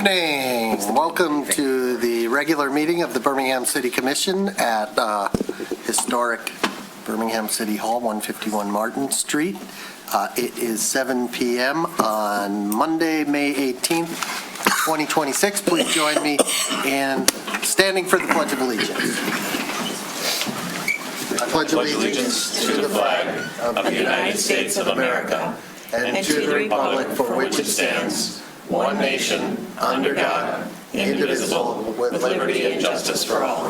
Good evening. Welcome to the regular meeting of the Birmingham City Commission at historic Birmingham City Hall, 151 Martin Street. It is 7 p.m. on Monday, May 18th, 2026. Please join me in standing for the Pledge of Allegiance. I pledge allegiance to the flag of the United States of America and to the republic for which it stands, one nation, under God, indivisible, with liberty and justice for all.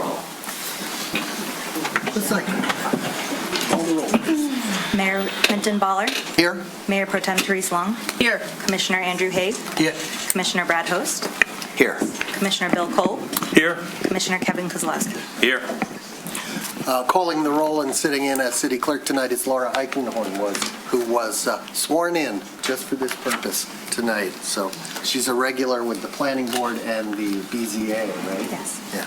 Mayor Quentin Baller. Here. Mayor Pro Tem Therese Long. Here. Commissioner Andrew Haig. Here. Commissioner Brad Host. Here. Commissioner Bill Cole. Here. Commissioner Kevin Kozlowski. Here. Calling the roll and sitting in as city clerk tonight is Laura Eichenhorn, who was sworn in just for this purpose tonight. So she's a regular with the planning board and the BZA, right? Yes. Yeah.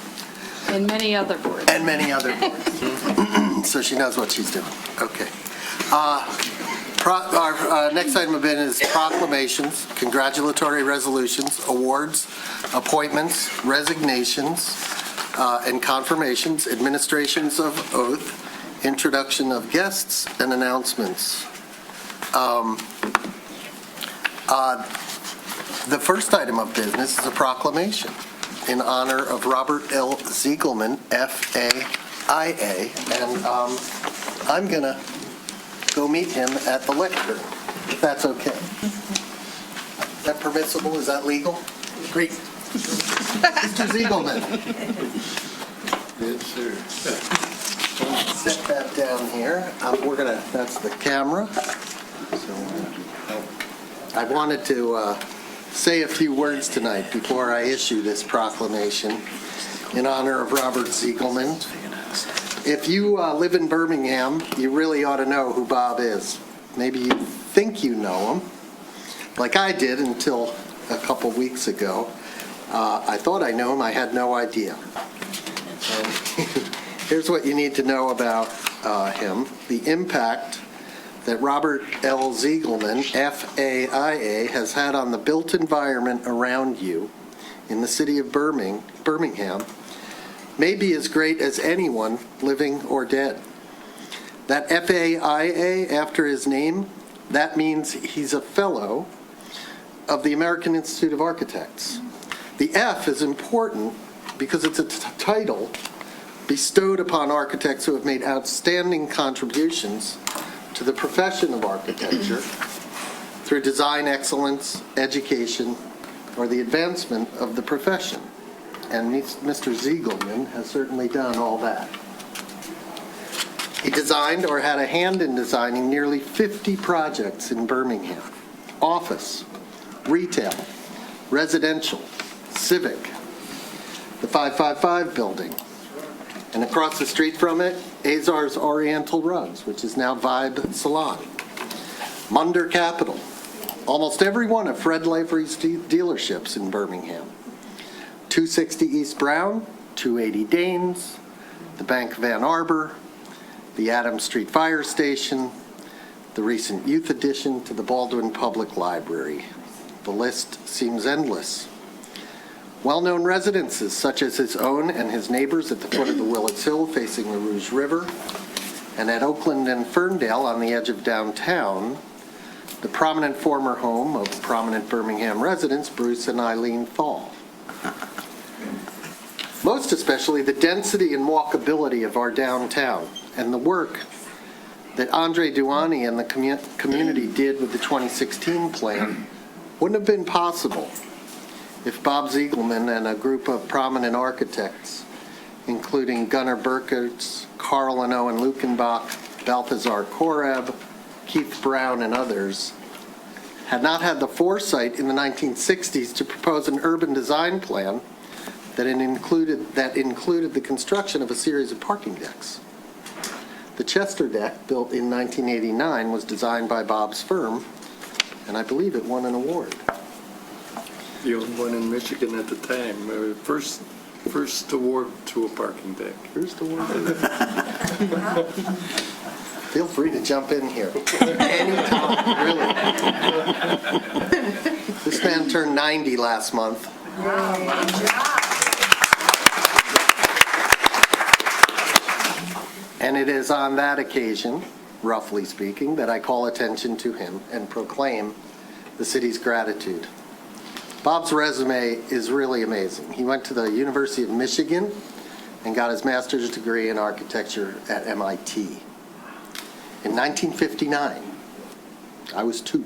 And many other boards. And many other boards. So she knows what she's doing. Okay. Our next item of business is proclamations, congratulatory resolutions, awards, appointments, resignations, and confirmations, administrations of oath, introduction of guests, and announcements. The first item of business is a proclamation in honor of Robert L. Ziegelman, FAIA, and I'm going to go meet him at the lectern, if that's okay. Is that permissible? Is that legal? Great. Mr. Ziegelman. Yes, sir. Set that down here. That's the camera. So I wanted to say a few words tonight before I issue this proclamation in honor of Robert Ziegelman. If you live in Birmingham, you really ought to know who Bob is. Maybe you think you know him, like I did until a couple weeks ago. I thought I knew him. I had no idea. And here's what you need to know about him. The impact that Robert L. Ziegelman, FAIA, has had on the built environment around you in the city of Birmingham may be as great as anyone living or dead. That FAIA, after his name, that means he's a fellow of the American Institute of Architects. The F is important because it's a title bestowed upon architects who have made outstanding contributions to the profession of architecture through design excellence, education, or the advancement of the profession. And Mr. Ziegelman has certainly done all that. He designed or had a hand in designing nearly 50 projects in Birmingham: office, retail, residential, civic, the 555 building, and across the street from it, Azar's Oriental Rugs, which is now Vibe Salon, Munder Capital, almost every one of Fred Lavery's dealerships in Birmingham, 260 East Brown, 280 Danes, the Bank of Ann Arbor, the Adams Street Fire Station, the recent youth addition to the Baldwin Public Library. The list seems endless. Well-known residences such as his own and his neighbors at the foot of the Willets Hill facing the Rouge River, and at Oakland and Ferndale on the edge of downtown, the prominent former home of prominent Birmingham residents Bruce and Eileen Thal. Most especially the density and walkability of our downtown and the work that Andre Duani and the community did with the 2016 plan wouldn't have been possible if Bob Ziegelman and a group of prominent architects, including Gunnar Burkertz, Carl and Owen Lukenbach, Balthazar Korab, Keith Brown, and others, had not had the foresight in the 1960s to propose an urban design plan that included the construction of a series of parking decks. The Chester deck, built in 1989, was designed by Bob's firm, and I believe it won an award. The only one in Michigan at the time. First award to a parking deck. First award. Feel free to jump in here. Anytime, really. This man turned 90 last month, And it is on that occasion, roughly speaking, that I call attention to him and proclaim the city's gratitude. Bob's resume is really amazing. He went to the University of Michigan and got his master's degree in architecture at MIT. In 1959, I was 2.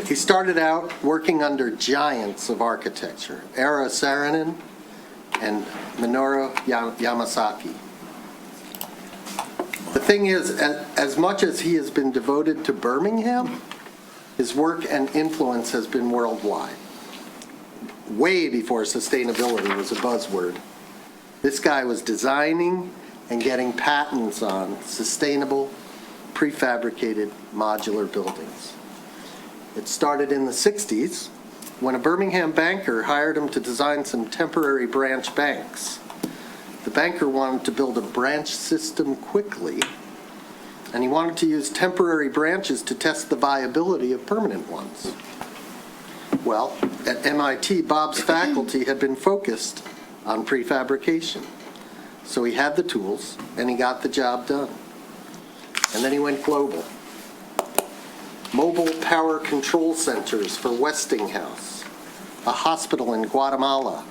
He started out working under giants of architecture, Eero Saarinen and Minoru Yamasaki. The thing is, as much as he has been devoted to Birmingham, his work and influence has been worldwide. Way before sustainability was a buzzword, this guy was designing and getting patents on sustainable, prefabricated modular buildings. It started in the 60s when a Birmingham banker hired him to design some temporary branch banks. The banker wanted to build a branch system quickly, and he wanted to use temporary branches to test the viability of permanent ones. Well, at MIT, Bob's faculty had been focused on prefabrication. So he had the tools, and he got the job done. And then he went global. Mobile power control centers for Westinghouse, a hospital in Guatemala,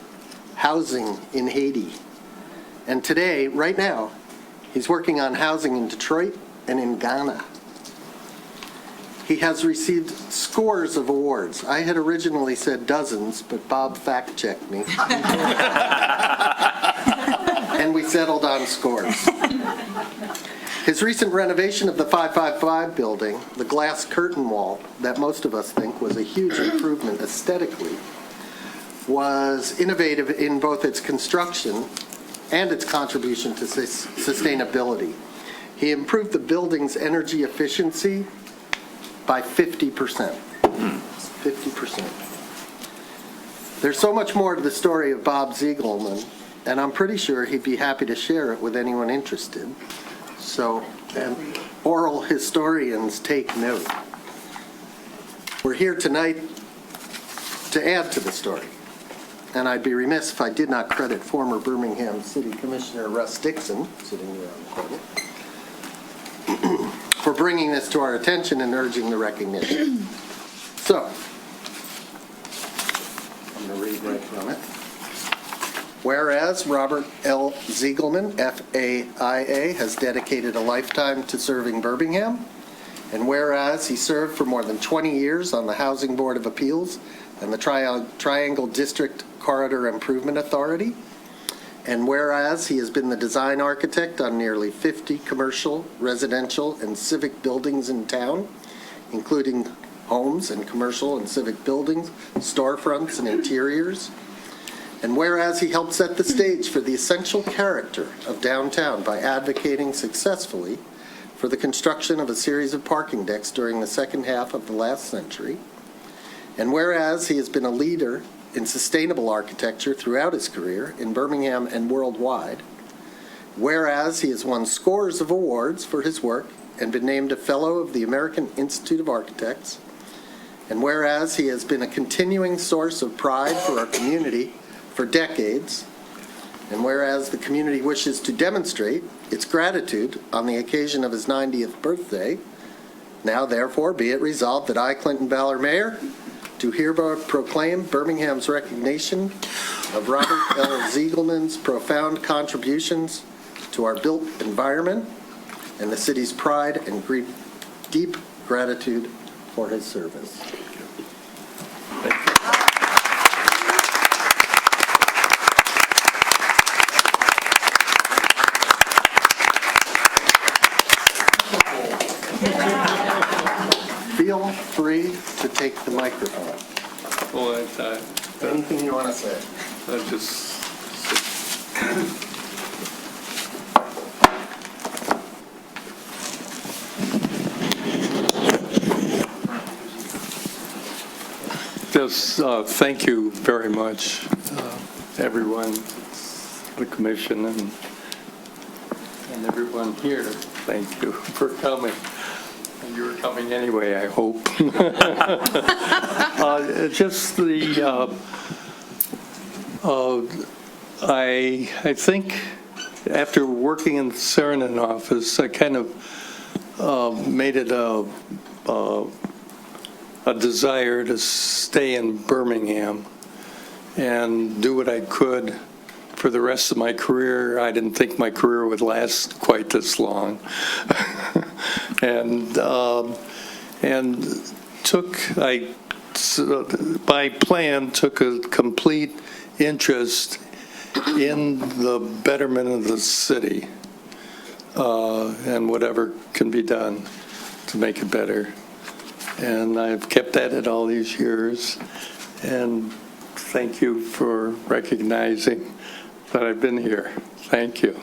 housing in Haiti. And today, right now, he's working on housing in Detroit and in Ghana. He has received scores of awards. I had originally said dozens, but Bob fact-checked me. And we settled on scores. His recent renovation of the 555 building, the glass curtain wall that most of us think was a huge improvement aesthetically, was innovative in both its construction and its contribution to sustainability. He improved the building's energy efficiency by 50%. 50%. There's so much more to the story of Bob Ziegelman, and I'm pretty sure he'd be happy to share it with anyone interested. So, oral historians take note. We're here tonight to add to the story. And I'd be remiss if I did not credit former Birmingham City Commissioner Russ Dixon, sitting here on the corner, for bringing this to our attention and urging the recognition. So, I'm going to read right from it. Whereas Robert L. Ziegelman, FAIA, has dedicated a lifetime to serving Birmingham, and whereas he served for more than 20 years on the Housing Board of Appeals and the Triangle District Corridor Improvement Authority, and whereas he has been the design architect on nearly 50 commercial, residential, and civic buildings in town, including homes and commercial and civic buildings, storefronts, and interiors, and whereas he helped set the stage for the essential character of downtown by advocating successfully for the construction of a series of parking decks during the second half of the last century, and whereas he has been a leader in sustainable architecture throughout his career in Birmingham and worldwide, whereas he has won scores of awards for his work and been named a Fellow of the American Institute of Architects, and whereas he has been a continuing source of pride for our community for decades, and whereas the community wishes to demonstrate its gratitude on the occasion of his 90th birthday, now therefore be it resolved that I, Clinton Ballard Mayor, do hereby proclaim Birmingham's recognition of Robert L. Ziegelman's profound contributions to our built environment and the city's pride and deep gratitude for his service. Thank you. Feel free to take the microphone. Well, Anything you want to say? I just, thank you very much, everyone, the commission, and everyone here. Thank you for coming. You're coming anyway, I hope. Just I think after working in the Saarinen office, I kind of made it a desire to stay in Birmingham and do what I could for the rest of my career. I didn't think my career would last quite this long. My plan took a complete interest in the betterment of the city and whatever can be done to make it better. And I've kept at it all these years. And thank you for recognizing that I've been here. Thank you.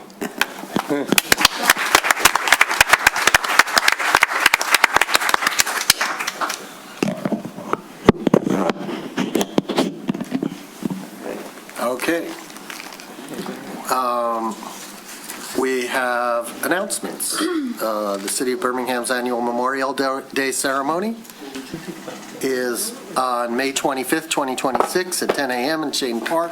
Okay. We have announcements. The City of Birmingham's annual Memorial Day ceremony is on May 25th, 2026 at 10 a.m. in Shane Park.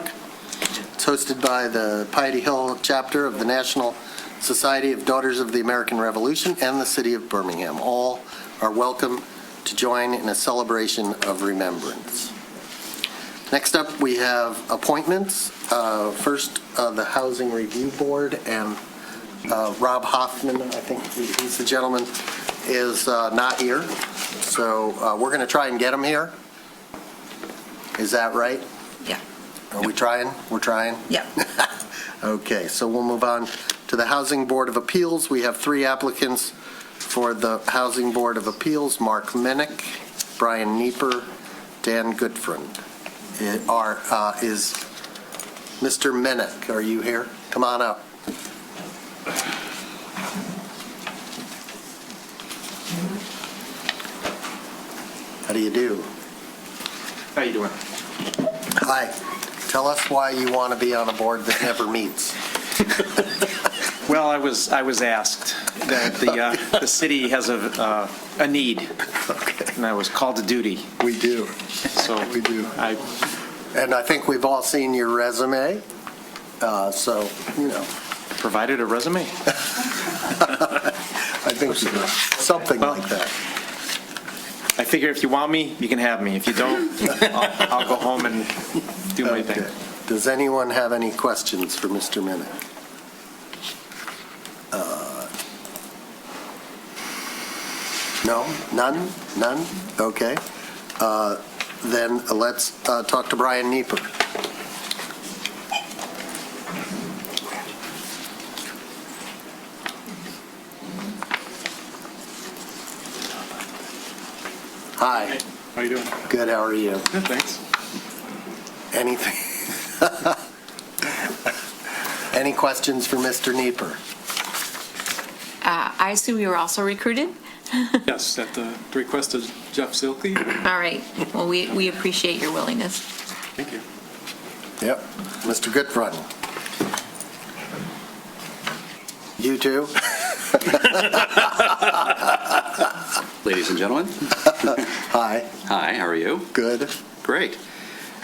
It's hosted by the Piety Hill chapter of the National Society of Daughters of the American Revolution and the City of Birmingham. All are welcome to join in a celebration of remembrance. Next up, we have appointments. First, the Housing Review Board, and Rob Hoffman, I think he's the gentleman, is not here. So we're going to try and get him here. Is that right? Yeah. Are we trying? We're trying? Yeah. Okay, so we'll move on to the Housing Board of Appeals. We have 3 applicants for the Housing Board of Appeals: Mark Minnick, Brian Nieper, Dan Goodfriend. Is Mr. Minnick, are you here? Come on up. How do you do? How you doing? Hi. Tell us why you want to be on a board that never meets. Well, I was asked that the city has a need, Okay. and I was called to duty. We do. So We do. I And I think we've all seen your resume, so, you know. provided a resume. I think something like that. I figure if you want me, you can have me. If you don't, I'll go home and do my thing. Okay. Does anyone have any questions for Mr. Minnick? No? None? None? Okay. Then let's talk to Brian Nieper. Hi. How you doing? Good, how are you? Good, thanks. Anything? Any questions for Mr. Nieper? I assume you were also recruited? Yes, at the request of Jeff Silke. All right. Well, we appreciate your willingness. Thank you. Yep. Mr. Goodfriend? You too? Ladies and gentlemen, Hi. hi, how are you? Good. Great.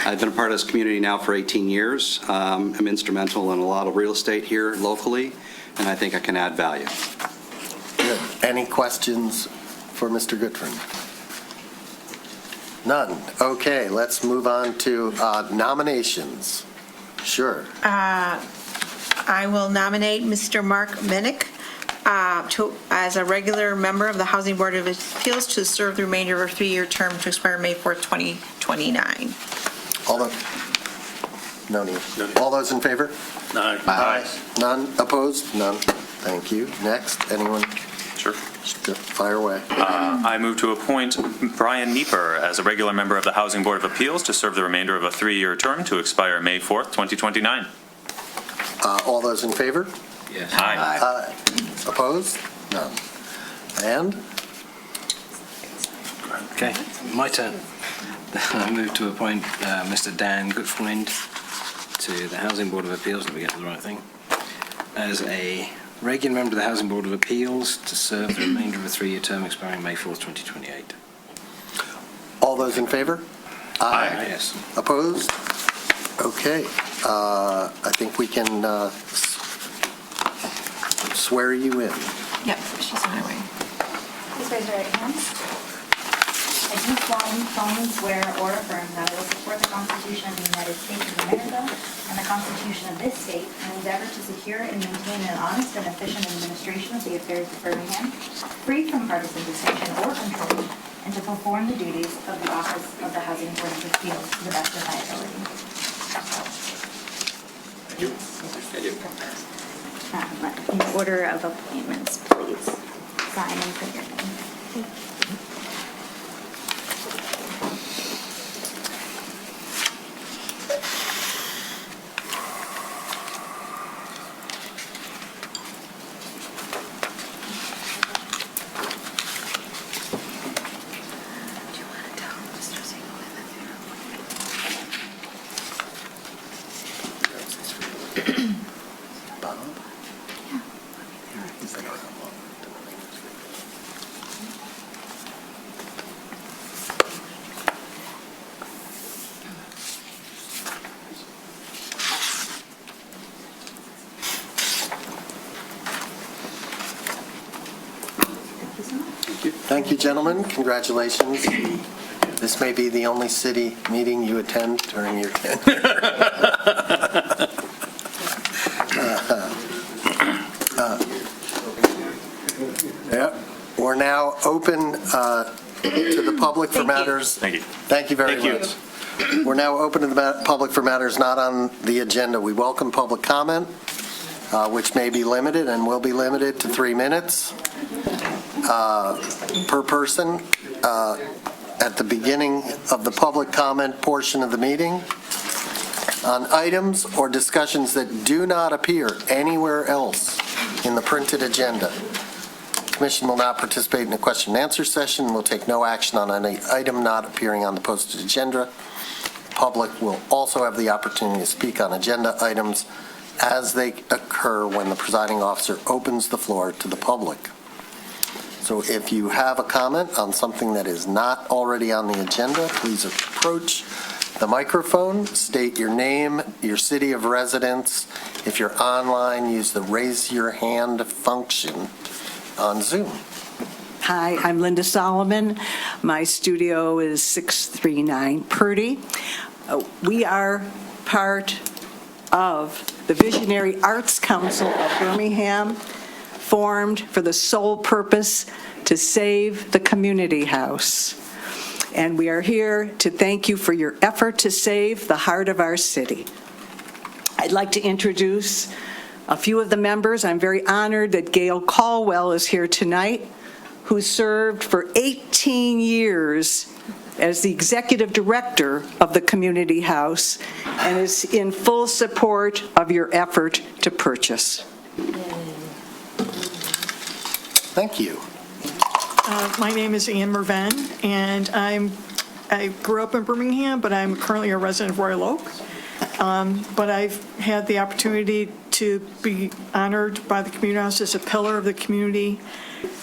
I've been a part of this community now for 18 years. I'm instrumental in a lot of real estate here locally, and I think I can add value. Good. Any questions for Mr. Goodfriend? None. Okay, let's move on to nominations. Sure. I will nominate Mr. Mark Minnick as a regular member of the Housing Board of Appeals to serve the remainder of a 3-year term to expire May 4th, 2029. No need. All those in favor? Aye. None opposed? None. Thank you. Next, anyone? Sure. Fire away. I move to appoint Brian Nieper as a regular member of the Housing Board of Appeals to serve the remainder of a 3-year term to expire May 4th, 2029. All those in favor? Yes. Aye. Opposed? None. And? Okay, my turn. I move to appoint Mr. Dan Goodfriend to the Housing Board of Appeals, let me get to the right thing, as a regular member of the Housing Board of Appeals to serve the remainder of a 3-year term expiring May 4th, 2028. All those in favor? Yes. Opposed? Okay. I think we can swear you in. Yep, she's on her way. Please raise your right hands. I do solemnly swear or affirm that I will support the Constitution of the United States of America and the Constitution of this state and endeavor to secure and maintain an honest and efficient administration of the affairs of Birmingham, free from partisan distinction or control, and to perform the duties of the office of the Housing Board of Appeals to the best of my ability. In order of appointments, please sign and put your name. Thank you, gentlemen. Congratulations. This may be the only city meeting you attend during your tenure. Yeah. We're now open to the public for matters. Thank you. Thank you very much. We're now open to the public for matters not on the agenda. We welcome public comment, which may be limited and will be limited to 3 minutes per person at the beginning of the public comment portion of the meeting on items or discussions that do not appear anywhere else in the printed agenda. The Commission will not participate in a question and answer session and will take no action on any item not appearing on the posted agenda. The public will also have the opportunity to speak on agenda items as they occur when the presiding officer opens the floor to the public. So if you have a comment on something that is not already on the agenda, please approach the microphone, state your name, your city of residence. If you're online, use the raise your hand function on Zoom. Hi, I'm Linda Solomon. My studio is 639 Purdy. We are part of the Visionary Arts Council of Birmingham, formed for the sole purpose to save the community house. And we are here to thank you for your effort to save the heart of our city. I'd like to introduce a few of the members. I'm very honored that Gail Caldwell is here tonight, who served for 18 years as the executive director of the community house and is in full support of your effort to purchase. Thank you. My name is Ann Merven, and I grew up in Birmingham, but I'm currently a resident of Royal Oak. But I've had the opportunity to be honored by the community house as a pillar of the community,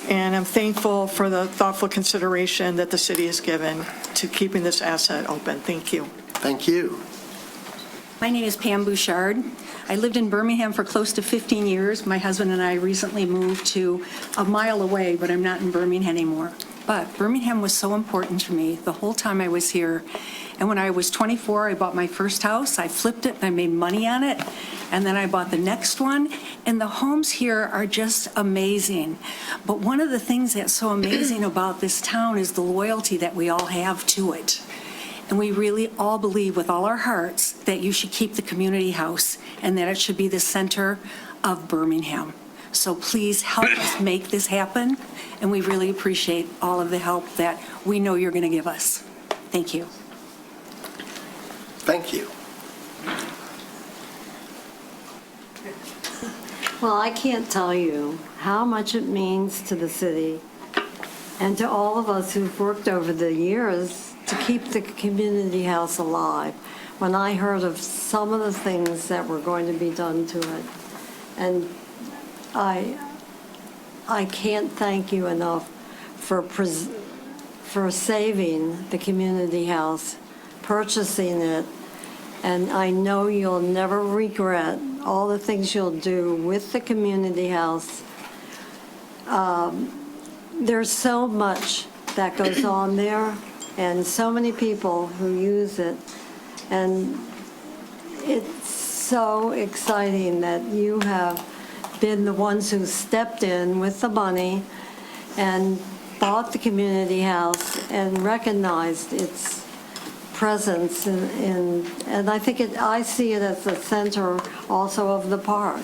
and I'm thankful for the thoughtful consideration that the city has given to keeping this asset open. Thank you. Thank you. My name is Pam Bouchard. I lived in Birmingham for close to 15 years. My husband and I recently moved to a mile away, but I'm not in Birmingham anymore. But Birmingham was so important to me the whole time I was here. And when I was 24, I bought my first house. I flipped it and I made money on it. And then I bought the next one. And the homes here are just amazing. But one of the things that's so amazing about this town is the loyalty that we all have to it. And we really all believe with all our hearts that you should keep the community house and that it should be the center of Birmingham. So please help us make this happen. And we really appreciate all of the help that we know you're going to give us. Thank you. Thank you. Well, I can't tell you how much it means to the city and to all of us who've worked over the years to keep the community house alive. When I heard of some of the things that were going to be done to it, and I can't thank you enough for saving the community house, purchasing it, and I know you'll never regret all the things you'll do with the community house. There's so much that goes on there, and so many people who use it, and it's so exciting that you have been the ones who stepped in with the money and bought the community house and recognized its presence and I think I see it as the center also of the park.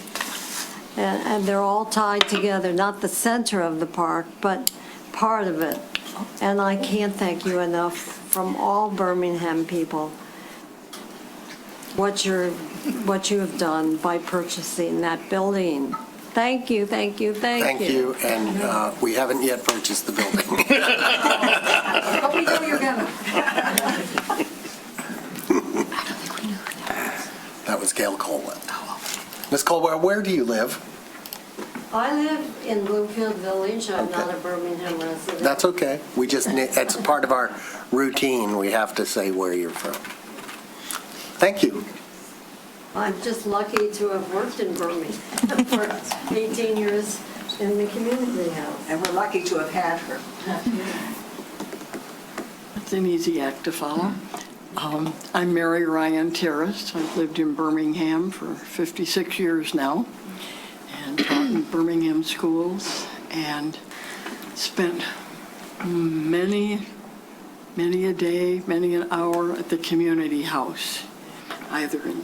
And they're all tied together, not the center of the park, but part of it. And I can't thank you enough from all Birmingham people what you have done by purchasing that building. Thank you, thank you, thank you. Thank you, and we haven't yet purchased the building. But we know you're gonna. That was Gail Colwell. Ms. Colwell, where do you live? I live in Bloomfield Village. I'm not a Birmingham resident. That's okay. We just, it's part of our routine. We have to say where you're from. Thank you. I'm just lucky to have worked in Birmingham for 18 years in the community house. And we're lucky to have had her. It's an easy act to follow. I'm Mary Ryan Terrace. I've lived in Birmingham for 56 years now and taught in Birmingham schools and spent many a day, many an hour at the community house, either in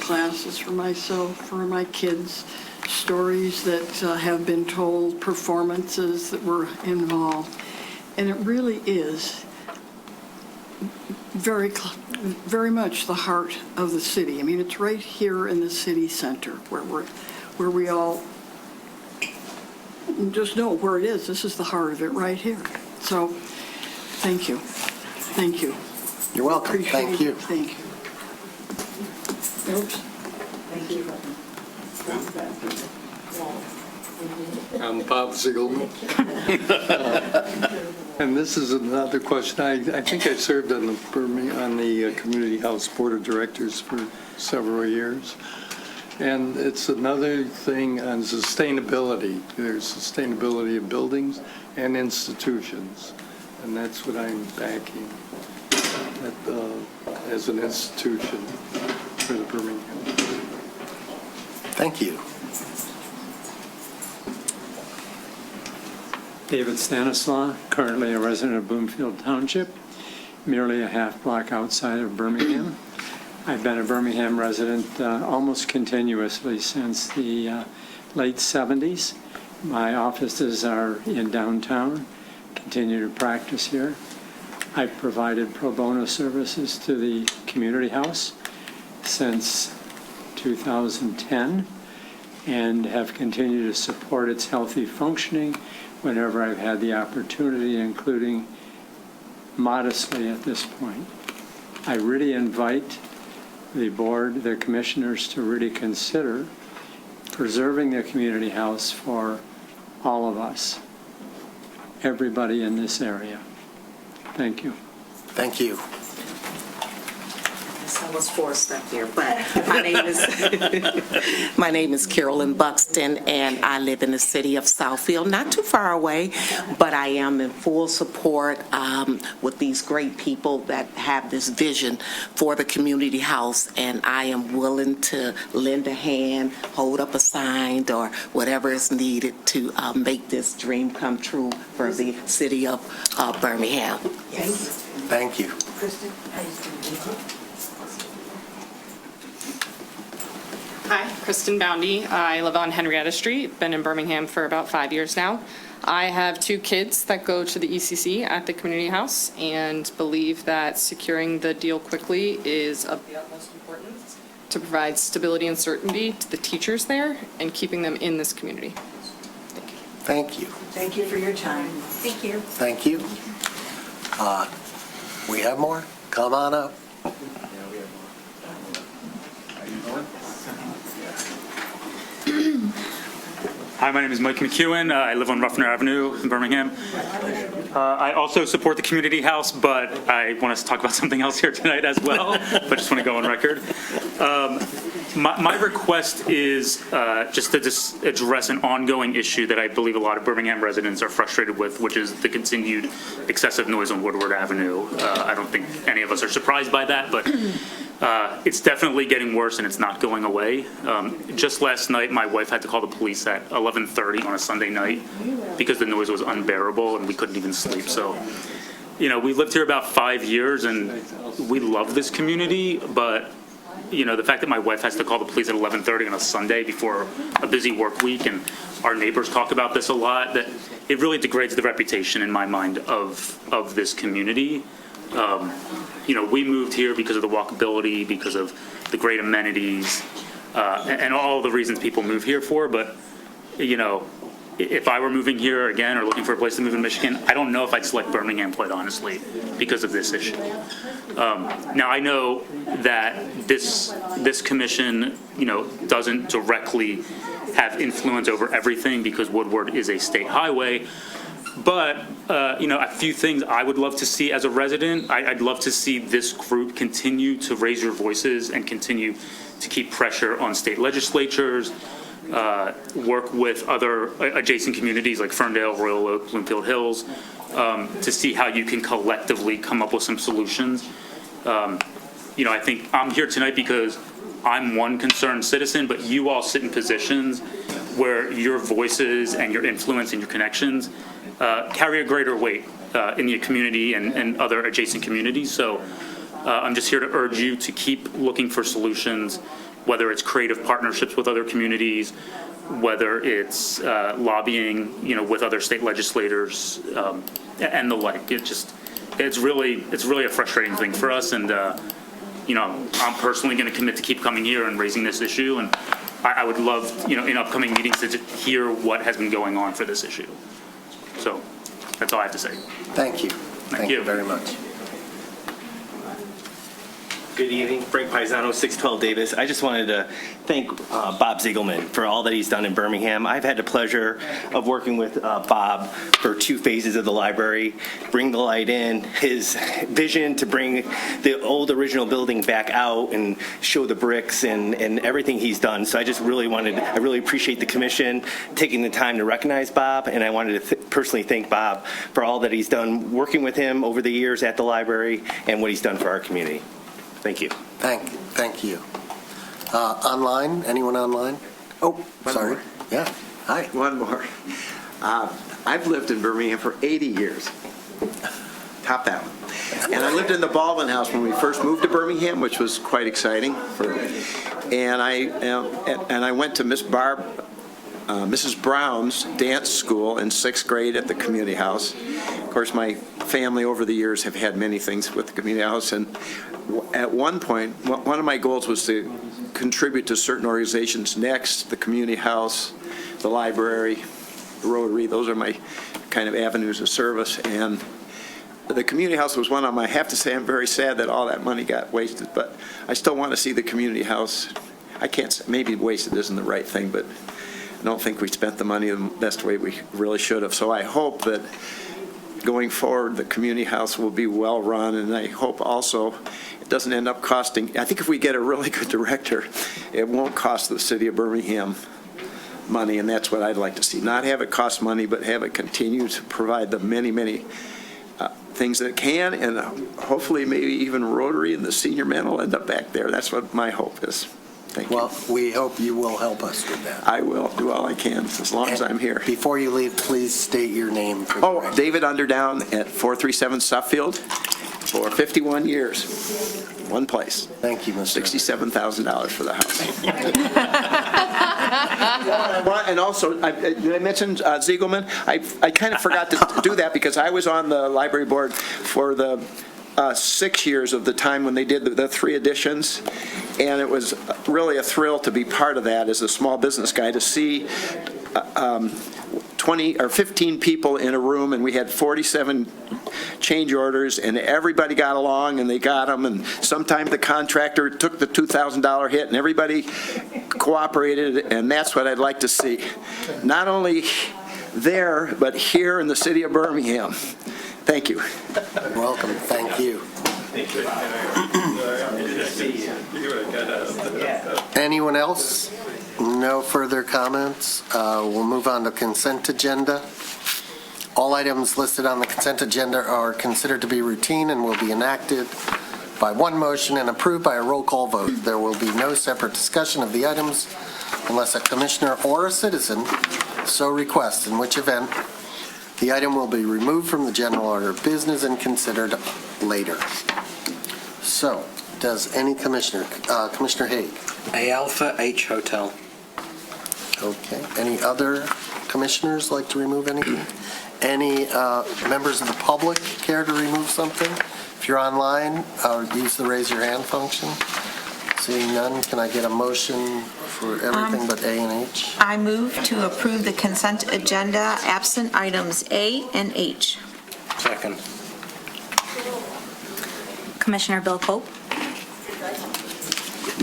classes for myself, for my kids, stories that have been told, performances that were involved. And it really is very much the heart of the city. I mean, it's right here in the city center where we all just know where it is. This is the heart of it right here. So, thank you. Thank you. You're welcome. Appreciate Thank you. it. Thank you. Oops. Thank you. I'm Bob Ziegelman. And this is another question. I think I served on the Community House Board of Directors for several years. And it's another thing on sustainability. There's sustainability of buildings and institutions. And that's what I'm backing as an institution for the Birmingham. Thank you. David Stanislaw, currently a resident of Bloomfield Township, merely a half block outside of Birmingham. I've been a Birmingham resident almost continuously since the late 70s. My offices are in downtown, continue to practice here. I've provided pro bono services to the community house since 2010 and have continued to support its healthy functioning whenever I've had the opportunity, including modestly at this point. I really invite the board, the commissioners, to really consider preserving the community house for all of us, everybody in this area. Thank you. Thank you. I was forced up here, but my name is Carolyn Buxton, and I live in the city of Southfield, not too far away, but I am in full support with these great people that have this vision for the community house, and I am willing to lend a hand, hold up a sign, or whatever is needed to make this dream come true for the city of Birmingham. Yes. Thank you. Kristen? Hi, Kristen Boundy. I live on Henrietta Street, been in Birmingham for about 5 years now. I have 2 kids that go to the ECC at the community house and believe that securing the deal quickly is of the utmost importance to provide stability and certainty to the teachers there and keeping them in this community. Thank you. Thank you for your time. Thank you. Thank you. We have more? Come on up. Hi, Hi, my name is Mike McEwen. I live on Ruffner Avenue in Birmingham. I also support the community house, but I want us to talk about something else here tonight as well, but just want to go on record. My request is just to address an ongoing issue that I believe a lot of Birmingham residents are frustrated with, which is the continued excessive noise on Woodward Avenue. I don't think any of us are surprised by that, but it's definitely getting worse and it's not going away. Just last night, my wife had to call the police at 11:30 on a Sunday night because the noise was unbearable and we couldn't even sleep. So, you know, we lived here about 5 years and we love this community, but you know, the fact that my wife has to call the police at 11:30 on a Sunday before a busy work week, and our neighbors talk about this a lot, that it really degrades the reputation in my mind of this community. You know, we moved here because of the walkability, because of the great amenities, and all the reasons people move here for. But, you know, if I were moving here again or looking for a place to move in Michigan, I don't know if I'd select Birmingham, quite honestly, because of this issue. Now, I know that this commission, you know, doesn't directly have influence over everything because Woodward is a state highway. But, you know, a few things I would love to see as a resident. I'd love to see this group continue to raise your voices and continue to keep pressure on state legislatures, work with other adjacent communities like Ferndale, Royal Oak, Bloomfield Hills, to see how you can collectively come up with some solutions. You know, I think I'm here tonight because I'm one concerned citizen, but you all sit in positions where your voices and your influence and your connections carry a greater weight in the community and other adjacent communities. So I'm just here to urge you to keep looking for solutions, whether it's creative partnerships with other communities, whether it's lobbying, you know, with other state legislators and the like. It's really a frustrating thing for us, and you know, I'm personally going to commit to keep coming here and raising this issue, and I would love, you know, in upcoming meetings to hear what has been going on for this issue. So that's all I have to say. Thank you. Thank you very much. Good evening, Frank Paisano, 612 Davis. I just wanted to thank Bob Ziegelman for all that he's done in Birmingham. I've had the pleasure of working with Bob for 2 phases of the library, Bring the Light In, his vision to bring the old original building back out and show the bricks and everything he's done. So I just really appreciate the commission taking the time to recognize Bob, and I wanted to personally thank Bob for all that he's done working with him over the years at the library and what he's done for our community. Thank you. Thank you. Online? Anyone online? Oh, sorry. More. Yeah. Hi. One more. I've lived in Birmingham for 80 years. Top that one. And I lived in the Baldwin House when we first moved to Birmingham, which was quite exciting. And I went to Mrs. Brown's dance school in 6th grade at the community house. Of course, my family over the years have had many things with the community house, and at one point, one of my goals was to contribute to certain organizations next, the community house, the library, the Rotary. Those are my kind of avenues of service, and the community house was one of them. I have to say I'm very sad that all that money got wasted, but I still want to see the community house. I can't say, maybe wasted isn't the right thing, but I don't think we spent the money the best way we really should have. So I hope that going forward, the community house will be well run, and I hope also it doesn't end up costing, I think if we get a really good director, it won't cost the city of Birmingham money, and that's what I'd like to see. Not have it cost money, but have it continue to provide the many things that it can, and hopefully maybe even Rotary and the senior men will end up back there. That's what my hope is. Thank you. Well, we hope you will help us with that. I will do all I can as long as I'm here. Before you leave, please state your name. For David Underdown at 437 Suffield for 51 years. One place. Thank you, Mr. $67,000 for the house. And also, did I mention Ziegelman? I kind of forgot to do that because I was on the library board for the 6 years of the time when they did the 3 editions, and it was really a thrill to be part of that as a small business guy, to see 20 or 15 people in a room, and we had 47 change orders, and everybody got along, and they got them, and sometimes the contractor took the $2,000 hit, and everybody cooperated, and that's what I'd like to see. Not only there, but here in the city of Birmingham. Thank you. Welcome, thank you. Anyone else? No further comments. We'll move on to consent agenda. All items listed on the consent agenda are considered to be routine and will be enacted by one motion and approved by a roll call vote. There will be no separate discussion of the items unless a commissioner or a citizen so requests, in which event the item will be removed from the general order of business and considered later. So, does any commissioner, Commissioner Haig? A Alpha H Hotel. Okay. Any other commissioners like to remove anything? Any members of the public care to remove something? If you're online, use the raise your hand function. Seeing none, can I get a motion for everything but A and H? I move to approve the consent agenda absent items A and H. Second. Commissioner Bill Pope,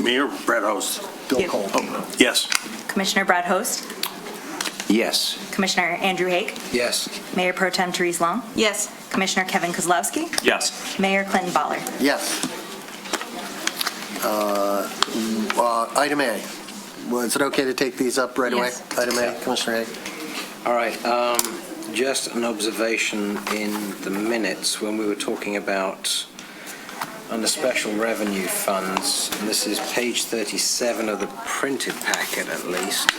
Mayor Brett Host. Bill Cole. Yes. Commissioner Brad Host, Yes. Commissioner Andrew Haig, Yes. Mayor Pro Tem Therese Long, Yes. Commissioner Kevin Kozlowski, Yes. Mayor Clinton Baller. Yes. Item A. Well, is it okay to take these up right away? Yes. Item A, Commissioner Haig. All right, just an observation in the minutes when we were talking about under special revenue funds, and this is page 37 of the printed packet at least.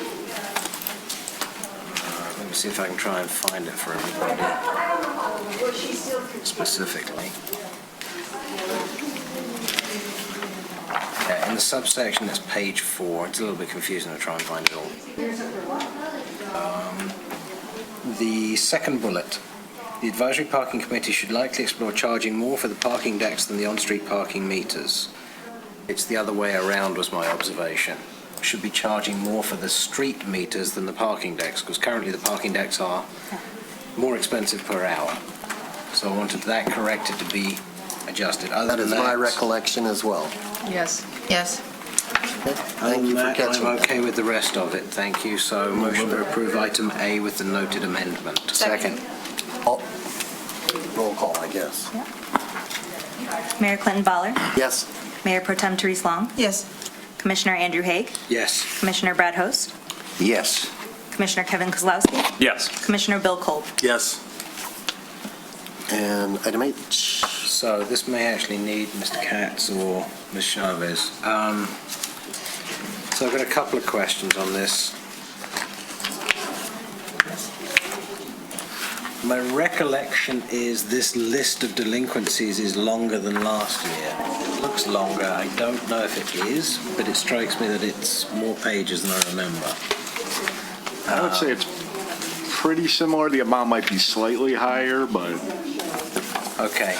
Let me see if I can try and find it for everybody specifically. In the subsection, that's page 4. It's a little bit confusing to try and find it all. The second bullet. The Advisory Parking Committee should likely explore charging more for the parking decks than the on-street parking meters. It's the other way around, was my observation. Should be charging more for the street meters than the parking decks, because currently the parking decks are more expensive per hour. So I wanted that corrected to be adjusted. That is my recollection as well. Yes. Yes. Thank you for catching I'm that. okay with the rest of it, thank you. So motion to approve item A with the noted amendment. Second. Roll call, I guess. Mayor Clinton Baller, Yes. Mayor Pro Tem Therese Long, Yes. Commissioner Andrew Haig, Yes. Commissioner Brad Host, Yes. Commissioner Kevin Kozlowski, Yes. Commissioner Bill Kolb. Yes. And item H. So this may actually need Mr. Katz or Ms. Chavez. So I've got a couple of questions on this. My recollection is this list of delinquencies is longer than last year. It looks longer. I don't know if it is, but it strikes me that it's more pages than I remember. I would say it's pretty similar. The amount might be slightly higher, but... Okay.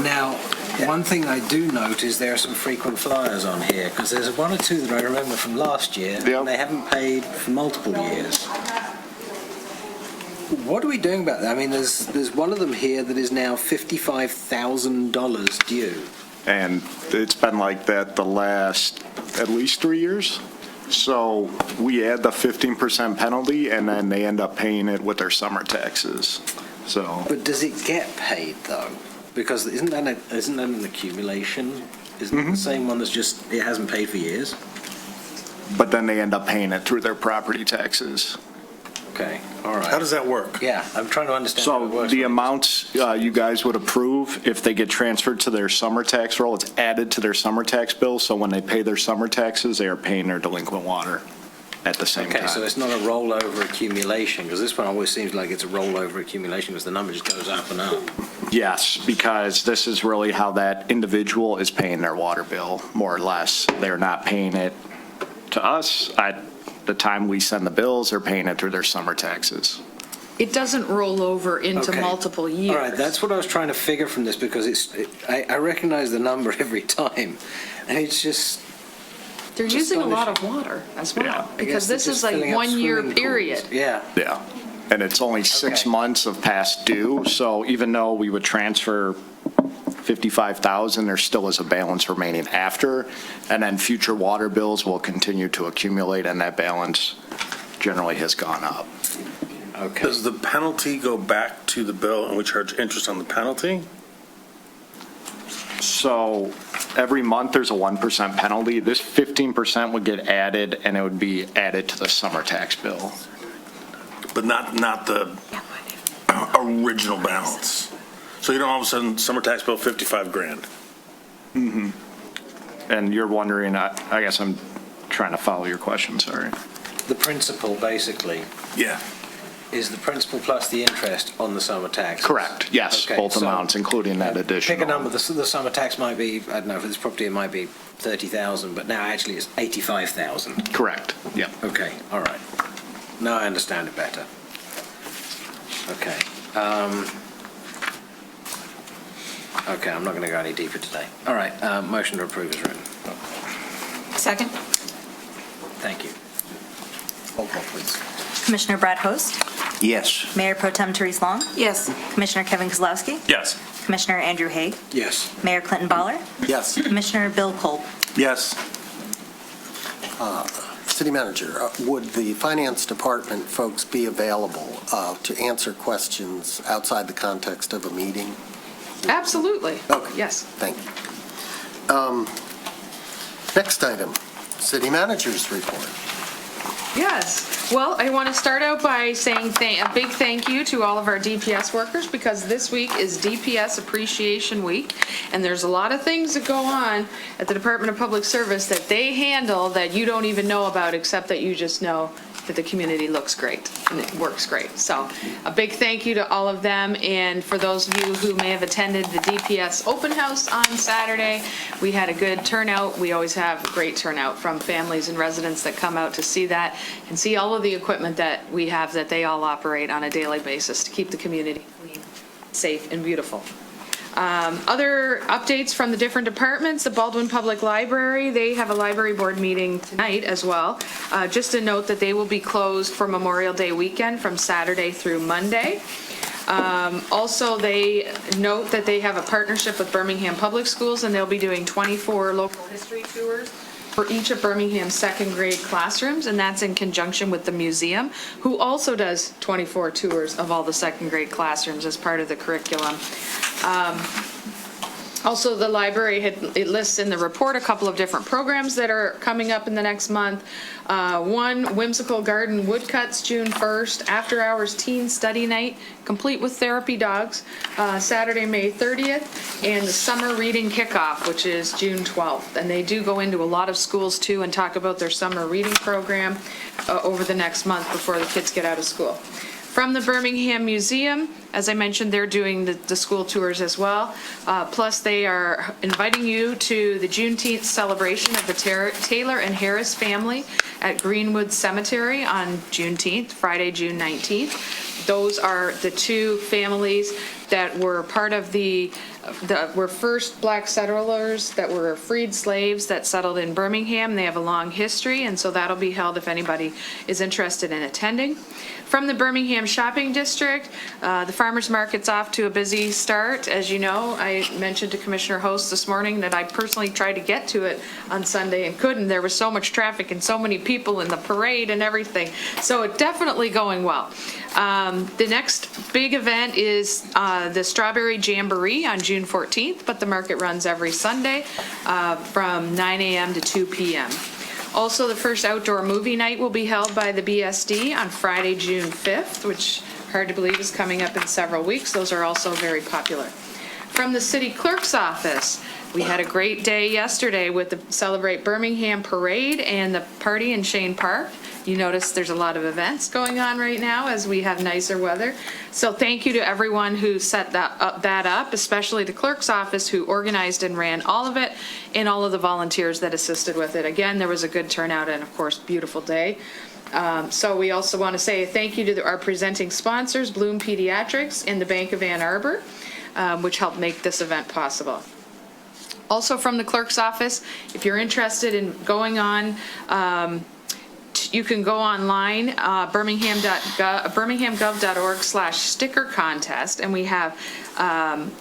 Now, one thing I do note is there are some frequent flyers on here, because there's one or two that I remember from last year, and they haven't paid for multiple years. What are we doing about that? I mean, there's one of them here that is now $55,000 due. And it's been like that the last at least 3 years. So we add the 15% penalty, and then they end up paying it with their summer taxes. So. But does it get paid, though? Because isn't that an accumulation? Isn't it the same one that's just, it hasn't paid for years? But then they end up paying it through their property taxes. Okay, all right. How does that work? Yeah, I'm trying to understand how it So works. the amounts you guys would approve, if they get transferred to their summer tax roll, it's added to their summer tax bill. So when they pay their summer taxes, they are paying their delinquent water at the same time. Okay, so it's not a rollover accumulation, because this one always seems like it's a rollover accumulation because the number just goes up and up. Yes, because this is really how that individual is paying their water bill, more or less. They're not paying it to us. At the time we send the bills, they're paying it through their summer taxes. It doesn't roll over into Okay. multiple years. All right, that's what I was trying to figure from this, because I recognize the number every time, and it's just... They're using a lot of water as well, I because guess this they're is just a filling up one-year swimming period. pools. Yeah. Yeah. and it's only 6 months of past due. So even though we would transfer 55,000, there still is a balance remaining after, and then future water bills will continue to accumulate, and that balance generally has gone up. Okay. Does the penalty go back to the bill and we charge interest on the penalty? So every month, there's a 1% penalty. This 15% would get added, and it would be added to the summer tax bill. But not the original balance. So you don't all of a sudden, summer tax bill, 55 grand. Mm-hmm. And you're wondering, I guess I'm trying to follow your question, sorry. The principal, basically. Yeah. Is the principal plus the interest on the summer tax? Correct, yes, Okay, both so amounts, including that additional. Pick a number, the summer tax might be, I don't know, for this property it might be 30,000, but now actually it's 85,000. Correct, yeah. Okay, all right. Now I understand it better. Okay. Okay, I'm not going to go any deeper today. All right, motion to approve is written. Second. Thank you. Roll call, please. Commissioner Brad Host, Yes. Mayor Pro Tem Therese Long, Yes. Commissioner Kevin Kozlowski, Yes. Commissioner Andrew Haig, Yes. Mayor Clinton Baller, Yes. Commissioner Bill Kolb. Yes. City Manager, would the Finance Department folks be available to answer questions outside the context of a meeting? Absolutely. Okay. Yes. Thank you. Next item, City Manager's report. Yes. Well, I want to start out by saying a big thank you to all of our DPS workers, because this week is DPS Appreciation Week, and there's a lot of things that go on at the Department of Public Service that they handle that you don't even know about, except that you just know that the community looks great and it works great. So a big thank you to all of them. And for those of you who may have attended the DPS open house on Saturday, we had a good turnout. We always have great turnout from families and residents that come out to see that and see all of the equipment that we have that they all operate on a daily basis to keep the community clean, safe, and beautiful. Other updates from the different departments, the Baldwin Public Library, they have a library board meeting tonight as well. Just a note that they will be closed for Memorial Day weekend from Saturday through Monday. Also, they note that they have a partnership with Birmingham Public Schools, and they'll be doing 24 local history tours for each of Birmingham's second grade classrooms, and that's in conjunction with the museum, who also does 24 tours of all the second grade classrooms as part of the curriculum. Also, the library it lists in the report a couple of different programs that are coming up in the next month. One, Whimsical Garden Woodcuts, June 1st, After Hours Teen Study Night, complete with therapy dogs, Saturday, May 30th, and the Summer Reading Kickoff, which is June 12th. And they do go into a lot of schools, too, and talk about their summer reading program over the next month before the kids get out of school. From the Birmingham Museum, as I mentioned, they're doing the school tours as well. Plus, they are inviting you to the Juneteenth celebration of the Taylor and Harris family at Greenwood Cemetery on Juneteenth, Friday, June 19th. Those are the two families that were part of were first black settlers that were freed slaves that settled in Birmingham. They have a long history, and so that'll be held if anybody is interested in attending. From the Birmingham Shopping District, the farmers market's off to a busy start. As you know, I mentioned to Commissioner Host this morning that I personally tried to get to it on Sunday and couldn't. There was so much traffic and so many people in the parade and everything. So it's definitely going well. The next big event is the Strawberry Jamboree on June 14th, but the market runs every Sunday from 9 a.m. to 2 p.m. Also, the first outdoor movie night will be held by the BSD on Friday, June 5th, which, hard to believe, is coming up in several weeks. Those are also very popular. From the city clerk's office, we had a great day yesterday with the Celebrate Birmingham Parade and the party in Shane Park. You notice there's a lot of events going on right now as we have nicer weather. So thank you to everyone who set that up, especially the clerk's office who organized and ran all of it, and all of the volunteers that assisted with it. Again, there was a good turnout and, of course, beautiful day. So we also want to say thank you to our presenting sponsors, Bloom Pediatrics and the Bank of Ann Arbor, which helped make this event possible. Also from the clerk's office, if you're interested in going on you can go online, birmingham.gov.org/sticker contest, and we have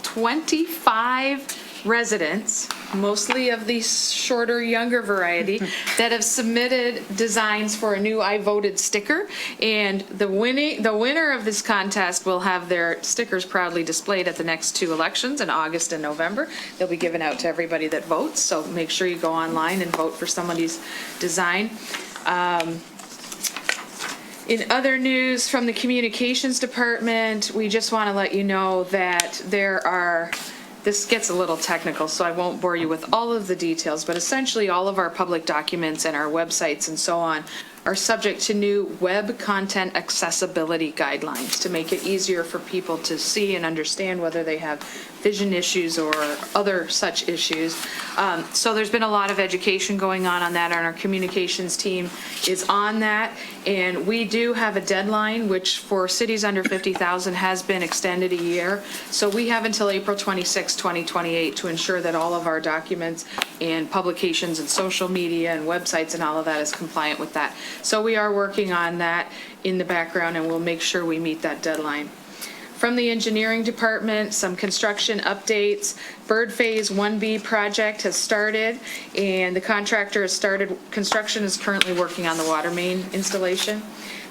25 residents, mostly of the shorter, younger variety, that have submitted designs for a new I Voted sticker. And the winner of this contest will have their stickers proudly displayed at the next 2 elections in August and November. They'll be given out to everybody that votes, so make sure you go online and vote for somebody's design. In other news from the communications department, we just want to let you know that this gets a little technical, so I won't bore you with all of the details, but essentially all of our public documents and our websites and so on are subject to new web content accessibility guidelines to make it easier for people to see and understand whether they have vision issues or other such issues. So there's been a lot of education going on that, and our communications team is on that. And we do have a deadline, which for cities under 50,000 has been extended a year. So we have until April 26, 2028 to ensure that all of our documents and publications and social media and websites and all of that is compliant with that. So we are working on that in the background, and we'll make sure we meet that deadline. From the engineering department, some construction updates. Bird Phase 1B project has started, and the contractor has started, construction is currently working on the water main installation.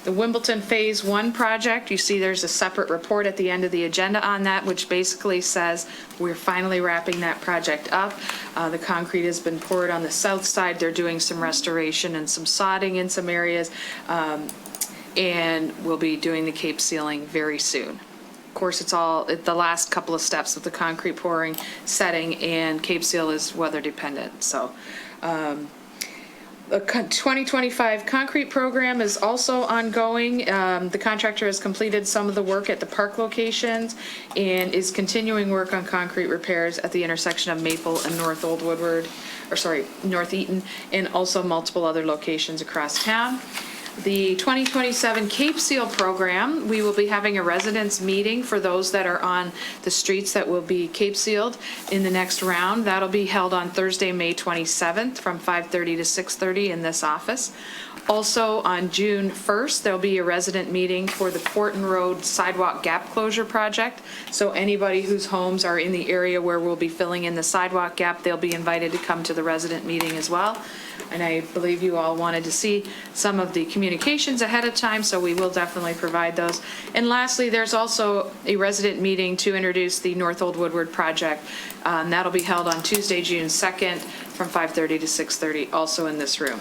The Wimbledon Phase 1 project, you see there's a separate report at the end of the agenda on that, which basically says we're finally wrapping that project up. The concrete has been poured on the south side. They're doing some restoration and some sodding in some areas, and we'll be doing the cape sealing very soon. Of course, it's all, the last couple of steps with the concrete pouring, setting, and cape seal is weather dependent. So the 2025 concrete program is also ongoing. The contractor has completed some of the work at the park locations and is continuing work on concrete repairs at the intersection of Maple and North Eaton, and also multiple other locations across town. The 2027 Cape Seal program, we will be having a residents meeting for those that are on the streets that will be Cape Sealed in the next round. That'll be held on Thursday, May 27th from 5:30 to 6:30 in this office. Also on June 1st, there'll be a resident meeting for the Fortin Road Sidewalk Gap Closure Project. So anybody whose homes are in the area where we'll be filling in the sidewalk gap, they'll be invited to come to the resident meeting as well. And I believe you all wanted to see some of the communications ahead of time, so we will definitely provide those. And lastly, there's also a resident meeting to introduce the North Old Woodward project. That'll be held on Tuesday, June 2nd from 5:30 to 6:30, also in this room.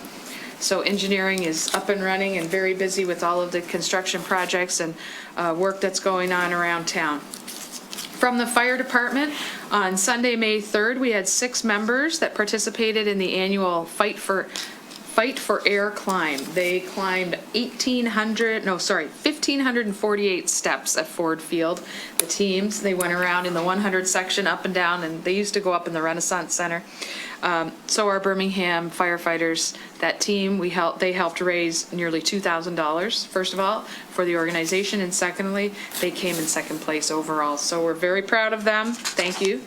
So engineering is up and running and very busy with all of the construction projects and work that's going on around town. From the fire department, on Sunday, May 3rd, we had 6 members that participated in the annual Fight for Air climb. They climbed 1,548 steps at Ford Field. The teams, they went around in the 100 section up and down, and they used to go up in the Renaissance Center. So our Birmingham firefighters, that team, they helped raise nearly $2,000, first of all, for the organization, and secondly, they came in second place overall. So we're very proud of them. Thank you.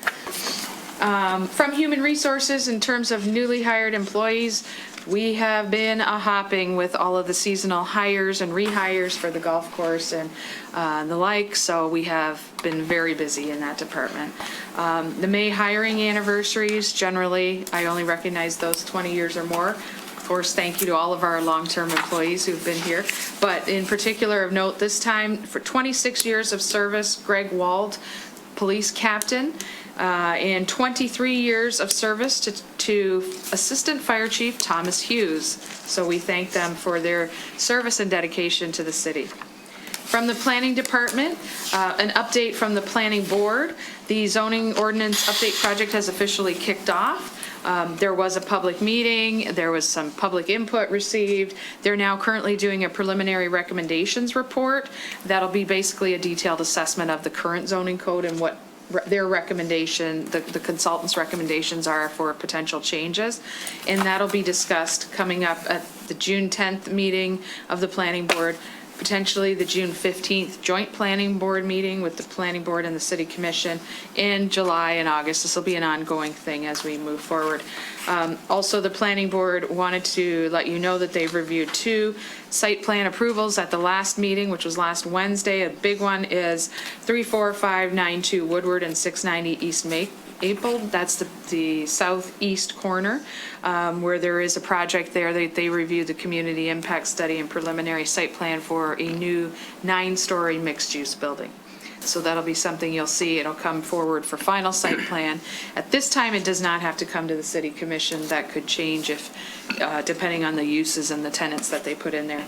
From Human Resources, in terms of newly hired employees, we have been a-hopping with all of the seasonal hires and rehires for the golf course and the like, so we have been very busy in that department. The May hiring anniversaries, generally, I only recognize those 20 years or more. Of course, thank you to all of our long-term employees who've been here, but in particular of note this time, for 26 years of service, Greg Wald, police captain, and 23 years of service to Assistant Fire Chief Thomas Hughes. So we thank them for their service and dedication to the city. From the Planning Department, an update from the Planning Board. The zoning ordinance update project has officially kicked off. There was a public meeting, there was some public input received. They're now currently doing a preliminary recommendations report. That'll be basically a detailed assessment of the current zoning code and what their recommendation, the consultant's recommendations are for potential changes. And that'll be discussed coming up at the June 10th meeting of the Planning Board potentially the June 15th joint planning board meeting with the planning board and the city commission in July and August. This will be an ongoing thing as we move forward. Also, the planning board wanted to let you know that they've reviewed 2 site plan approvals at the last meeting, which was last Wednesday. A big one is 34592 Woodward and 690 East Maple. That's the southeast corner where there is a project there. They reviewed the community impact study and preliminary site plan for a new 9-story mixed-use building. So that'll be something you'll see. It'll come forward for final site plan. At this time, it does not have to come to the city commission. That could change if, depending on the uses and the tenants that they put in there.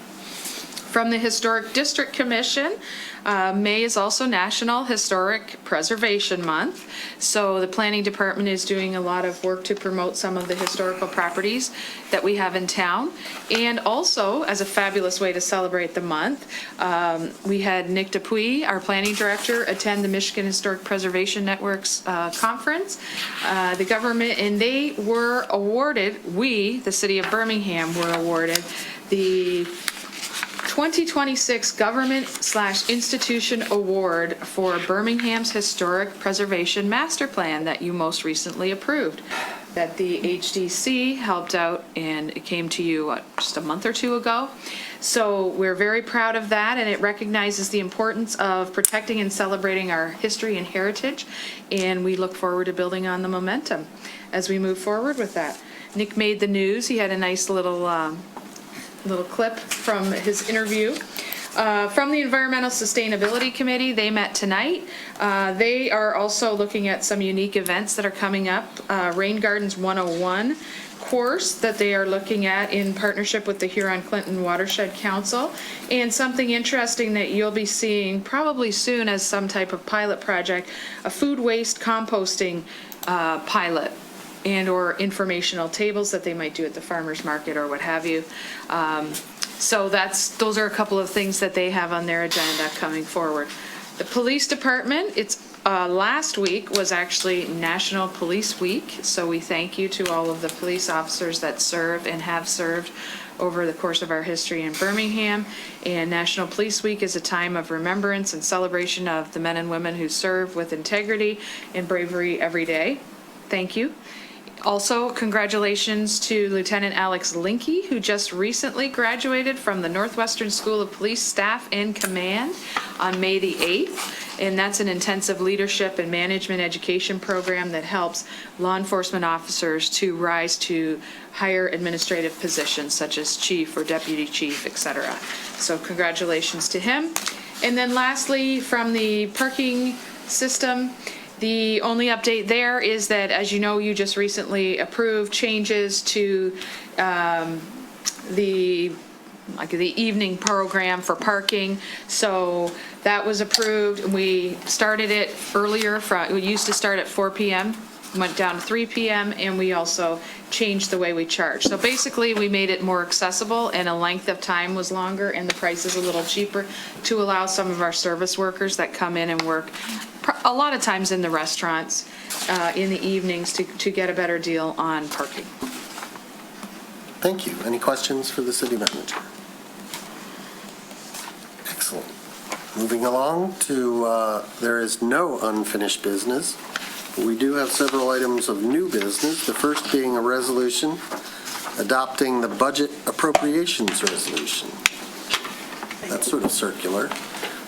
From the Historic District Commission, May is also National Historic Preservation Month. So the Planning Department is doing a lot of work to promote some of the historical properties that we have in town. And also, as a fabulous way to celebrate the month, we had Nick Dupuy, our planning director, attend the Michigan Historic Preservation Network's conference. The government, and they were awarded, we, the city of Birmingham, were awarded the 2026 Government/Institution Award for Birmingham's Historic Preservation Master Plan that you most recently approved, that the HDC helped out, and it came to you just a month or 2 ago. So we're very proud of that, and it recognizes the importance of protecting and celebrating our history and heritage, and we look forward to building on the momentum as we move forward with that. Nick made the news. He had a nice little clip from his interview. From the Environmental Sustainability Committee, they met tonight. They are also looking at some unique events that are coming up. Rain Gardens 101 course that they are looking at in partnership with the Huron-Clinton Watershed Council, and something interesting that you'll be seeing probably soon as some type of pilot project, a food waste composting pilot and or informational tables that they might do at the farmer's market or what have you. So those are a couple of things that they have on their agenda coming forward. The police department, last week was actually National Police Week, so we thank you to all of the police officers that serve and have served over the course of our history in Birmingham. And National Police Week is a time of remembrance and celebration of the men and women who serve with integrity and bravery every day. Thank you. Also, congratulations to Lieutenant Alex Linke, who just recently graduated from the Northwestern School of Police Staff and Command on May the 8th. And that's an intensive leadership and management education program that helps law enforcement officers to rise to higher administrative positions such as chief or deputy chief, etc. So congratulations to him. And then lastly, from the parking system, the only update there is that, as you know, you just recently approved changes to the evening program for parking. So that was approved. We started it earlier. We used to start at 4 p.m., went down to 3 p.m., and we also changed the way we charge. So basically, we made it more accessible, and a length of time was longer, and the price is a little cheaper to allow some of our service workers that come in and work a lot of times in the restaurants in the evenings to get a better deal on parking. Thank you. Any questions for the city manager? Excellent. Moving along to, there is no unfinished business. We do have several items of new business, the first being a resolution adopting the budget appropriations resolution. That's sort of circular.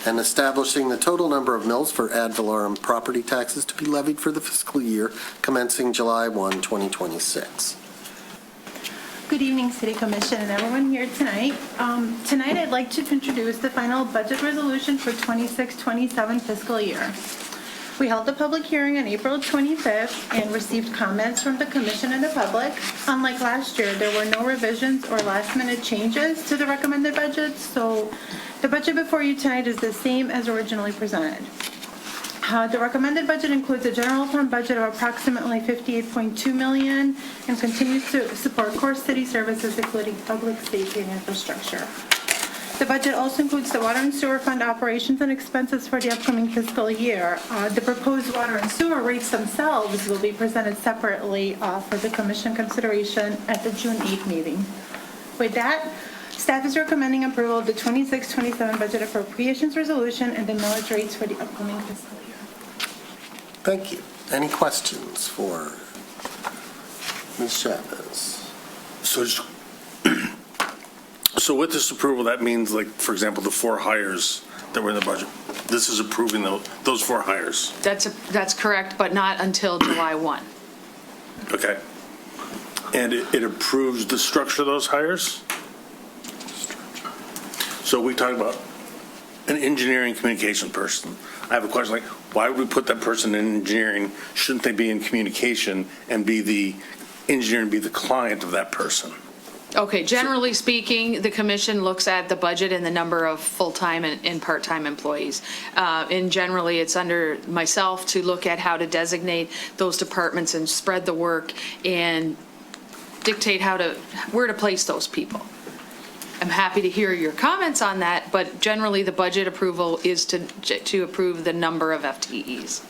And establishing the total number of mills for ad valorem property taxes to be levied for the fiscal year commencing July 1, 2026. Good evening, City Commission and everyone here tonight. Tonight I'd like to introduce the final budget resolution for 26-27 fiscal year. We held the public hearing on April 25th and received comments from the Commission and the public. Unlike last year, there were no revisions or last-minute changes to the recommended budget, so the budget before you tonight is the same as originally presented. The recommended budget includes a general fund budget of approximately $58.2 million and continues to support core city services, including public safety and infrastructure. The budget also includes the water and sewer fund operations and expenses for the upcoming fiscal year. The proposed water and sewer rates themselves will be presented separately for the Commission consideration at the June 8th meeting. With that, Staff is recommending approval of the 26-27 budget appropriations resolution and the millage rates for the upcoming fiscal year. Thank you. Any questions for Ms. Chavez? So with this approval, that means, like, for example, the 4 hires that were in the budget, this is approving those 4 hires? That's correct, but not until July 1. Okay. And it approves the structure of those hires? So we talked about an engineering communication person. I have a question, like, why would we put that person in engineering? Shouldn't they be in communication and be the engineer and be the client of that person? Okay, generally speaking, the commission looks at the budget and the number of full-time and part-time employees. And generally, it's under myself to look at how to designate those departments and spread the work and dictate where to place those people. I'm happy to hear your comments on that, but generally, the budget approval is to approve the number of FTEs.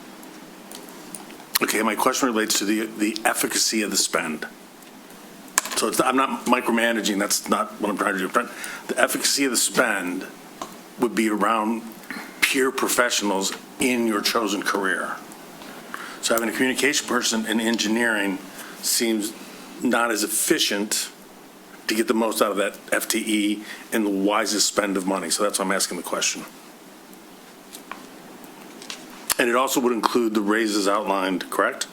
Okay, my question relates to the efficacy of the spend. So I'm not micromanaging, that's not what I'm trying to do. But the efficacy of the spend would be around peer professionals in your chosen career. So having a communication person in engineering seems not as efficient to get the most out of that FTE and the wisest spend of money. So that's why I'm asking the question. And it also would include the raises outlined, correct?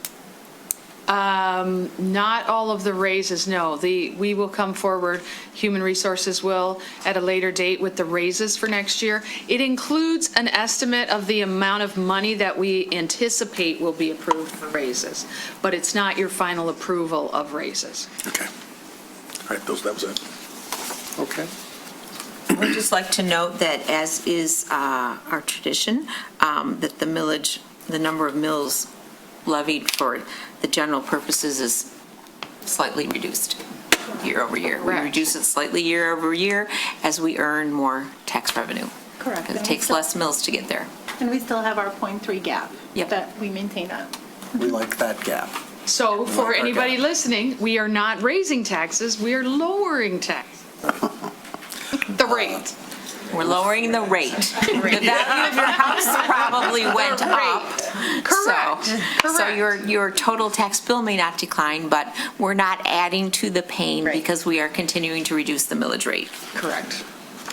Not all of the raises, no. We will come forward, Human Resources will, at a later date with the raises for next year. It includes an estimate of the amount of money that we anticipate will be approved for raises, but it's not your final approval of raises. Okay. All right, that was it. Okay. I would just like to note that, as is our tradition, that the millage, the number of mills levied for the general purposes is slightly reduced year over year. We reduce it slightly year over year as we earn more tax revenue. Correct. Because it takes less mills to get there. And we still have our 0.3 gap that we maintain at. We like that gap. So for anybody listening, we are not raising taxes, we are lowering taxes. The rate. We're lowering the rate. The value of your house probably went up. Correct. So your total tax bill may not decline, but we're not adding to the pain because we are continuing to reduce the millage rate. Correct.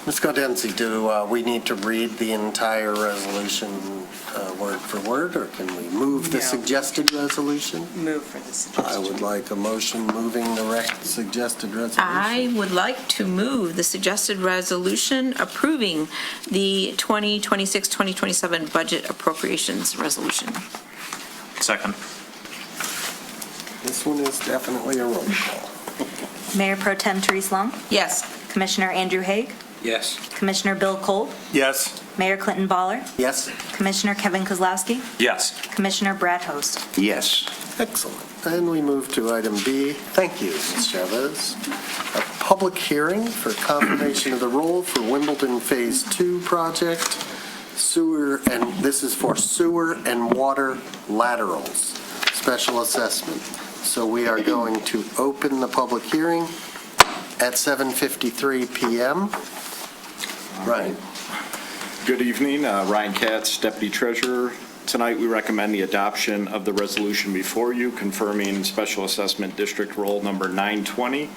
Ms. Gaudenzi, do we need to read the entire resolution word for word, or can we move the suggested resolution? Move for the suggested. I would like a motion moving the suggested resolution. I would like to move the suggested resolution approving the 2026-2027 budget appropriations resolution. Second. This one is definitely a roll call. Mayor Pro Tem Therese Long, Yes. Commissioner Andrew Haig, Yes. Commissioner Bill Kolb, Yes. Mayor Clinton Baller, Yes? Commissioner Kevin Kozlowski, Yes. Commissioner Brad Host. Yes. Excellent. And we move to item B. Thank you, Ms. Chavez. A public hearing for confirmation of the role for Wimbledon Phase 2 project, sewer, and this is for sewer and water laterals, special assessment. So we are going to open the public hearing at 7:53 PM. Right. Good evening, Ryan Katz, Deputy Treasurer. Tonight, we recommend the adoption of the resolution before you confirming Special Assessment District Roll Number 920,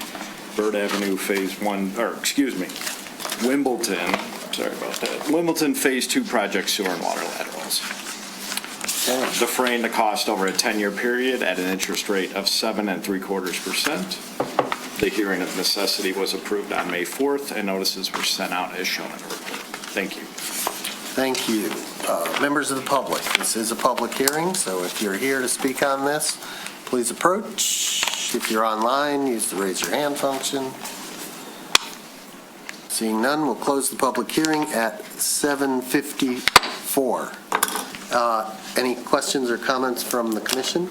Bird Avenue Phase 1, Wimbledon, sorry about that, Wimbledon Phase 2 project sewer and water laterals. Defraying the cost over a 10-year period at an interest rate of 7.75%. The hearing of necessity was approved on May 4th, and notices were sent out as shown in the report. Thank you. Thank you. Members of the public, this is a public hearing, so if you're here to speak on this, please approach. If you're online, use the raise your hand function. Seeing none, we'll close the public hearing at 7:54. Any questions or comments from the commission?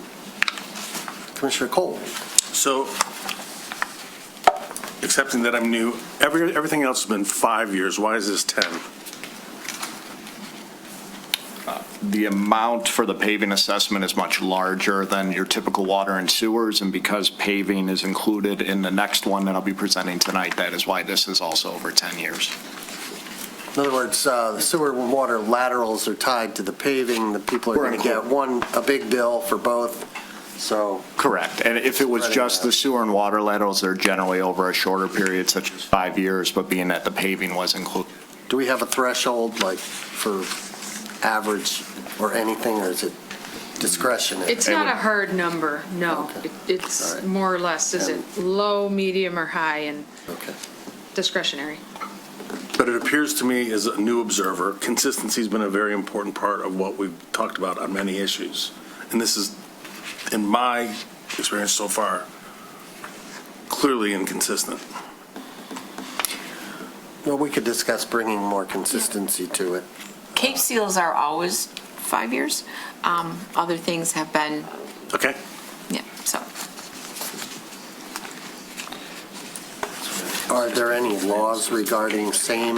Commissioner Cole. So, accepting that I'm new, everything else has been 5 years. Why is this 10? the amount for the paving assessment is much larger than your typical water and sewers, and because paving is included in the next one that I'll be presenting tonight, that is why this is also over 10 years. In other words, the sewer and water laterals are tied to the paving. The people are going to get a big bill for both, so. Correct. And if it was just the sewer and water laterals, they're generally over a shorter period, such as 5 years, but being that the paving was included. Do we have a threshold, like, for average or anything, or is it discretionary? It's not a hard number, no. It's more or less, is it low, medium, or high, and discretionary. But it appears to me, as a new observer, consistency's been a very important part of what we've talked about on many issues. And this is, in my experience so far, clearly inconsistent. Well, we could discuss bringing more consistency to it. Cape seals are always 5 years. Other things have been. Okay. Yeah, so. Are there any laws regarding same,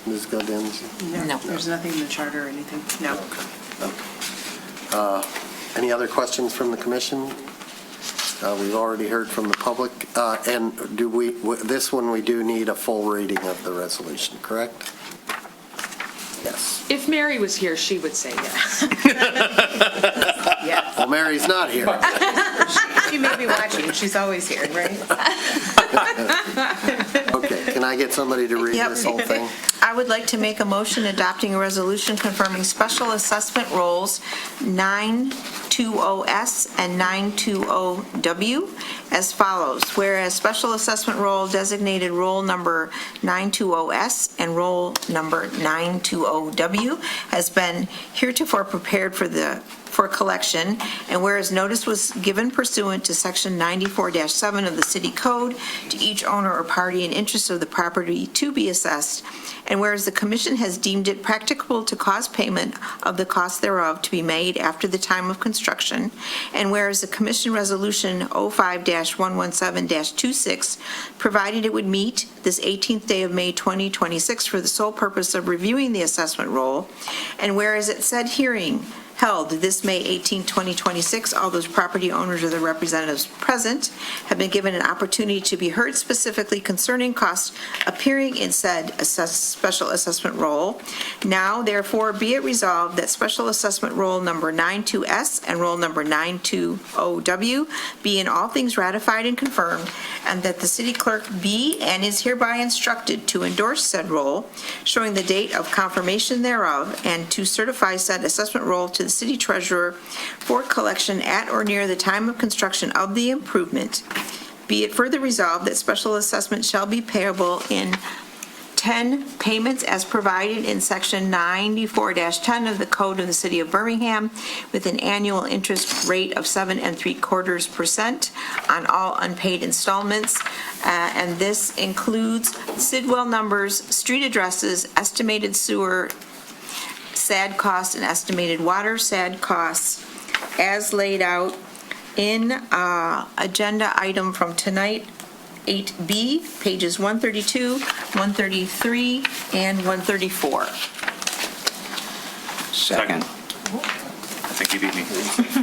Ms. Godins? No. There's nothing in the charter or anything. No. Any other questions from the commission? We've already heard from the public. And this one, we do need a full reading of the resolution, correct? Yes. If Mary was here, she would say yes. Well, Mary's not here. She may be watching. She's always here, right? Okay, can I get somebody to read this whole thing? I would like to make a motion adopting a resolution confirming special assessment rolls 920S and 920W as follows. Whereas special assessment roll designated roll number 920S and roll number 920W has been heretofore prepared for collection, and whereas notice was given pursuant to Section 94-7 of the City Code to each owner or party in interest of the property to be assessed, and whereas the Commission has deemed it practicable to cause payment of the cost thereof to be made after the time of construction, and whereas the Commission Resolution 05-117-26 provided it would meet this 18th day of May 2026 for the sole purpose of reviewing the assessment roll, and whereas at said hearing held this May 18, 2026, all those property owners or their representatives present have been given an opportunity to be heard specifically concerning costs appearing in said special assessment roll. Now, therefore, be it resolved that special assessment roll number 92S and roll number 920W be in all things ratified and confirmed, and that the city clerk be and is hereby instructed to endorse said roll, showing the date of confirmation thereof, and to certify said assessment roll to the city treasurer for collection at or near the time of construction of the improvement. Be it further resolved that special assessment shall be payable in 10 payments as provided in Section 94-10 of the Code of the City of Birmingham, with an annual interest rate of 7.75% on all unpaid installments. And this includes Sidwell numbers, street addresses, estimated sewer SAD costs, and estimated water SAD costs as laid out in agenda item from tonight, 8B, pages 132, 133, and 134. Second. I think you beat me.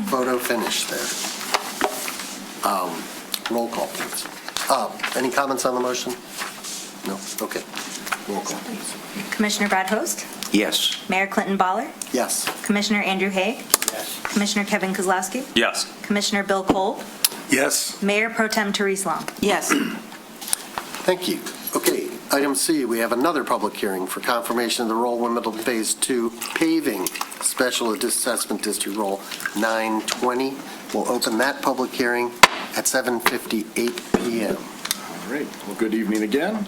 Photo finish there. Roll call, please. Any comments on the motion? No? Okay. Roll call, please. Commissioner Brad Host, Yes. Mayor Clinton Baller, Yes. Commissioner Andrew Haig, Yes. Commissioner Kevin Kozlowski, Yes. Commissioner Bill Kolb, Yes. Mayor Pro Tem Therese Long. Yes. Thank you. Okay, item C, we have another public hearing for confirmation of the Roll Wimbledon Phase 2 paving special assessment district roll 920. We'll open that public hearing at 7:58 p.m. All right, well, good evening again.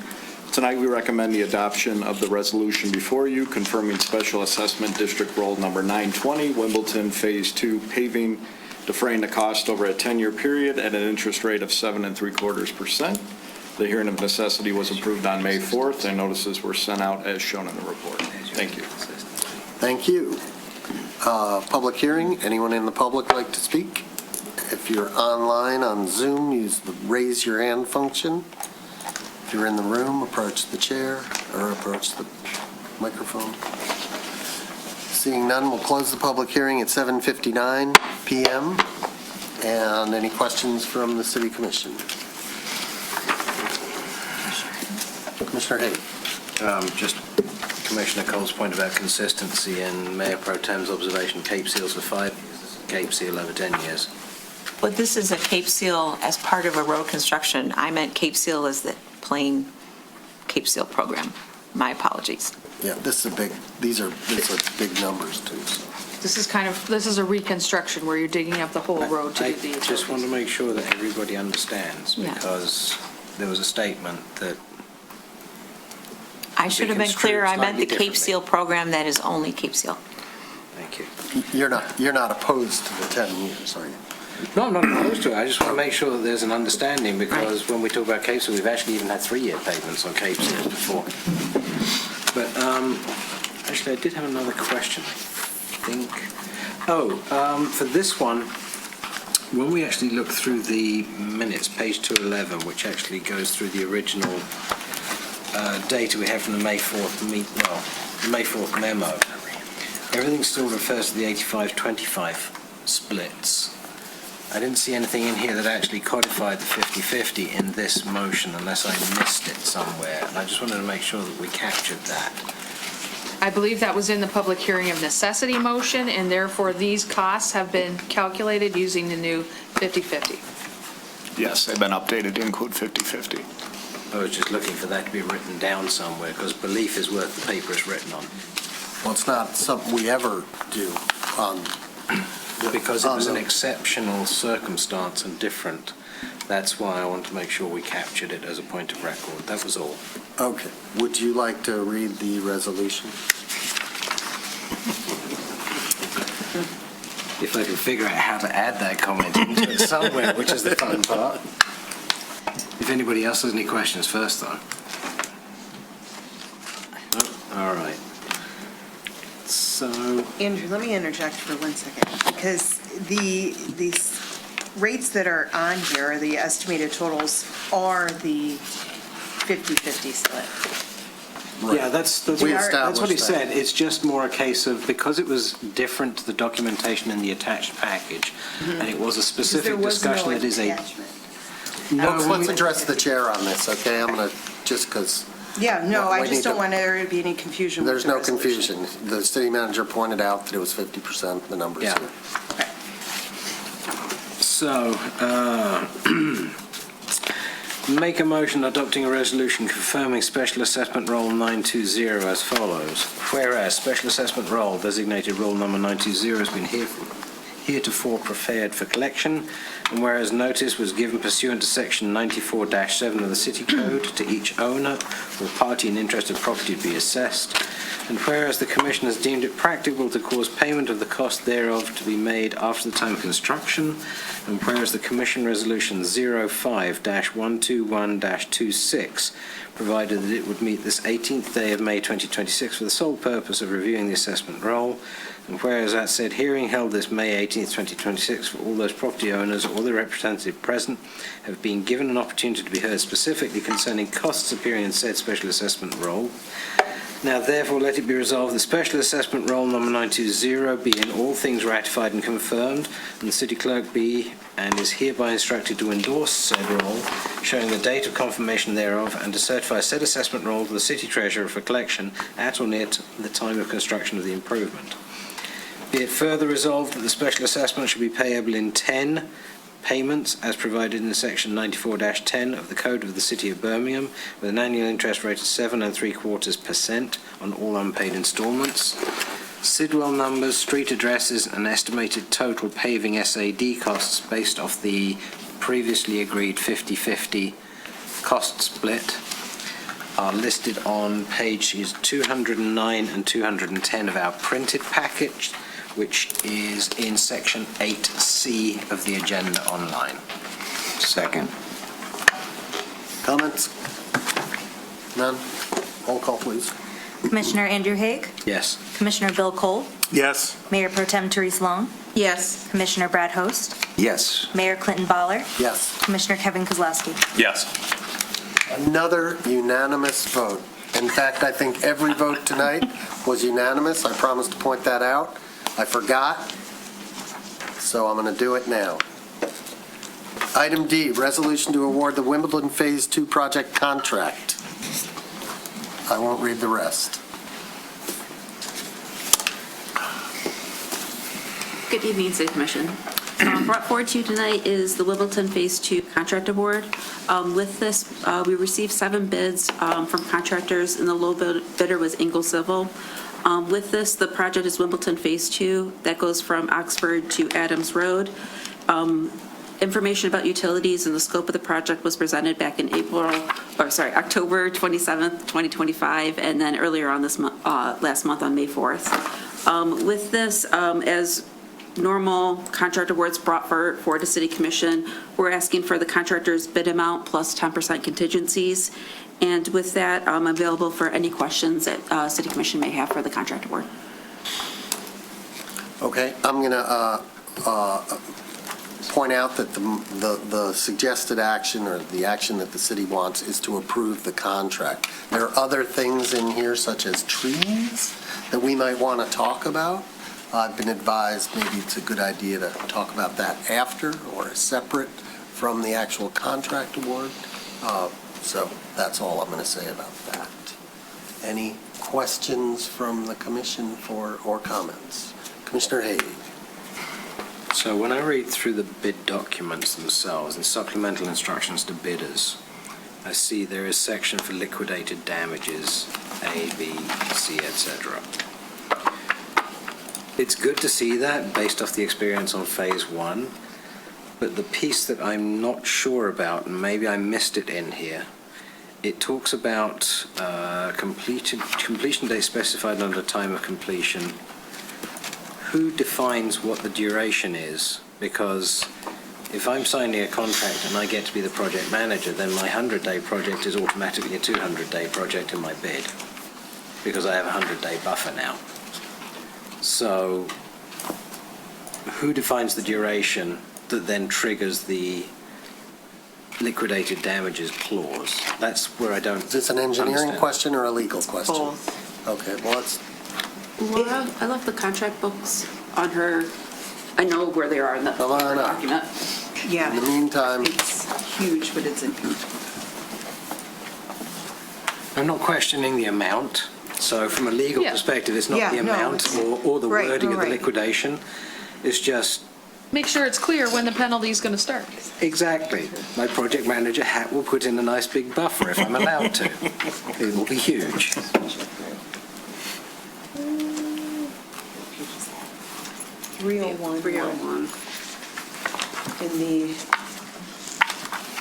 Tonight, we recommend the adoption of the resolution before you confirming Special Assessment District Roll Number 920, Wimbledon Phase 2 paving, defraying the cost over a 10-year period at an interest rate of 7.75%. The hearing of necessity was approved on May 4th, and notices were sent out as shown in the report. Thank you. Thank you. Public hearing, anyone in the public like to speak? If you're online on Zoom, use the raise your hand function. If you're in the room, approach the chair or approach the microphone. Seeing none, we'll close the public hearing at 7:59 PM. And any questions from the City Commission? Commissioner Haig. Just Commissioner Cole's point about consistency and Mayor Pro Tem's observation, Cape Seal's for 5 years, this is Cape Seal over 10 years. But this is a Cape Seal as part of a road construction. I meant Cape Seal as the plain Cape Seal program. My apologies. Yeah, these are big numbers too. So. This is a reconstruction where you're digging up the whole road to do the I just utilities. want to make sure that everybody understands, Yeah. because there was a statement that I should have been clear. I meant the slightly Cape Seal program that is only Cape Seal. Thank you. You're not opposed to the 10 years, are you? No, I'm not opposed to it. I just want to make sure that there's an understanding, because when we talk about Cape Seal, we've actually even had 3-year pavements on Cape Seal before. But actually, I did have another question, I think. For this one, when we actually look through the minutes, page 211, which actually goes through the original data we have from the May 4th memo, everything still refers to the 85-25 splits. I didn't see anything in here that actually codified the 50-50 in this motion, unless I missed it somewhere. And I just wanted to make sure that we captured that. I believe that was in the public hearing of necessity motion, and therefore these costs have been calculated using the new 50-50. Yes, they've been updated to include 50/50. I was just looking for that to be written down somewhere, because belief is worth the paper it's written on. Well, it's not something we ever do. Because it was an exceptional circumstance and different. That's why I want to make sure we captured it as a point of record. That was all. Okay. Would you like to read the resolution? If I can figure out how to add that comment into it somewhere, which is the fun part. If anybody else has any questions first, though. No? All right. So, Andrew, let me interject for 1 second, because these rates that are on here, the estimated totals, are the 50-50 split. yeah, that's what he said. It's just more a case of, because it was different to the documentation in the attached package, and it was a specific discussion that is a... Let's address the chair on this, okay? I'm going to, just because... Yeah, no, I just don't want there to be any confusion. There's no confusion. The city manager pointed out that it was 50%, the numbers here. So, make a motion adopting a resolution confirming Special Assessment Roll 920 as follows. Whereas Special Assessment Roll, designated roll number 920, has been heretofore prepared for collection, and whereas notice was given pursuant to Section 94-7 of the City Code to each owner or party in interested property to be assessed, and whereas the Commission has deemed it practicable to cause payment of the cost thereof to be made after the time of construction, and whereas the Commission Resolution 05-121-26 provided that it would meet this 18th day of May 2026 for the sole purpose of reviewing the assessment roll, and whereas at said hearing held this May 18th, 2026, for all those property owners or their representative present have been given an opportunity to be heard specifically concerning costs appearing in said special assessment roll. Now, therefore, let it be resolved the special assessment roll number 920 be in all things ratified and confirmed, and the city clerk be and is hereby instructed to endorse said roll, showing the date of confirmation thereof, and to certify said assessment roll to the city treasurer for collection at or near the time of construction of the improvement. Be it further resolved that the special assessment should be payable in 10 payments as provided in Section 94-10 of the Code of the City of Birmingham, with an annual interest rate of 7.75% on all unpaid instalments. Sidwell numbers, street addresses, and estimated total paving SAD costs based off the previously agreed 50-50 cost split are listed on pages 209 and 210 of our printed package, which is in Section 8C of the agenda online. Second. Comments? None? Roll call, please. Commissioner Andrew Haig? Yes. Commissioner Bill Cole? Yes. Mayor Pro Tem Therese Long? Yes. Commissioner Brad Host? Yes. Mayor Clinton Baller? Yes. Commissioner Kevin Kozlowski? Yes. Another unanimous vote. In fact, I think every vote tonight was unanimous. I promised to point that out. I forgot, so I'm going to do it now. Item D, resolution to award the Wimbledon Phase 2 project contract. I won't read the rest. Good evening, City Commission. Brought forward to you tonight is the Wimbledon Phase 2 contract award. With this, we received 7 bids from contractors, and the low bidder was Ingalls Civil. With this, the project is Wimbledon Phase 2. That goes from Oxford to Adams Road. Information about utilities and the scope of the project was presented back in October 27th, 2025, and then earlier on this month, last month on May 4th. With this, as normal contract awards brought forward to City Commission, we're asking for the contractor's bid amount plus 10% contingencies. And with that, I'm available for any questions that City Commission may have for the contract award. Okay, I'm going to point out that the suggested action, or the action that the city wants, is to approve the contract. There are other things in here, such as trees, that we might want to talk about. I've been advised maybe it's a good idea to talk about that after or separate from the actual contract award. So that's all I'm going to say about that. Any questions from the commission or comments? Commissioner Haig. So when I read through the bid documents themselves and supplemental instructions to bidders, I see there is section for liquidated damages, A, B, C, etc. It's good to see that based off the experience on Phase 1, but the piece that I'm not sure about, and maybe I missed it in here, it talks about completion date specified under time of completion. Who defines what the duration is? Because if I'm signing a contract and I get to be the project manager, then my 100-day project is automatically a 200-day project in my bid, because I have a 100-day buffer now. So who defines the duration that then triggers the liquidated damages clause? That's where I don't. Is this an engineering understand. question or a legal question? Both. Okay, well, it's. Laura, I left the contract books on her. I know where they are in the document. Yeah. In the meantime. It's huge, but it's in. I'm not questioning the amount. So from a legal perspective, it's not the amount or the wording of the liquidation. It's just. Make sure it's clear when the penalty is going to start. Exactly. My project manager hat will put in a nice big buffer if I'm allowed to. It will be huge. 301. In the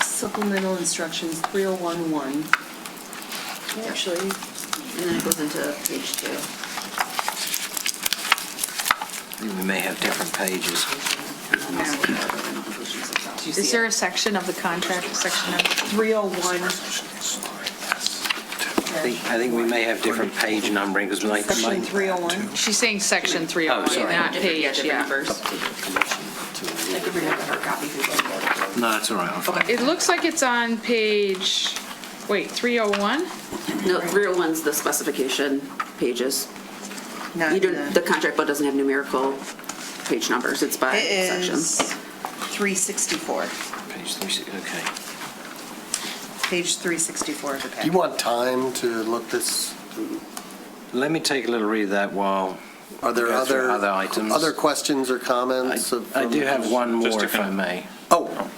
supplemental instructions, 301-1. Actually, and then it goes into page 2. We may have different pages. Is there a section of the contract, section of 301? I think we may have different page numbering because my. Section 301? She's saying section 301, sorry. not page, yeah. No, that's all right. It looks like it's on page, wait, 301? No, 301's the specification pages. The contract book doesn't have numerical page numbers. It's by section. It is 364. Page 360, okay. Page 364 of the Do packet. you want time to look this? Let me take a little read of that while. Are there go through other items? other questions or comments? I do have one more, if I may. Oh,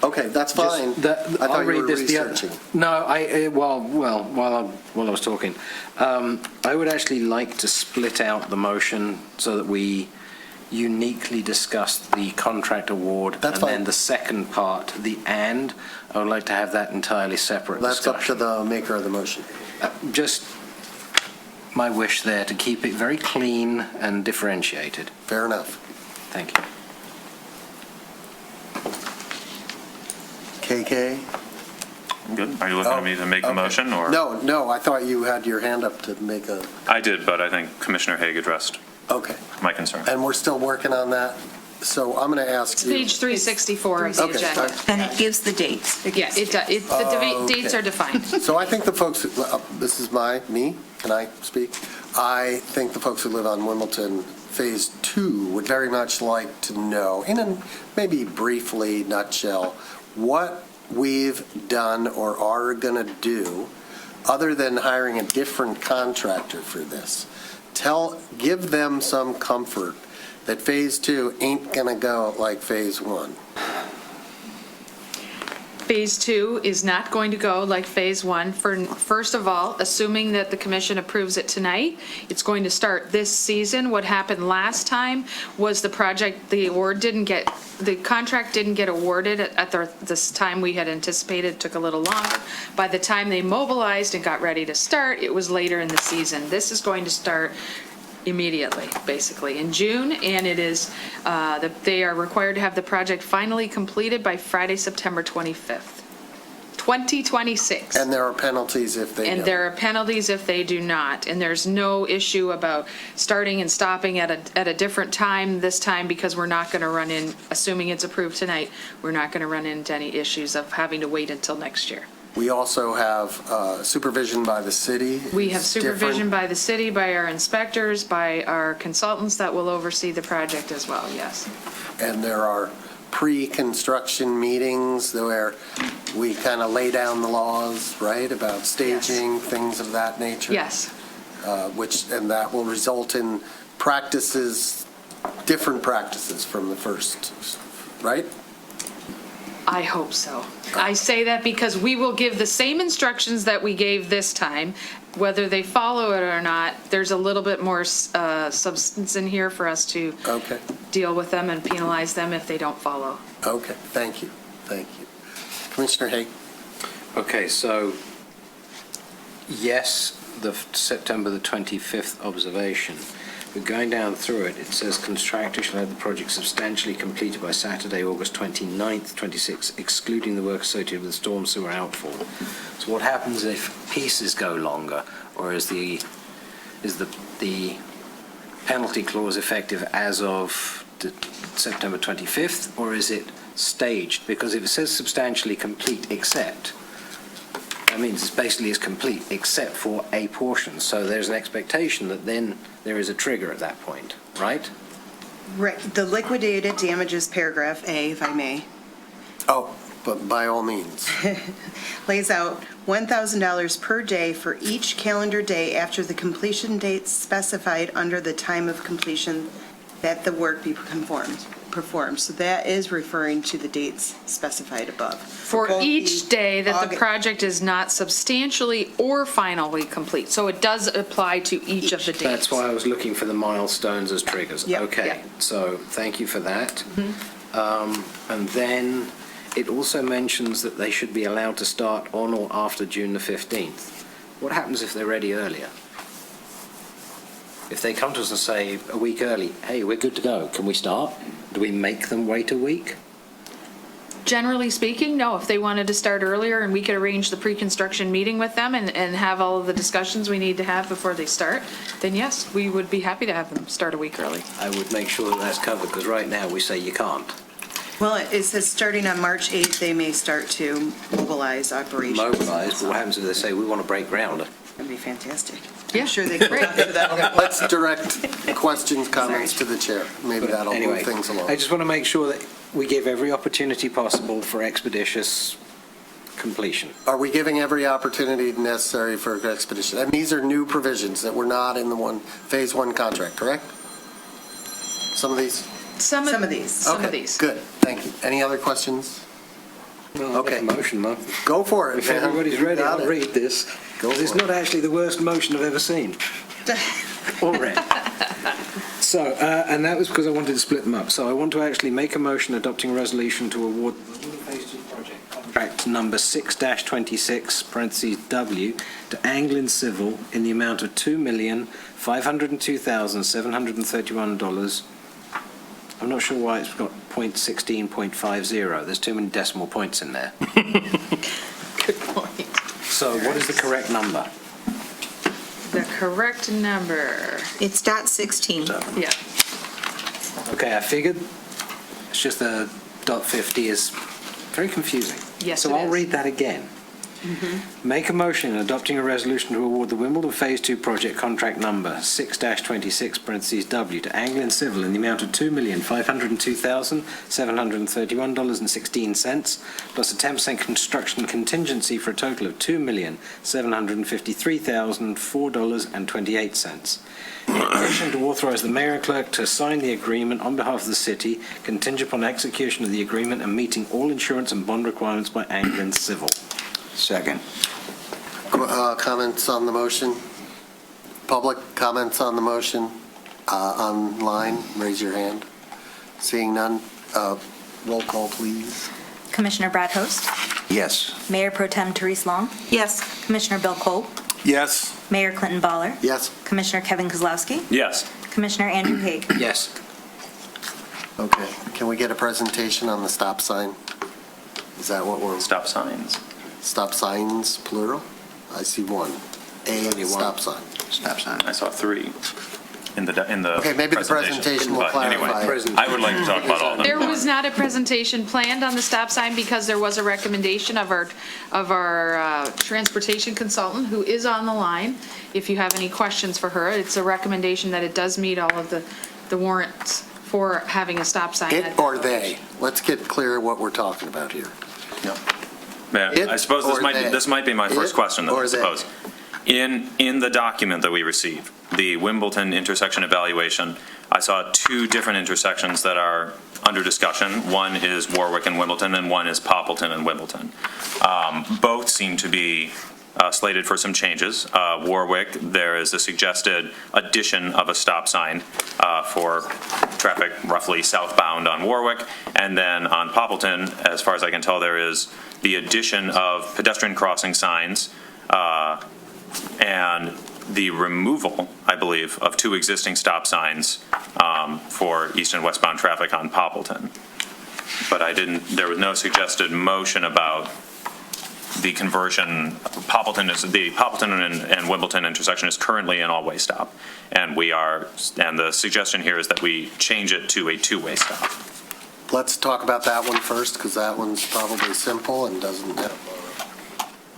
okay, that's fine. I thought I'll you read were this. researching. While I was talking, I would actually like to split out the motion so that we uniquely discuss the contract award. That's and fine. then the second part, I would like to have that entirely separate That's up to discussion. the maker of the motion. Just my wish there to keep it very clean and differentiated. Fair enough. Thank you. KK? Good. Are you looking at me to make a motion, or? No, I thought you had your hand up to make a, I did, but I think Commissioner Haig addressed okay. my concern. And we're still working on that? So I'm going to ask It's you. page 364 of the Okay, agenda. And it gives the dates. Yeah, the dates are defined. So I think the folks, this is me, can I speak? I think the folks who live on Wimbledon Phase 2 would very much like to know, in a maybe briefly nutshell, what we've done or are going to do other than hiring a different contractor for this. Give them some comfort that Phase 2 ain't going to go like Phase 1. Phase 2 is not going to go like Phase 1. First of all, assuming that the commission approves it tonight, it's going to start this season. What happened last time was the contract didn't get awarded at this time we had anticipated. It took a little longer. By the time they mobilized and got ready to start, it was later in the season. This is going to start immediately, basically, in June, and it is, they are required to have the project finally completed by Friday, September 25th, 2026. And there are penalties if they don't. And there are penalties if they do not, and there's no issue about starting and stopping at a different time this time, because we're not going to run in, assuming it's approved tonight, we're not going to run into any issues of having to wait until next year. We also have supervision by the city. We have It's supervision different. by the city, by our inspectors, by our consultants that will oversee the project as well, yes. And there are pre-construction meetings where we kind of lay down the laws, right, about staging, things of that nature. Yes. And that will result in different practices from the first, right? I hope so. I say that because we will give the same instructions that we gave this time. Whether they follow it or not, there's a little bit more substance in here for us to deal with them and penalize them if they don't follow. Okay, thank you. Commissioner Haig. Okay, so yes, the September the 25th observation. But going down through it, it says contractor shall have the project substantially completed by Saturday, August 29th, 26, excluding the work associated with the storm sewer outfall. So what happens if pieces go longer, or is the penalty clause effective as of September 25th, or is it staged? Because if it says substantially complete except, that means it's basically is complete except for a portion. So there's an expectation that then there is a trigger at that point, right? Right, the liquidated damages paragraph A, if I may. Oh, but by all means. Lays out $1,000 per day for each calendar day after the completion date specified under the time of completion that the work be performed. So that is referring to the dates specified above. For each day that the project is not substantially or finally complete. So it does apply to each of the dates. That's why I was looking for the milestones as triggers. Yep, Okay, yep. so thank you for that. And then it also mentions that they should be allowed to start on or after June the 15th. What happens if they're ready earlier? If they come to us and say a week early, hey, we're good to go, can we start? Do we make them wait a week? Generally speaking, no. If they wanted to start earlier and we could arrange the pre-construction meeting with them and have all of the discussions we need to have before they start, then yes, we would be happy to have them start a week early. I would make sure that that's covered, because right now we say you can't. Well, it says starting on March 8th, they may start to mobilize operations. Mobilise, but what happens if they say, we want to break ground? That'd be fantastic. Yeah. I'm sure they can do that. Let's direct questions, comments to the chair. Maybe that'll Anyway, move things along. I just want to make sure that we give every opportunity possible for expeditious completion. Are we giving every opportunity necessary for expedition? And these are new provisions that were not in the Phase 1 contract, correct? Some of these? Some of these. Okay, good, thank you. Any other questions? Okay. Motion, Mo. Go for it, If man. everybody's You ready, got I'll it. read this. It's not actually the worst motion I've ever seen. Or read. So, and that was because I wanted to split them up. So I want to actually make a motion adopting a resolution to award the Phase 2 project contract number 6-26, parentheses W, to Anglin Civil in the amount of $2,502,731. I'm not sure why it's got .16.50. There's too many decimal points in there. Good point. So what is the correct number? The correct number. It's .16. Yeah. Okay, I figured It's just the .50 is very confusing. Yes, So it I'll is. read that again. Make a motion adopting a resolution to award the Wimbledon Phase 2 project contract number 6-26 (W) to Anglian Civil in the amount of $2,502,731.16 plus a 10% construction contingency for a total of $2,753,004.28. In addition, to authorize the mayor and clerk to sign the agreement on behalf of the city, contingent upon execution of the agreement and meeting all insurance and bond requirements by Anglian Civil. Second. Comments on the motion? Public comments on the motion? Online, raise your hand. Seeing none, roll call, please. Commissioner Brad Host, Yes. Mayor Pro Tem Therese Long, Yes. Commissioner Bill Cole, Yes. Mayor Clinton Baller, Yes. Commissioner Kevin Kozlowski, Yes. Commissioner Andrew Haig. Yes. Okay, can we get a presentation on the stop sign? Is that what we're... Stop signs. Stop signs, plural? I see one. Only one. Stop sign. Stop sign. I saw 3 in the Okay, maybe the presentation will But anyway, clarify. I would like to talk about all of them. There was not a presentation planned on the stop sign because there was a recommendation of our transportation consultant, who is on the line. If you have any questions for her, it's a recommendation that it does meet all of the warrants for having a stop sign. It or they? Let's get clear what we're talking about here. Yeah, It I suppose or they? this might be my first It question, though, or I they? suppose. In the document that we received, the Wimbledon intersection evaluation, I saw 2 different intersections that are under discussion. One is Warwick and Wimbledon, and one is Poppleton and Wimbledon. Both seem to be slated for some changes. Warwick, there is a suggested addition of a stop sign for traffic roughly southbound on Warwick. And then on Poppleton, as far as I can tell, there is the addition of pedestrian crossing signs and the removal, I believe, of 2 existing stop signs for east and westbound traffic on Poppleton. But there was no suggested motion about the conversion. The Poppleton and Wimbledon intersection is currently an all-way stop. And the suggestion here is that we change it to a 2-way stop. Let's talk about that one first, because that one's probably simple and doesn't have...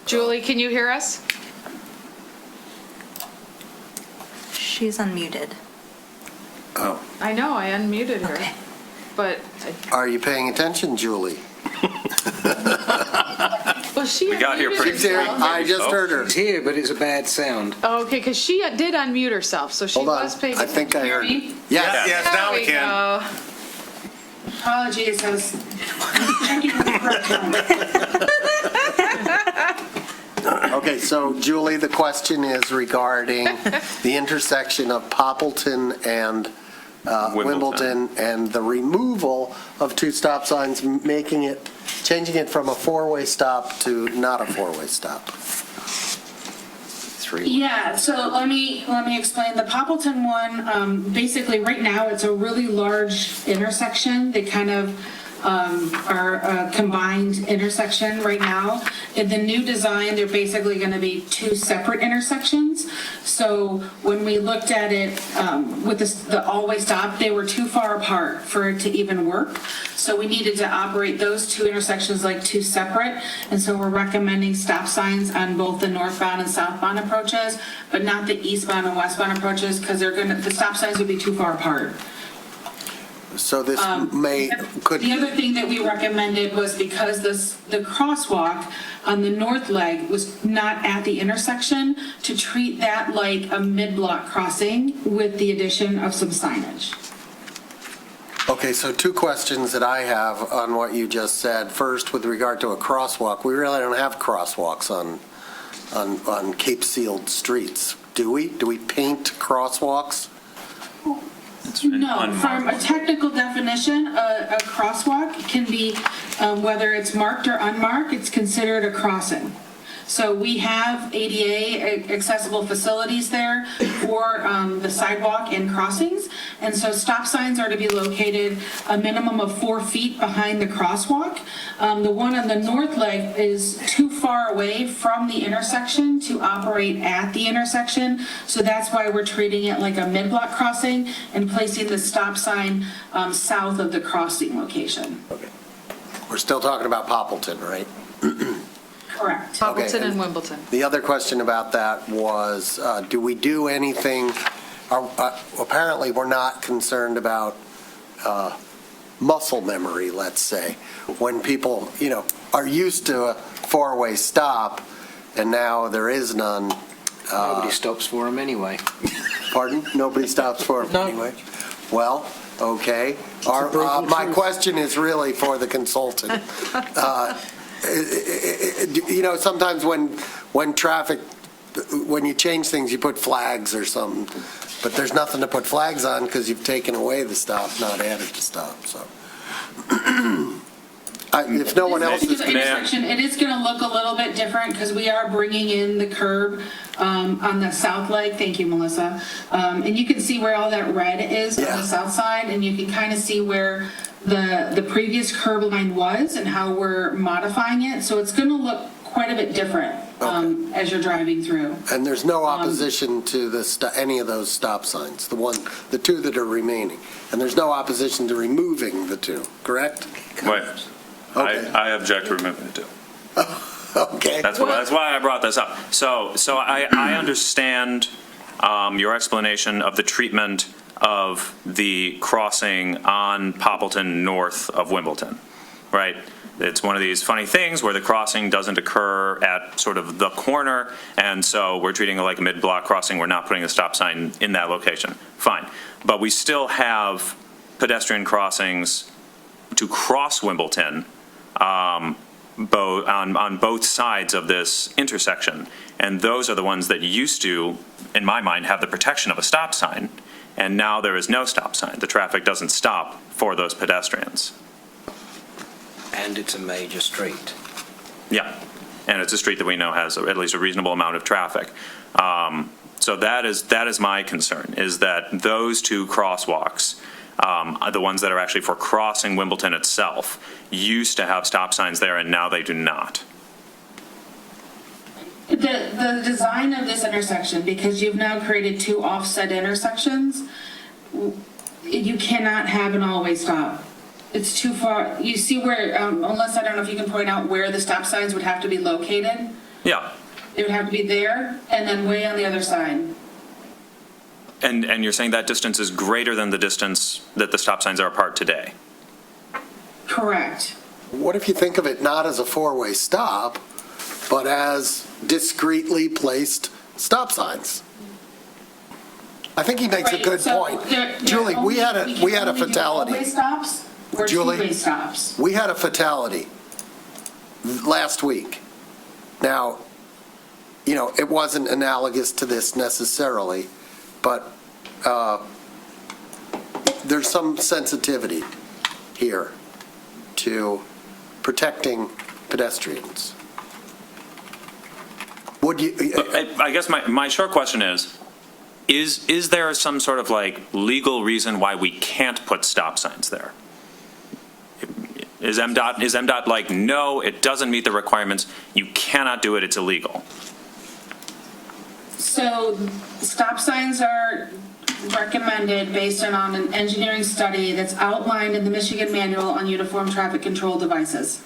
Julie, can you hear us? She's unmuted. Oh. I know, I unmuted her. Okay. But, Are you paying attention, Julie? well, she We got here unmuted pretty herself. I just heard her. It's here, but it's a bad sound. Oh, okay, because she did unmute herself, so she Hold on. was paying I attention. think I heard Me? it. Yes. Yes, There now we can. go. Apologies, I was checking with the correct one. Okay, so Julie, the question is regarding the intersection of Poppleton and Wimbledon and the removal of 2 stop signs, changing it from a 4-way stop to not a 4-way stop. Yeah, so let me explain. The Poppleton one, basically right now, it's a really large intersection. They kind of are a combined intersection right now. In the new design, they're basically going to be 2 separate intersections. So when we looked at it with the all-way stop, they were too far apart for it to even work. So we needed to operate those 2 intersections like 2 separate. And so we're recommending stop signs on both the northbound and southbound approaches, but not the eastbound and westbound approaches, because the stop signs would be too far apart. So this The other thing that we recommended was because the crosswalk on the north leg was not at the intersection, to treat that like a mid-block crossing with the addition of some signage. Okay, so 2 questions that I have on what you just said. First, with regard to a crosswalk, we really don't have crosswalks on Cape Sealed streets, do we? Do we paint crosswalks? No, from a technical definition, a crosswalk can be, whether it's marked or unmarked, it's considered a crossing. So we have ADA accessible facilities there for the sidewalk and crossings. And so stop signs are to be located a minimum of 4 feet behind the crosswalk. The one on the north leg is too far away from the intersection to operate at the intersection. So that's why we're treating it like a mid-block crossing and placing the stop sign south of the crossing location. We're still talking about Poppleton, right? Correct. Poppleton and Wimbledon. The other question about that was, do we do anything, apparently we're not concerned about muscle memory, let's say, when people, are used to a four-way stop and now there is none. Nobody stops for them anyway. Pardon? Nobody stops for them anyway? Well, okay. My question is really for the consultant. Sometimes when traffic, when you change things, you put flags or something, but there's nothing to put flags on because you've taken away the stop, not added the stop, so. If no one else is. Intersection, it is going to look a little bit different because we are bringing in the curb on the south leg. Thank you, Melissa. And you can see where all that red is on the south side, and you can kind of see where the previous curb line was and how we're modifying it. So it's going to look quite a bit different as you're driving through. And there's no opposition to any of those stop signs, the two that are remaining. And there's no opposition to removing the two, correct? Wait. Okay. I object to removing the two. Okay. That's why I brought this up. So I understand your explanation of the treatment of the crossing on Poppleton north of Wimbledon, right? It's one of these funny things where the crossing doesn't occur at sort of the corner, and so we're treating it like a mid-block crossing. We're not putting a stop sign in that location. Fine. But we still have pedestrian crossings to cross Wimbledon on both sides of this intersection. And those are the ones that used to, in my mind, have the protection of a stop sign. And now there is no stop sign. The traffic doesn't stop for those pedestrians. And it's a major street. Yeah. And it's a street that we know has at least a reasonable amount of traffic. So that is my concern, is that those two crosswalks, the ones that are actually for crossing Wimbledon itself, used to have stop signs there, and now they do not. The design of this intersection, because you've now created two offset intersections, you cannot have an all-way stop. It's too far. You see where, unless I don't know if you can point out where the stop signs would have to be located? Yeah. They would have to be there and then way on the other side. And you're saying that distance is greater than the distance that the stop signs are apart today? Correct. What if you think of it not as a four-way stop, but as discreetly placed stop signs? I think he makes a good point. Julie, we had a fatality. One-way stops or two-way stops? We had a fatality last week. Now, it wasn't analogous to this necessarily, but there's some sensitivity here to protecting pedestrians. Would you? I guess my short question is there some sort of legal reason why we can't put stop signs there? Is MDOT like, no, it doesn't meet the requirements, you cannot do it, it's illegal? So stop signs are recommended based on an engineering study that's outlined in the Michigan Manual on Uniform Traffic Control Devices.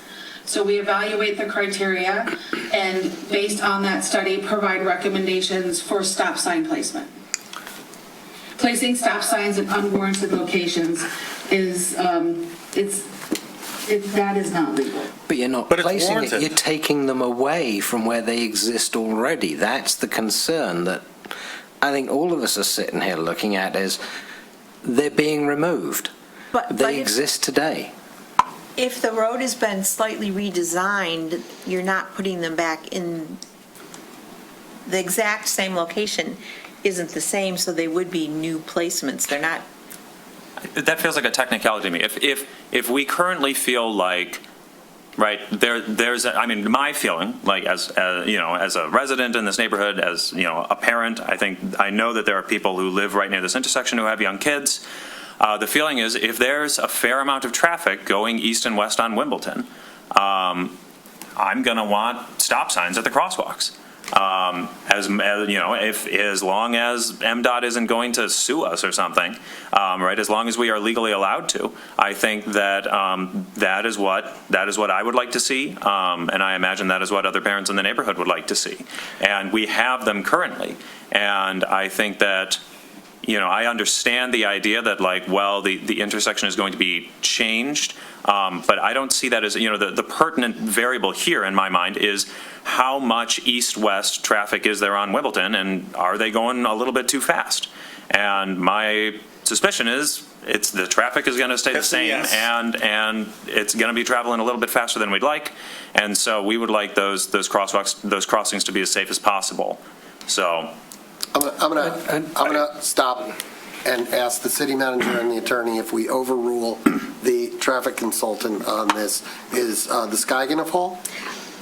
So we evaluate the criteria and based on that study provide recommendations for stop sign placement. Placing stop signs in unwarranted locations is, that is not legal. But you're not placing it, you're taking them away from where they exist already. That's the concern that I think all of us are sitting here looking at, is they're being removed. They exist today. If the road has been slightly redesigned, you're not putting them back in the exact same location. Isn't the same, so they would be new placements. They're not. That feels like a technicality to me. If we currently feel like right? My feeling, like as a resident in this neighborhood, as a parent, I know that there are people who live right near this intersection who have young kids. The feeling is if there's a fair amount of traffic going east and west on Wimbledon, I'm going to want stop signs at the crosswalks. As long as MDOT isn't going to sue us or something, right? As long as we are legally allowed to, I think that that is what I would like to see, and I imagine that is what other parents in the neighborhood would like to see. And we have them currently, and I think that. I understand the idea that the intersection is going to be changed, but I don't see that as, the pertinent variable here in my mind is how much east-west traffic is there on Wimbledon, and are they going a little bit too fast? And my suspicion is the traffic is going to stay the same, yes. and it's going to be traveling a little bit faster than we'd like, and so we would like those crossings to be as safe as possible. So. I'm gonna stop and ask the city manager and the attorney if we overrule the traffic consultant on this. Is the sky gonna fall?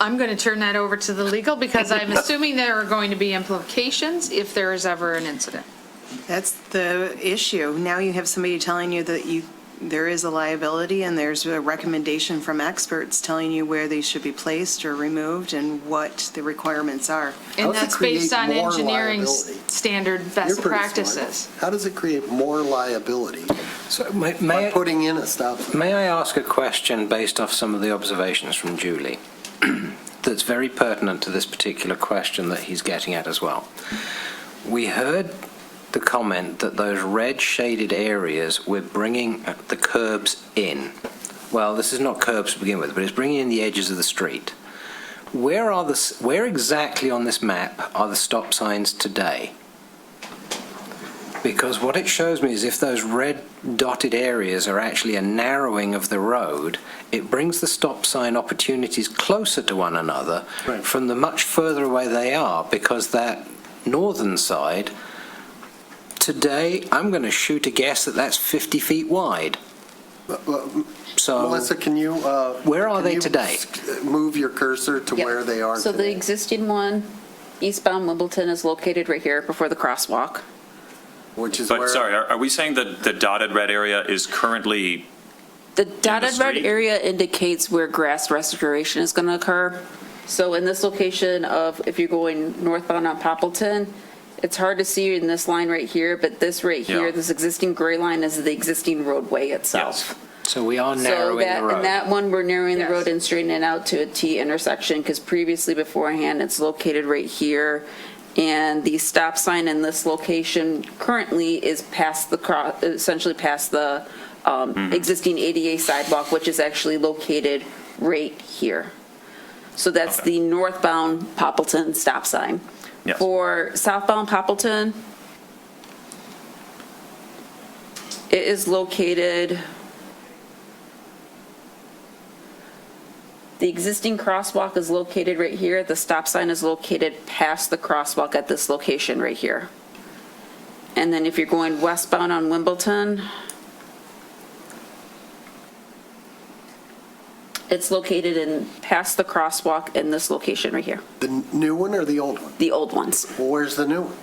I'm going to turn that over to the legal because I'm assuming there are going to be implications if there is ever an incident. That's the issue. Now you have somebody telling you that there is a liability and there's a recommendation from experts telling you where they should be placed or removed and what the requirements are. And that's based on engineering standard best practices. How does it create more liability So by putting in a stop sign? May I ask a question based off some of the observations from Julie that's very pertinent to this particular question that he's getting at as well? We heard the comment that those red shaded areas, we're bringing the curbs in. Well, this is not curbs to begin with, but it's bringing in the edges of the street. Where exactly on this map are the stop signs today? Because what it shows me is if those red dotted areas are actually a narrowing of the road, it brings the stop sign opportunities closer to one another from the much further away they are, because that northern side, today, I'm going to shoot a guess that that's 50 feet wide. So, Melissa, can you... where are they today? Move your cursor to where they are So today. the existing one, eastbound Wimbledon, is located right here before the crosswalk. Sorry, are we saying that the dotted red area is currently The dotted red area indicates where grass restoration is going to occur. So in this location if you're going northbound on Poppleton, it's hard to see in this line right here, but this right here, this existing gray line is the existing roadway itself. So we are narrowing the road. And that one, we're narrowing the road and straightening it out to a T intersection, because previously beforehand, it's located right here. And the stop sign in this location currently is essentially past the existing ADA sidewalk, which is actually located right here. So that's the northbound Poppleton stop sign. Yes. For southbound Poppleton, it is located, the existing crosswalk is located right here. The stop sign is located past the crosswalk at this location right here. And then if you're going westbound on Wimbledon, it's located past the crosswalk in this location right here. The new one or the old one? The old ones. Well, where's the new one?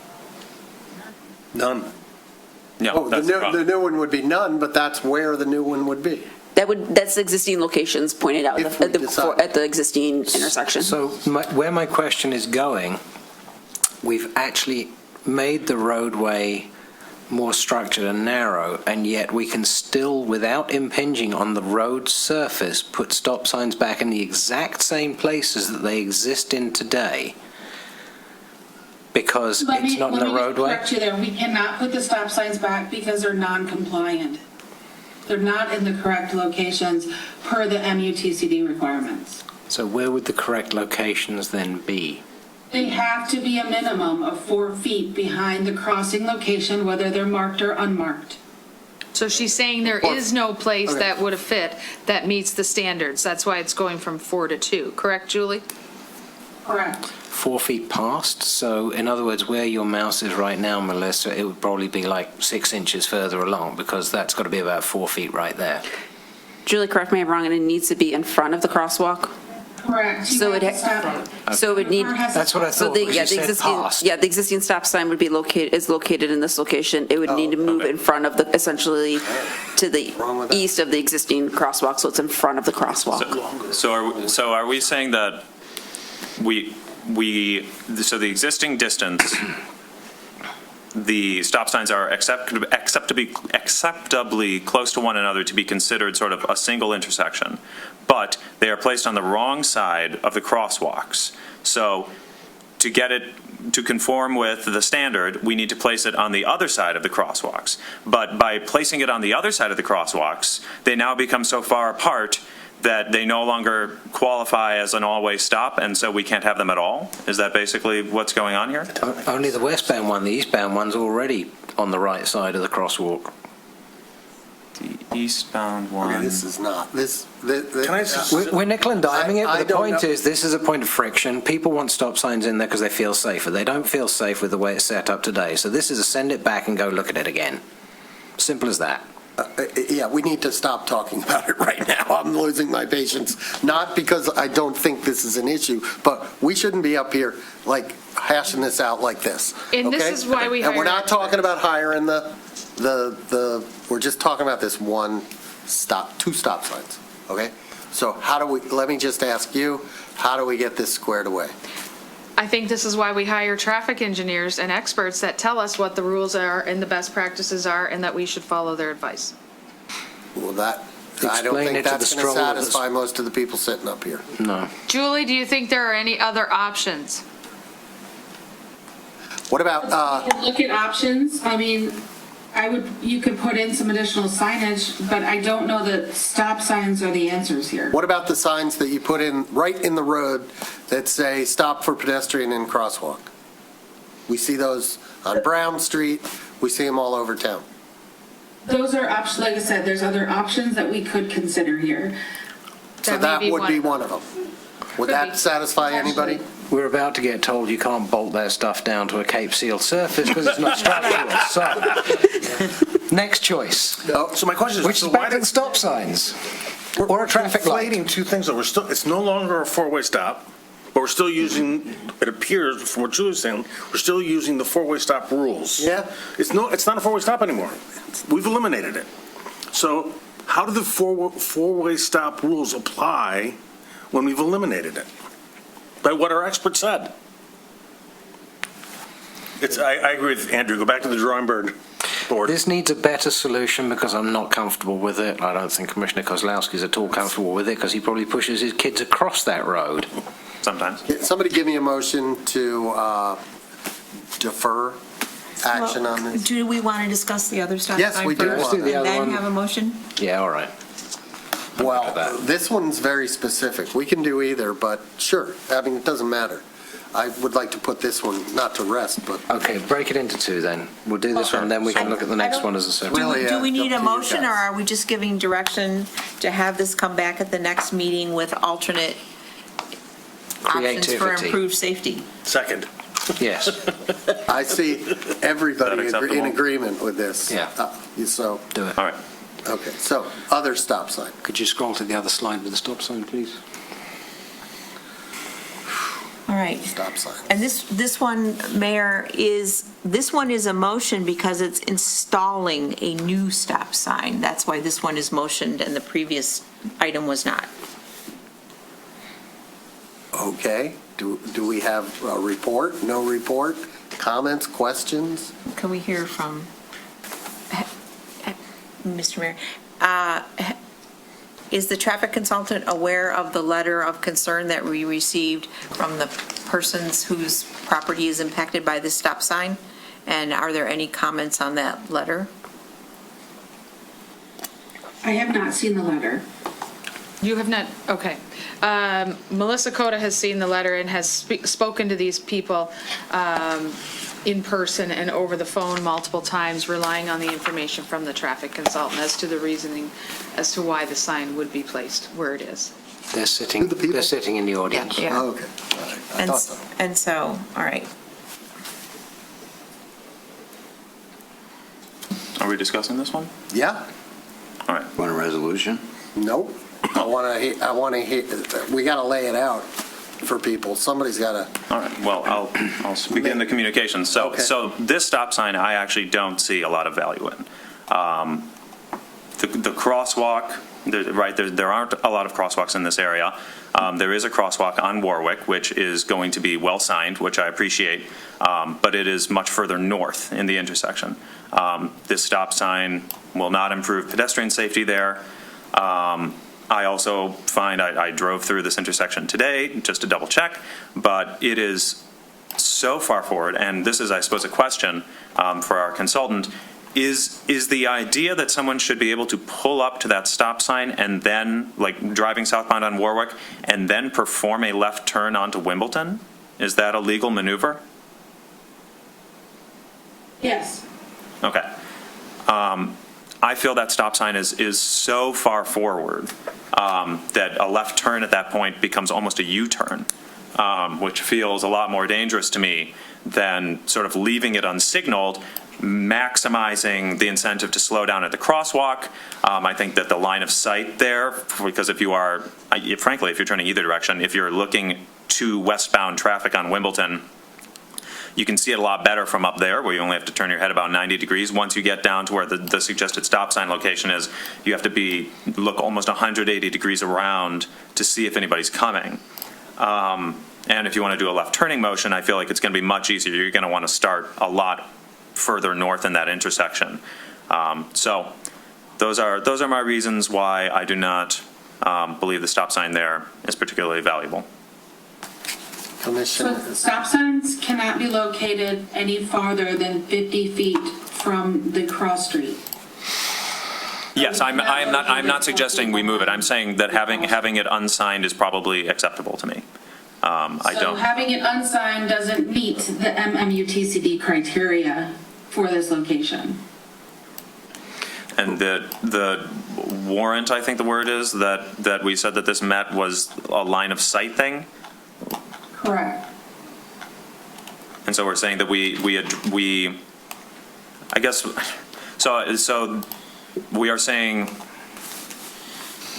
None. No, the new one would be none, but that's where the new one would be. That's existing locations pointed out at the existing intersection. So where my question is going, we've actually made the roadway more structured and narrow, and yet we can still, without impinging on the road surface, put stop signs back in the exact same places that they exist in today, because it's not in the roadway? Let me correct you there. We cannot put the stop signs back because they're non-compliant. They're not in the correct locations per the MUTCD requirements. So where would the correct locations then be? They have to be a minimum of 4 feet behind the crossing location, whether they're marked or unmarked. So she's saying there is no place that would have fit that meets the standards. That's why it's going from 4 to 2. Correct, Julie? Correct. 4 feet past? So in other words, where your mouse is right now, Melissa, it would probably be like 6 inches further along, because that's got to be about 4 feet right there. Julie, correct me if I'm wrong, and it needs to be in front of the crosswalk? Correct. You So have it, to stop. so it would need. That's what I So thought, the, because yeah, you the said existing, past. yeah, the existing stop sign would be located in this location. It would need to move in front of the, essentially to the east of the existing crosswalk, so it's in front of the crosswalk. So are we saying that so the existing distance, the stop signs are acceptably close to one another to be considered sort of a single intersection, but they are placed on the wrong side of the crosswalks. So to get it to conform with the standard, we need to place it on the other side of the crosswalks. But by placing it on the other side of the crosswalks, they now become so far apart that they no longer qualify as an all-way stop, and so we can't have them at all? Is that basically what's going on here? Only the westbound one, the eastbound one's already on the right side of the crosswalk. The eastbound one. Okay, this is not, We're nickel and diming it, I but the don't point know. is, this is a point of friction. People want stop signs in there because they feel safer. They don't feel safe with the way it's set up today. So this is a send it back and go look at it again. Simple as that. Yeah, we need to stop talking about it right now. I'm losing my patience, not because I don't think this is an issue, but we shouldn't be up here like hashing this out like this. And this okay? is why we And we're hire not talking about hiring we're just talking about this two stop signs, okay? So let me just ask you, how do we get this squared away? I think this is why we hire traffic engineers and experts that tell us what the rules are and the best practices are, and that we should follow their advice. Well, I don't Explain think it to that's the going to stroller satisfy most of the people sitting up here. No. Julie, do you think there are any other options? What about, Look at options. I mean, you could put in some additional signage, but I don't know that stop signs are the answers here. what about the signs that you put in right in the road that say stop for pedestrian and crosswalk? We see those on Brown Street. We see them all over town. Those are options, like I said, there's other options that we could consider here. So that would be one of them. Would that satisfy anybody? We're about to get told you can't bolt that stuff down to a Cape Seal surface because it's not structural. So, next choice. So my question is, Which is better than stop signs? Or a traffic light? Conflating two things, though. It's no longer a four-way stop, but we're still using, it appears from what Julie's saying, we're still using the four-way stop rules. Yeah. It's not a four-way stop anymore. We've eliminated it. So how do the four-way stop rules apply when we've eliminated it? By what our expert said. I agree with Andrew. Go back to the drawing board. This needs a better solution because I'm not comfortable with it. I don't think Commissioner Kozlowski's at all comfortable with it because he probably pushes his kids across that road. Sometimes. Somebody give me a motion to defer action on this. Do we want to discuss the other stuff? Yes, we do. first, Let's do the and other then one. have a motion? Yeah, all right. Well, this one's very specific. We can do either, but sure. I mean, it doesn't matter. I would like to put this one not to rest, but. Okay, break it into two then. We'll do this one, then we can look at the next one as a separate. Do we need a motion, or are we just giving direction to have this come back at the next meeting with alternate options for Creativity. improved safety? Second. Yes. I see everybody Is that in acceptable? agreement with this. Yeah. So, Do it. All right. okay, so other stop sign. Could you scroll to the other slide with the stop sign, please? All right. Stop sign. And this one, Mayor, this one is a motion because it's installing a new stop sign. That's why this one is motioned and the previous item was not. Okay, do we have a report, no report, comments, questions? Can we hear from Mr. Mayor? Is the traffic consultant aware of the letter of concern that we received from the persons whose property is impacted by this stop sign? And are there any comments on that letter? I have not seen the letter. You have not, okay. Melissa Cota has seen the letter and has spoken to these people in person and over the phone multiple times, relying on the information from the traffic consultant as to the reasoning as to why the sign would be placed where it is. They're sitting in the audience. Yeah. Oh, okay, all right, I thought so. And so, all right. Are we discussing this one? Yeah, All right. Want a resolution? Nope. I want to hear, we got to lay it out for people. Somebody's got to. All right, well, I'll begin the communication. So, Okay. so this stop sign, I actually don't see a lot of value in. The crosswalk, there aren't a lot of crosswalks in this area. There is a crosswalk on Warwick, which is going to be well signed, which I appreciate, but it is much further north in the intersection. This stop sign will not improve pedestrian safety there. I also find, I drove through this intersection today just to double check, but it is so far forward, and this is, I suppose, a question for our consultant, is the idea that someone should be able to pull up to that stop sign and then, like driving southbound on Warwick, and then perform a left turn onto Wimbledon? Is that a legal maneuver? Yes. Okay. I feel that stop sign is so far forward that a left turn at that point becomes almost a U-turn, which feels a lot more dangerous to me than sort of leaving it unsignaled, maximizing the incentive to slow down at the crosswalk. I think that the line of sight there, because if you are, frankly, if you're turning either direction, if you're looking to westbound traffic on Wimbledon, you can see it a lot better from up there, where you only have to turn your head about 90 degrees. Once you get down to where the suggested stop sign location is, you have to look almost 180 degrees around to see if anybody's coming. And if you want to do a left turning motion, I feel like it's going to be much easier. You're going to want to start a lot further north in that intersection. So those are my reasons why I do not believe the stop sign there is particularly valuable. So stop signs cannot be located any farther than 50 feet from the cross street. Yes, I'm not suggesting we move it. I'm saying that having it unsigned is probably acceptable to me. So having it unsigned doesn't meet the MMUTCD criteria for this location. And the warrant, I think the word is, that we said that this met was a line of sight thing? Correct. And so we're saying that we I guess, so we are saying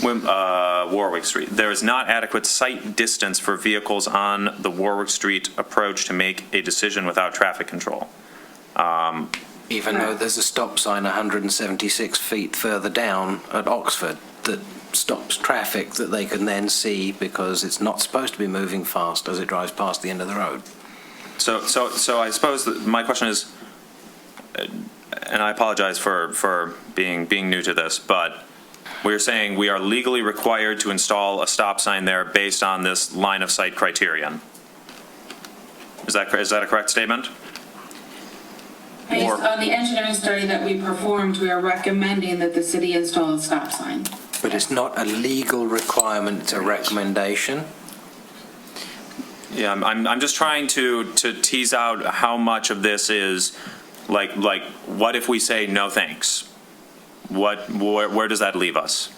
Warwick Street. There is not adequate sight distance for vehicles on the Warwick Street approach to make a decision without traffic control. Even though there's a stop sign 176 feet further down at Oxford that stops traffic that they can then see because it's not supposed to be moving fast as it drives past the end of the road. So I suppose that my question is, and I apologize for being new to this, but we're saying we are legally required to install a stop sign there based on this line of sight criterion. Is that a correct statement? Based on the engineering study that we performed, we are recommending that the city install a stop sign. But it's not a legal requirement, it's a recommendation. Yeah, I'm just trying to tease out how much of this is like what if we say no thanks? Where does that leave us?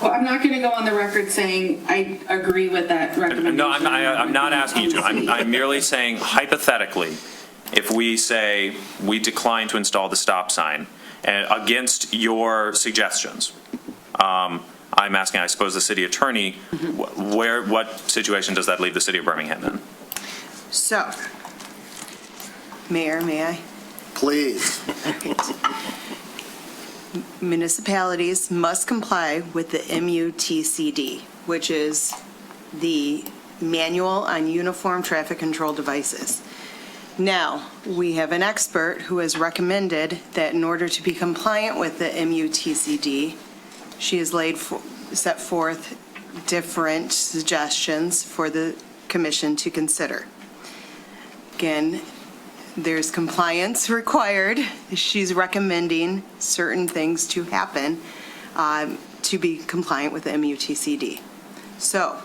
Well, I'm not going to go on the record saying I agree with that recommendation. No, I'm not asking you to. I'm merely saying hypothetically, if we say we decline to install the stop sign and against your suggestions, I'm asking, I suppose, the city attorney, what situation does that leave the city of Birmingham in? So, Mayor, may I? Please. Municipalities must comply with the MUTCD, which is the Manual on Uniform Traffic Control Devices. Now, we have an expert who has recommended that in order to be compliant with the MUTCD, she has set forth different suggestions for the commission to consider. Again, there's compliance required. She's recommending certain things to happen to be compliant with the MUTCD. So,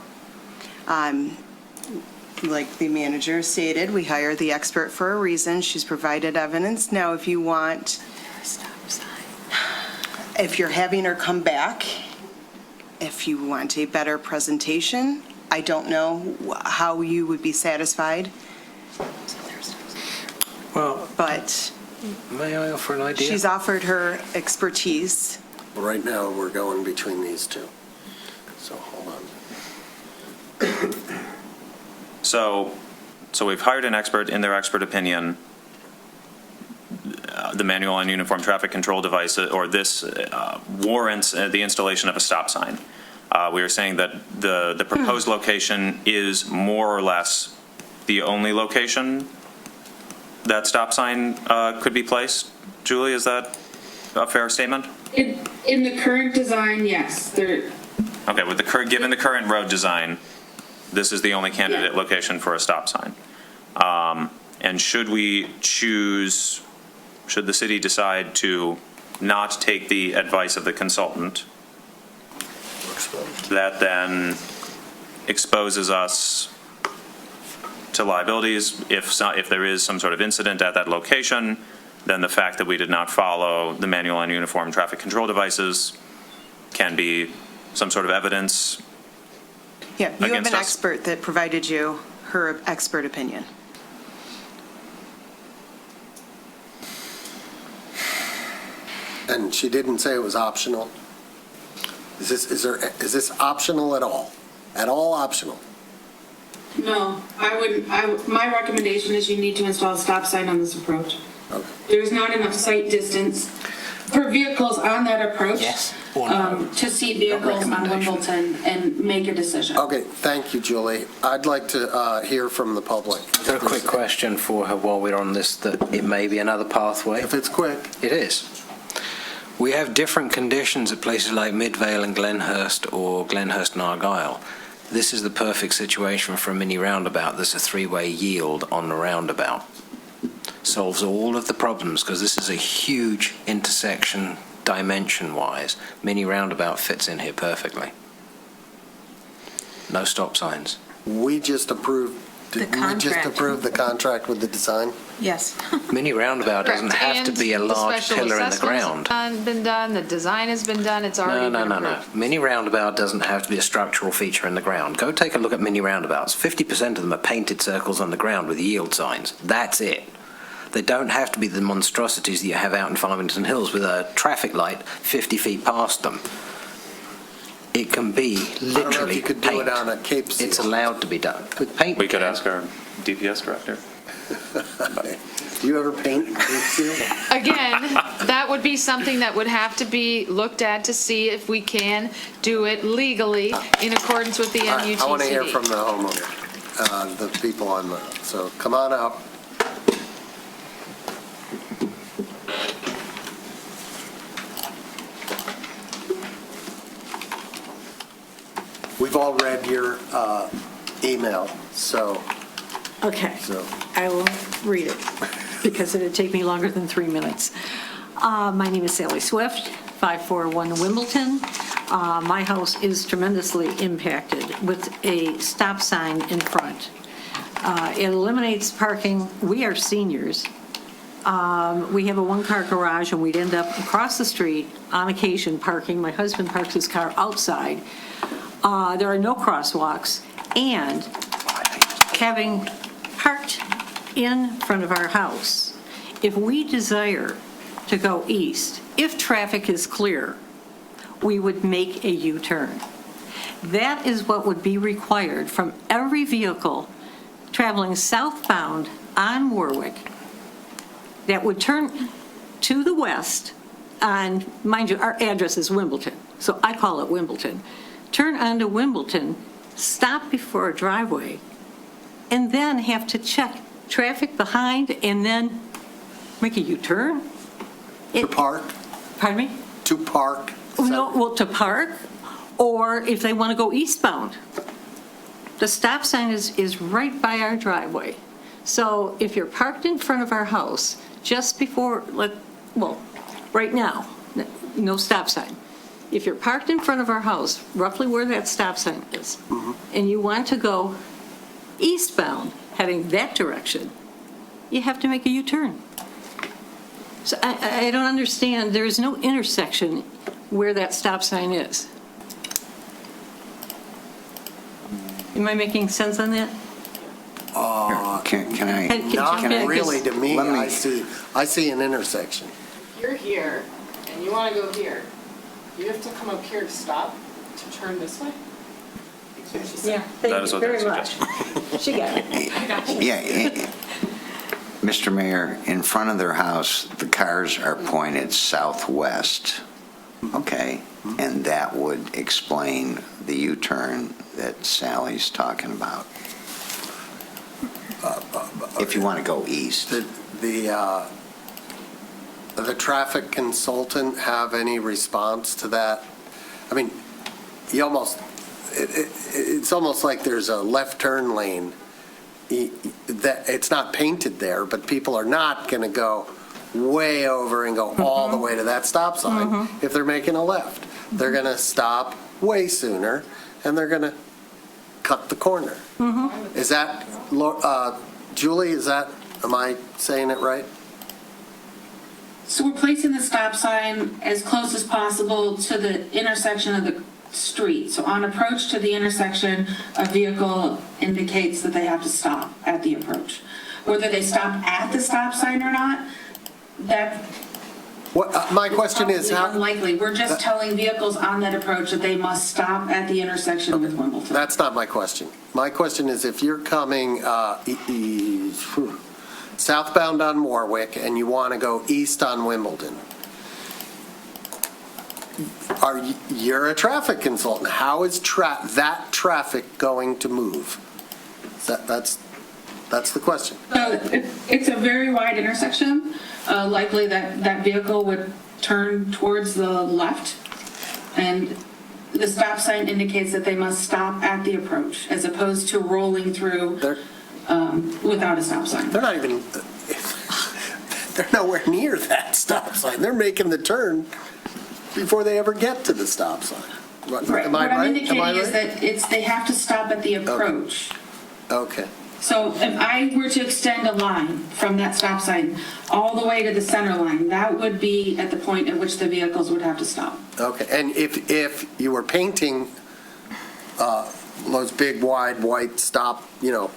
like the manager stated, we hire the expert for a reason. She's provided evidence. Now, if you want, if you're having her come back, if you want a better presentation, I don't know how you would be satisfied. Well, but may I offer an idea? she's offered her expertise. Right now, we're going between these two. So hold on. So we've hired an expert in their expert opinion. The manual on uniform traffic control device, or this warrants the installation of a stop sign. We are saying that the proposed location is more or less the only location that stop sign could be placed. Julie, is that a fair statement? In the current design, yes. Okay, with given the current road design, this is the only candidate location for a stop sign. And should the city decide to not take the advice of the consultant, that then exposes us to liabilities if there is some sort of incident at that location, then the fact that we did not follow the manual on uniform traffic control devices can be some sort of evidence. Yeah, you have against an us. expert that provided you her expert opinion. And she didn't say it was optional? Is this optional at all? At all optional? No, my recommendation is you need to install a stop sign on this approach. Okay. There's not enough sight distance for vehicles on that approach to see vehicles on Wimbledon and make a decision. Okay, thank you, Julie. I'd like to hear from the public. I've got a quick question for her while we're on this, that it may be another pathway. If it's quick. It is. We have different conditions at places like Midvale and Glenhurst, or Glenhurst and Argyle. This is the perfect situation for a mini roundabout. There's a three-way yield on the roundabout. Solves all of the problems because this is a huge intersection dimension-wise. Mini roundabout fits in here perfectly. No stop signs. We just approved, did we just approve the contract with the design? Yes. Mini roundabout doesn't have to be a large pillar in the ground. Been done, the design has been done, it's already been approved. No. Mini roundabout doesn't have to be a structural feature in the ground. Go take a look at mini roundabouts. 50% of them are painted circles on the ground with yield signs. That's it. They don't have to be the monstrosities that you have out in Farmington Hills with a traffic light 50 feet past them. It can be literally I don't know if you could do it on a Cape seal. It's allowed to be done with paint. We could ask our DPS director. Do you ever paint Cape seal? Again, that would be something that would have to be looked at to see if we can do it legally in accordance with the All right, I want to hear NUTCD. from the homeowner, the people on the, so come on up. We've all read your email, so. Okay, I will read it because it'd take me longer than 3 minutes. My name is Sally Swift, 541 Wimbledon. My house is tremendously impacted with a stop sign in front. It eliminates parking. We are seniors. We have a one-car garage, and we'd end up across the street on occasion parking. My husband parks his car outside. There are no crosswalks, and having parked in front of our house, if we desire to go east, if traffic is clear, we would make a U-turn. That is what would be required from every vehicle traveling southbound on Warwick that would turn to the west on, mind you, our address is Wimbledon, so I call it Wimbledon. Turn onto Wimbledon, stop before a driveway, and then have to check traffic behind and then make a U-turn? To park? Pardon me? To park? No, well, to park, or if they want to go eastbound. The stop sign is right by our driveway. So if you're parked in front of our house, just before, well, right now, no stop sign. If you're parked in front of our house, roughly where that stop sign is, and you want to go eastbound, heading that direction, you have to make a U-turn. So I don't understand, there is no intersection where that stop sign is. Am I making sense on that? Can I? Not Can- really to me. I see an intersection. If you're here and you want to go here, You have to come up here to stop, to turn this way? Yeah, That is what they're suggesting. She got it. I got you. Yeah, Mr. Mayor, in front of their house, the cars are pointed southwest. Okay, and that would explain the U-turn that Sally's talking about. If you want to go east. The traffic consultant have any response to that? I mean, it's almost like there's a left turn lane. That it's not painted there, but people are not going to go way over and go all the way to that stop sign if they're making a left. They're going to stop way sooner, and they're going to cut the corner. Is that, Julie, am I saying it right? So we're placing the stop sign as close as possible to the intersection of the street. So on approach to the intersection, a vehicle indicates that they have to stop at the approach. Whether they stop at the stop sign or not, that my question is how unlikely. We're just telling vehicles on that approach that they must stop at the intersection with Wimbledon. That's not my question. My question is if you're coming southbound on Warwick and you want to go east on Wimbledon, you're a traffic consultant. How is that traffic going to move? That's the question. So it's a very wide intersection. Likely that vehicle would turn towards the left, and the stop sign indicates that they must stop at the approach, as opposed to rolling through without a stop sign. They're nowhere near that stop sign. They're making the turn before they ever get to the stop sign. Right. Am I what I'm right? indicating is that they have to stop at the approach. Okay. So if I were to extend a line from that stop sign all the way to the center line, that would be at the point at which the vehicles would have to stop. Okay. And if you were painting those big, wide, white stop, it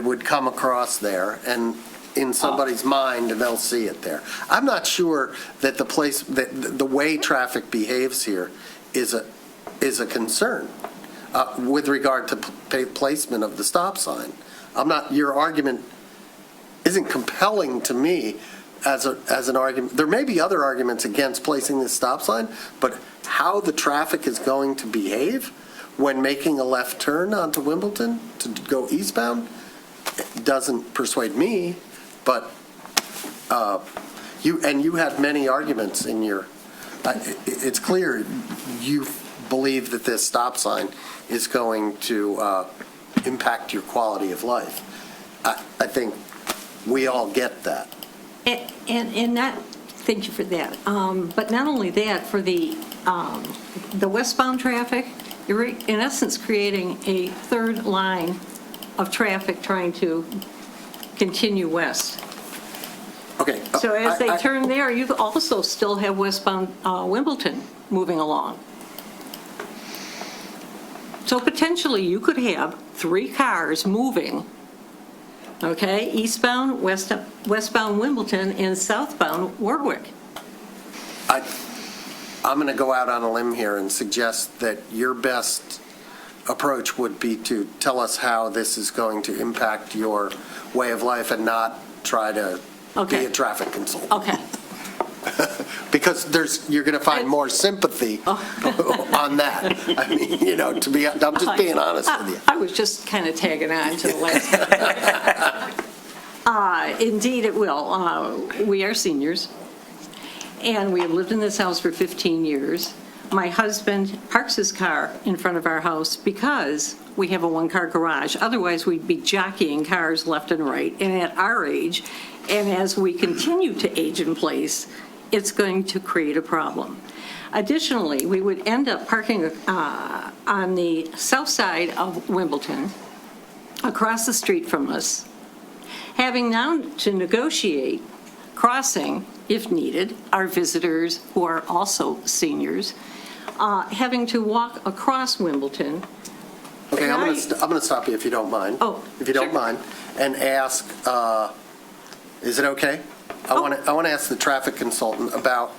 would come across there, and in somebody's mind, they'll see it there. I'm not sure that the way traffic behaves here is a concern with regard to placement of the stop sign. Your argument isn't compelling to me as an argument. There may be other arguments against placing this stop sign, but how the traffic is going to behave when making a left turn onto Wimbledon to go eastbound doesn't persuade me. But you had many arguments in your. It's clear you believe that this stop sign is going to impact your quality of life. I think we all get that. And not, thank you for that. But not only that, for the westbound traffic, you're in essence creating a third line of traffic trying to continue west. Okay. So as they turn there, you also still have westbound Wimbledon moving along. So potentially you could have 3 cars moving, okay, eastbound, westbound Wimbledon, and southbound Warwick. I'm going to go out on a limb here and suggest that your best approach would be to tell us how this is going to impact your way of life and not try to be a traffic consultant. Okay. Because you're going to find more sympathy on that. I mean, I'm just being honest with you. I was just kind of tagging on to the last. Indeed, it will. We are seniors, and we have lived in this house for 15 years. My husband parks his car in front of our house because we have a one-car garage. Otherwise, we'd be jockeying cars left and right. And at our age, and as we continue to age in place, it's going to create a problem. Additionally, we would end up parking on the south side of Wimbledon, across the street from us, having now to negotiate crossing, if needed, our visitors who are also seniors, having to walk across Wimbledon. Okay, I'm going to stop you if you don't mind. If you don't mind, and ask, is it okay? I want to ask the traffic consultant about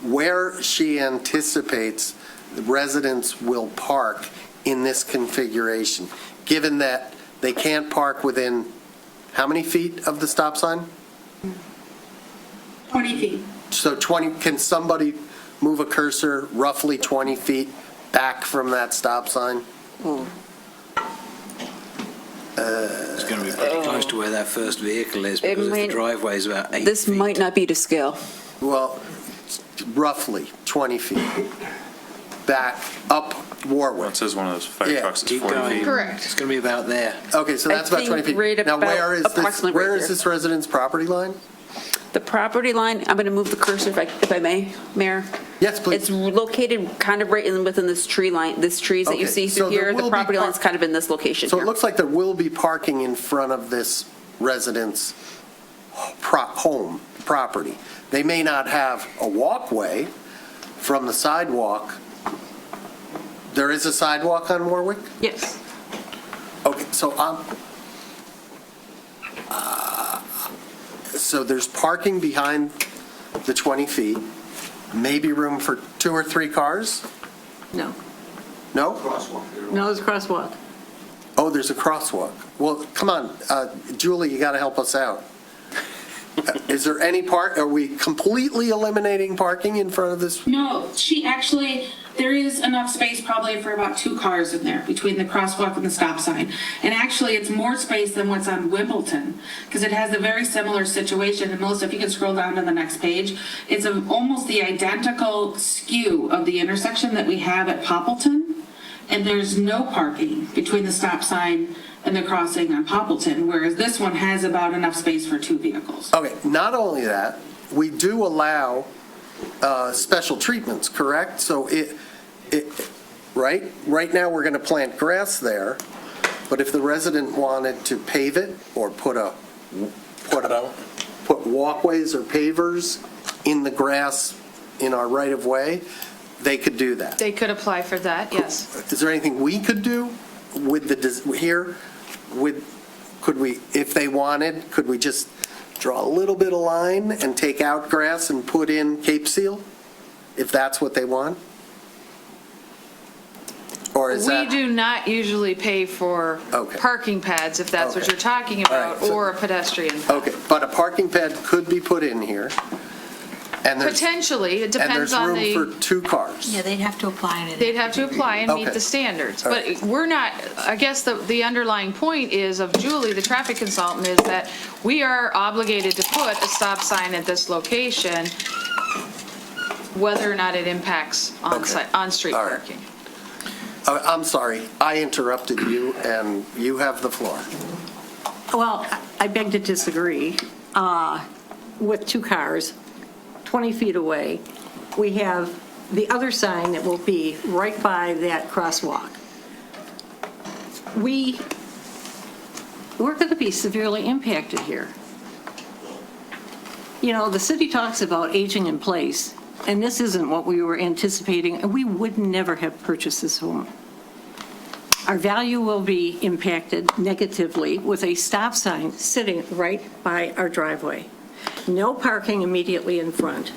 where she anticipates the residents will park in this configuration, given that they can't park within how many feet of the stop sign? 20 feet. So 20, can somebody move a cursor roughly 20 feet back from that stop sign? It's going to be pretty close to where that first vehicle is, because if the driveway is about 8 feet. This might not be to scale. Well, roughly 20 feet back up Warwick. It says one of those fire Yeah. trucks is Keep 40 going. feet. Correct. It's going to be about there. Okay, so that's about 20 feet. Now, where is this resident's property line? The property line, I'm going to move the cursor if I may, Mayor. Yes, please. It's located kind of right within this tree line, this trees that you Okay, see so through there here. will The be property line's kind of in this location So it here. looks like there will be parking in front of this resident's home property. They may not have a walkway from the sidewalk. There is a sidewalk on Warwick? Yes. Okay, so so there's parking behind the 20 feet, maybe room for 2 or 3 cars? No. No? No, it's a crosswalk. Oh, there's a crosswalk. Well, come on, Julie, you got to help us out. Is there any are we completely eliminating parking in front of this? No, there is enough space probably for about 2 cars in there between the crosswalk and the stop sign. And actually, it's more space than what's on Wimbledon, because it has a very similar situation. And Melissa, if you can scroll down to the next page, it's almost the identical skew of the intersection that we have at Poppleton. And there's no parking between the stop sign and the crossing on Poppleton, whereas this one has about enough space for 2 vehicles. Okay, not only that, we do allow special treatments, correct? So right now, we're going to plant grass there, but if the resident wanted to pave it or put walkways or pavers in the grass in our right-of-way, they could do that. They could apply for that, yes. Is there anything we could do with could we, if they wanted, could we just draw a little bit of line and take out grass and put in Cape Seal, if that's what they want? Or is We that? do not usually pay for Okay. parking pads, if that's what Okay. you're talking All right, about, so- or a pedestrian. Okay, but a parking pad could be put in here, and there's, Potentially, it and depends there's on room the. for 2 cars. Yeah, they'd have to apply in it. They'd have to apply and meet Okay. the standards. All But right. we're not, I guess the underlying point is of Julie, the traffic consultant, is that we are obligated to put a stop sign at this location, whether or not it impacts on-street All right. parking. I'm sorry, I interrupted you, and you have the floor. Well, I beg to disagree. With 2 cars, 20 feet away, we have the other sign that will be right by that crosswalk. We're going to be severely impacted here. You know, the city talks about aging in place, and this isn't what we were anticipating, and we would never have purchased this home. Our value will be impacted negatively with a stop sign sitting right by our driveway. No parking immediately in front.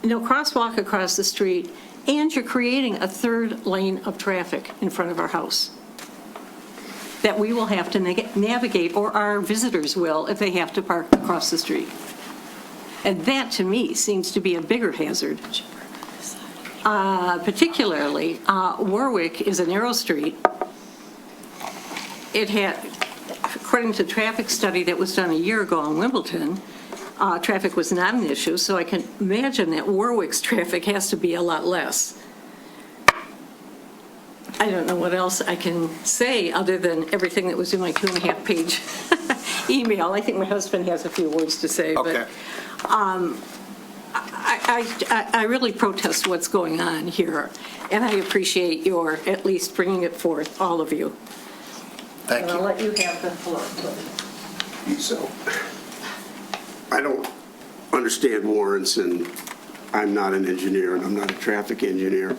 No crosswalk across the street, and you're creating a 3rd lane of traffic in front of our house that we will have to navigate, or our visitors will if they have to park across the street. And that, to me, seems to be a bigger hazard. Particularly, Warwick is a narrow street. It had, according to a traffic study that was done a year ago in Wimbledon, traffic was not an issue, so I can imagine that Warwick's traffic has to be a lot less. I don't know what else I can say other than everything that was in my 2.5-page email. I think my husband has a few words to say, but I really protest what's going on here, and I appreciate your at least bringing it forth, all of you. Thank you. I'll let you have the floor. So, I don't understand warrants, and I'm not an engineer, and I'm not a traffic engineer.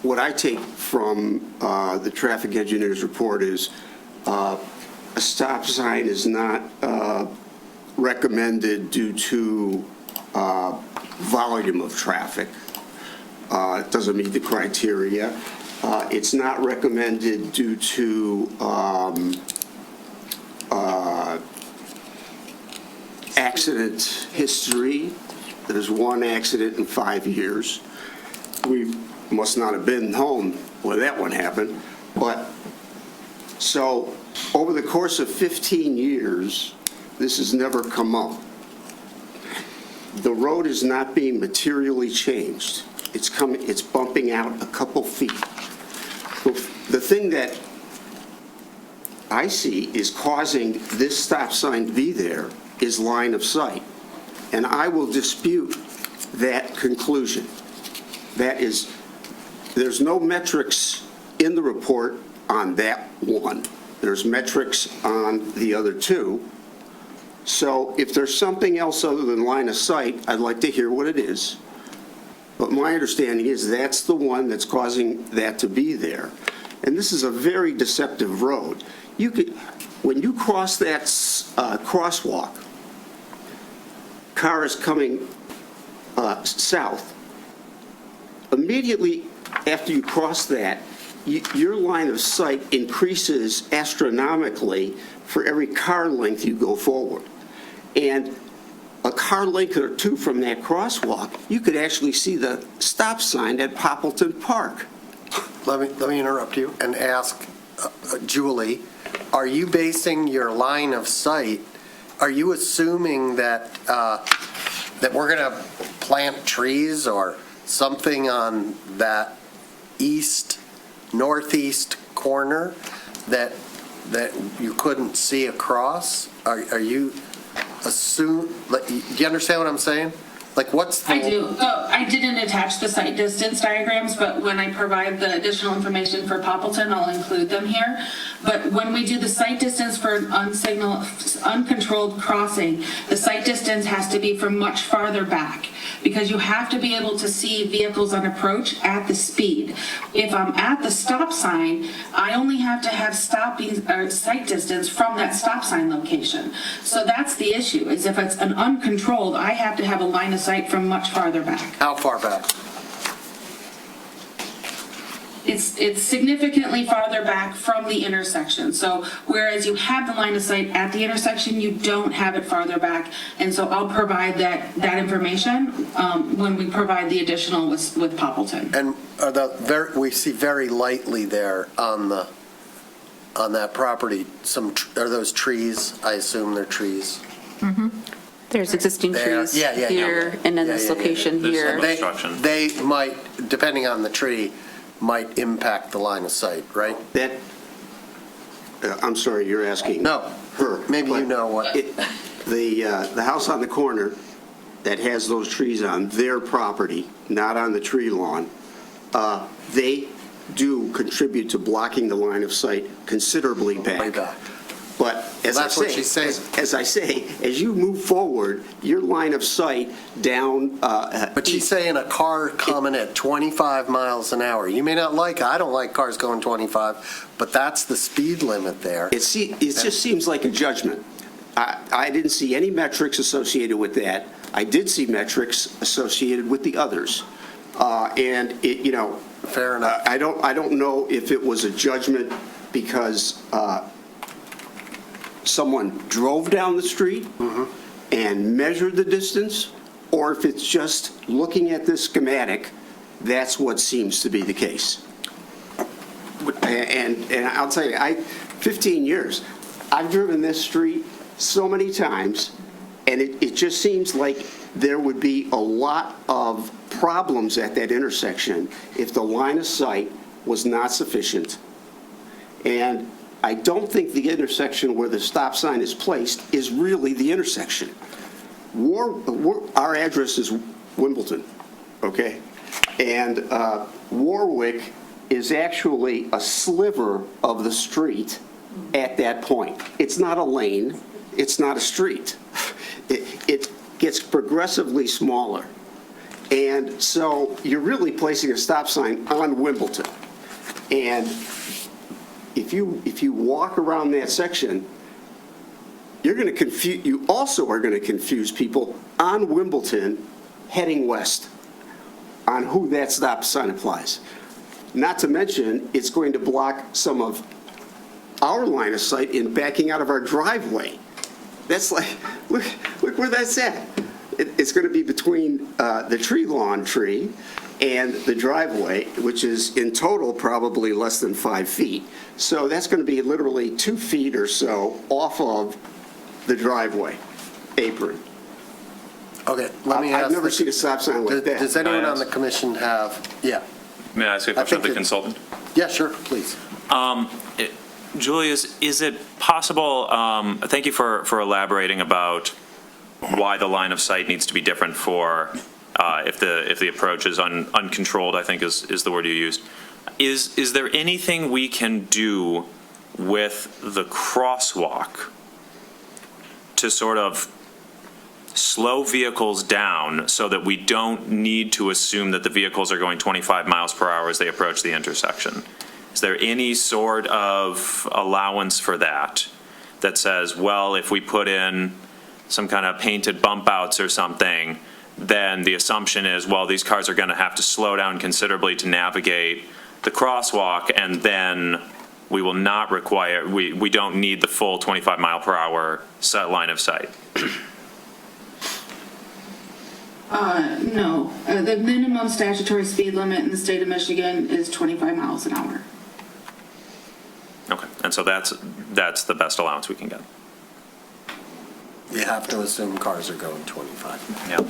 What I take from the traffic engineer's report is a stop sign is not recommended due to volume of traffic. It doesn't meet the criteria. It's not recommended due to accident history. There's one accident in 5 years. We must not have been home when that one happened. But so over the course of 15 years, this has never come up. The road is not being materially changed. It's bumping out a couple feet. The thing that I see is causing this stop sign to be there is line of sight. And I will dispute that conclusion. That is, there's no metrics in the report on that one. There's metrics on the other two. So if there's something else other than line of sight, I'd like to hear what it is. But my understanding is that's the one that's causing that to be there. And this is a very deceptive road. When you cross that crosswalk, cars coming south, immediately after you cross that, your line of sight increases astronomically for every car length you go forward. And a car length or two from that crosswalk, you could actually see the stop sign at Poppleton Park. Let me interrupt you and ask Julie, are you basing your line of sight, are you assuming that that we're going to plant trees or something on that northeast corner that you couldn't see across? Are you do you understand what I'm saying? Like, what's the... I do. I didn't attach the site distance diagrams, but when I provide the additional information for Poppleton, I'll include them here. But when we do the site distance for an uncontrolled crossing, the site distance has to be from much farther back because you have to be able to see vehicles on approach at the speed. If I'm at the stop sign, I only have to have site distance from that stop sign location. So that's the issue, is if it's an uncontrolled, I have to have a line of sight from much farther back. How far back? It's significantly farther back from the intersection. So whereas you have the line of sight at the intersection, you don't have it farther back. And so I'll provide that information when we provide the additional with Poppleton. And we see very lightly there on that property, are those trees? I assume they're trees. Mm-hmm. There's existing trees here and then this location here. They might, depending on the tree, might impact the line of sight, right? I'm sorry, you're asking her. Maybe you know what. The house on the corner that has those trees on their property, not on the tree lawn, they do contribute to blocking the line of sight considerably back. But as I say, as you move forward, your line of sight down. But she's saying a car coming at 25 miles an hour. You may not like it. I don't like cars going 25, but that's the speed limit there. It just seems like a judgment. I didn't see any metrics associated with that. I did see metrics associated with the others, and fair enough. I don't know if it was a judgment because. Someone drove down the street and measured the distance, or if it's just looking at this schematic, that's what seems to be the case. And I'll tell you, 15 years, I've driven this street so many times, and it just seems like there would be a lot of problems at that intersection if the line of sight was not sufficient. And I don't think the intersection where the stop sign is placed is really the intersection. Our address is Wimbledon, okay? And Warwick is actually a sliver of the street at that point. It's not a lane. It's not a street. It gets progressively smaller. And so you're really placing a stop sign on Wimbledon. And if you walk around that section, you also are going to confuse people on Wimbledon heading west on who that stop sign applies. Not to mention, it's going to block some of our line of sight in backing out of our driveway. That's like, look where that's at. It's going to be between the lawn tree and the driveway, which is in total probably less than 5 feet. So that's going to be literally 2 feet or so off of the driveway apron. Okay, let me ask. I've never seen a stop sign like that. Does anyone on the commission have, yeah. May I ask a question of the consultant? Yeah, sure, please. Julius, is it possible, thank you for elaborating about why the line of sight needs to be different for if the approach is uncontrolled, I think is the word you used. Is there anything we can do with the crosswalk to sort of slow vehicles down so that we don't need to assume that the vehicles are going 25 miles per hour as they approach the intersection? Is there any sort of allowance for that says, well, if we put in some kind of painted bump outs or something, then the assumption is, well, these cars are going to have to slow down considerably to navigate the crosswalk, and then we will not require, we don't need the full 25 mile per hour line of sight? No. The minimum statutory speed limit in the state of Michigan is 25 miles an hour. Okay, and so that's the best allowance we can get. You have to assume cars are going 25. Yeah.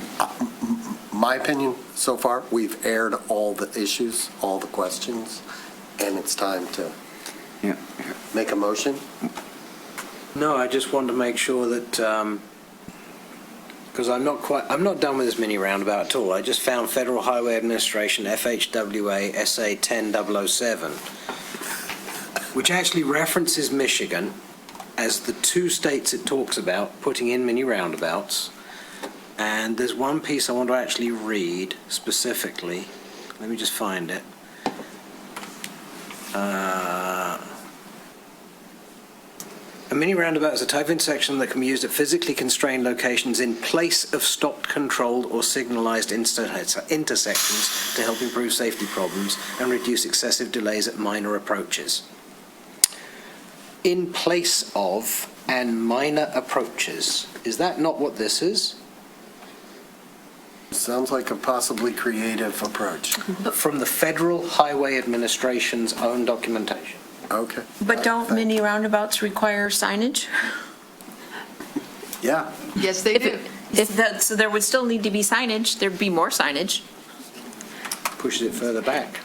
My opinion, so far, we've aired all the issues, all the questions, and it's time to make a motion. No, I just want to make sure that, because I'm not done with this mini roundabout at all. I just found Federal Highway Administration, FHWA SA 10007, which actually references Michigan as the 2 states it talks about putting in mini roundabouts. And there's one piece I want to actually read specifically. Let me just find it. A mini roundabout is a type of intersection that can be used at physically constrained locations in place of stopped, controlled, or signalized intersections to help improve safety problems and reduce excessive delays at minor approaches. In place of and minor approaches. Is that not what this is? Sounds like a possibly creative approach. From the Federal Highway Administration's own documentation. Okay. But don't mini roundabouts require signage? Yeah. Yes, they do. So there would still need to be signage, there'd be more signage. Pushes it further back.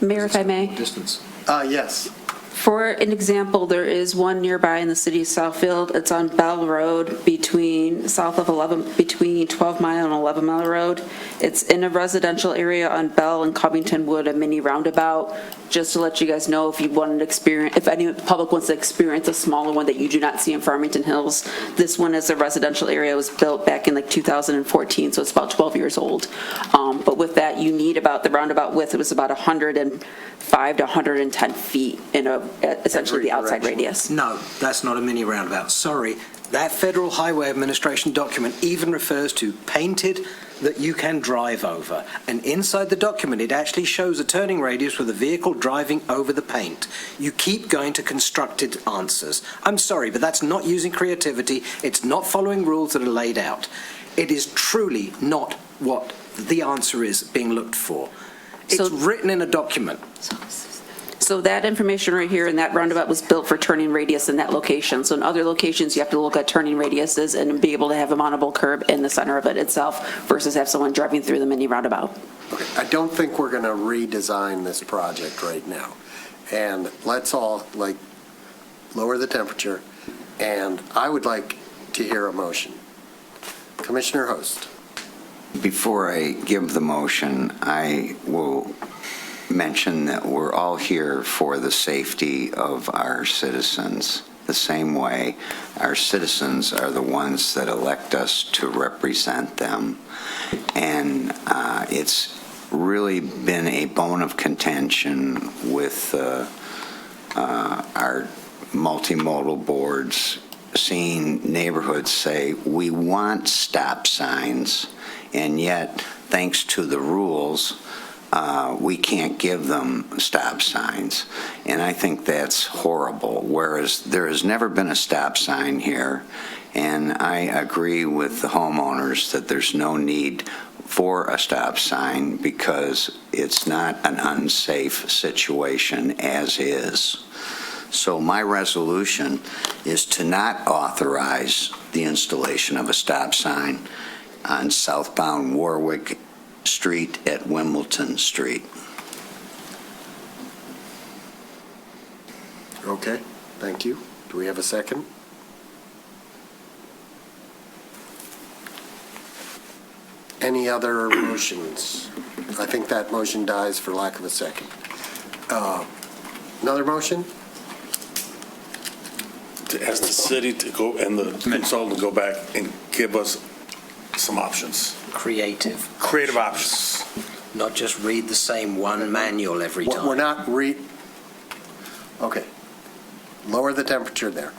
Mayor, if I may. Distance. Yes. For an example, there is one nearby in the city of Southfield. It's on Bell Road between 12 Mile and 11 Mile Road. It's in a residential area on Bell and Covington Wood, a mini roundabout. Just to let you guys know, if you wanted to experience, if any public wants to experience a smaller one that you do not see in Farmington Hills, this one is a residential area. It was built back in like 2014, so it's about 12 years old. But with that, you need about the roundabout width. It was about 105 to 110 feet in essentially the outside radius. No, that's not a mini roundabout. Sorry. That Federal Highway Administration document even refers to painted that you can drive over. And inside the document, it actually shows a turning radius with a vehicle driving over the paint. You keep going to constructed answers. I'm sorry, but that's not using creativity. It's not following rules that are laid out. It is truly not what the answer is being looked for. It's written in a document. So that information right here in that roundabout was built for turning radius in that location. So in other locations, you have to look at turning radiuses and be able to have a mountable curb in the center of it itself versus have someone driving through the mini roundabout. Okay. I don't think we're going to redesign this project right now. And let's all lower the temperature. And I would like to hear a motion. Commissioner Host. Before I give the motion, I will mention that we're all here for the safety of our citizens. The same way our citizens are the ones that elect us to represent them. And it's really been a bone of contention with our multimodal boards seen neighborhoods say, we want stop signs, and yet, thanks to the rules, we can't give them stop signs. And I think that's horrible, whereas there has never been a stop sign here. And I agree with the homeowners that there's no need for a stop sign because it's not an unsafe situation as is. So my resolution is to not authorize the installation of a stop sign on southbound Warwick Street at Wimbledon Street. Okay, thank you. Do we have a second? Any other motions? I think that motion dies for lack of a second. Another motion? To ask the city to go, and the consultant to go back and give us some options. Creative options. Not just read the same one manual every time. We're not okay. Lower the temperature there.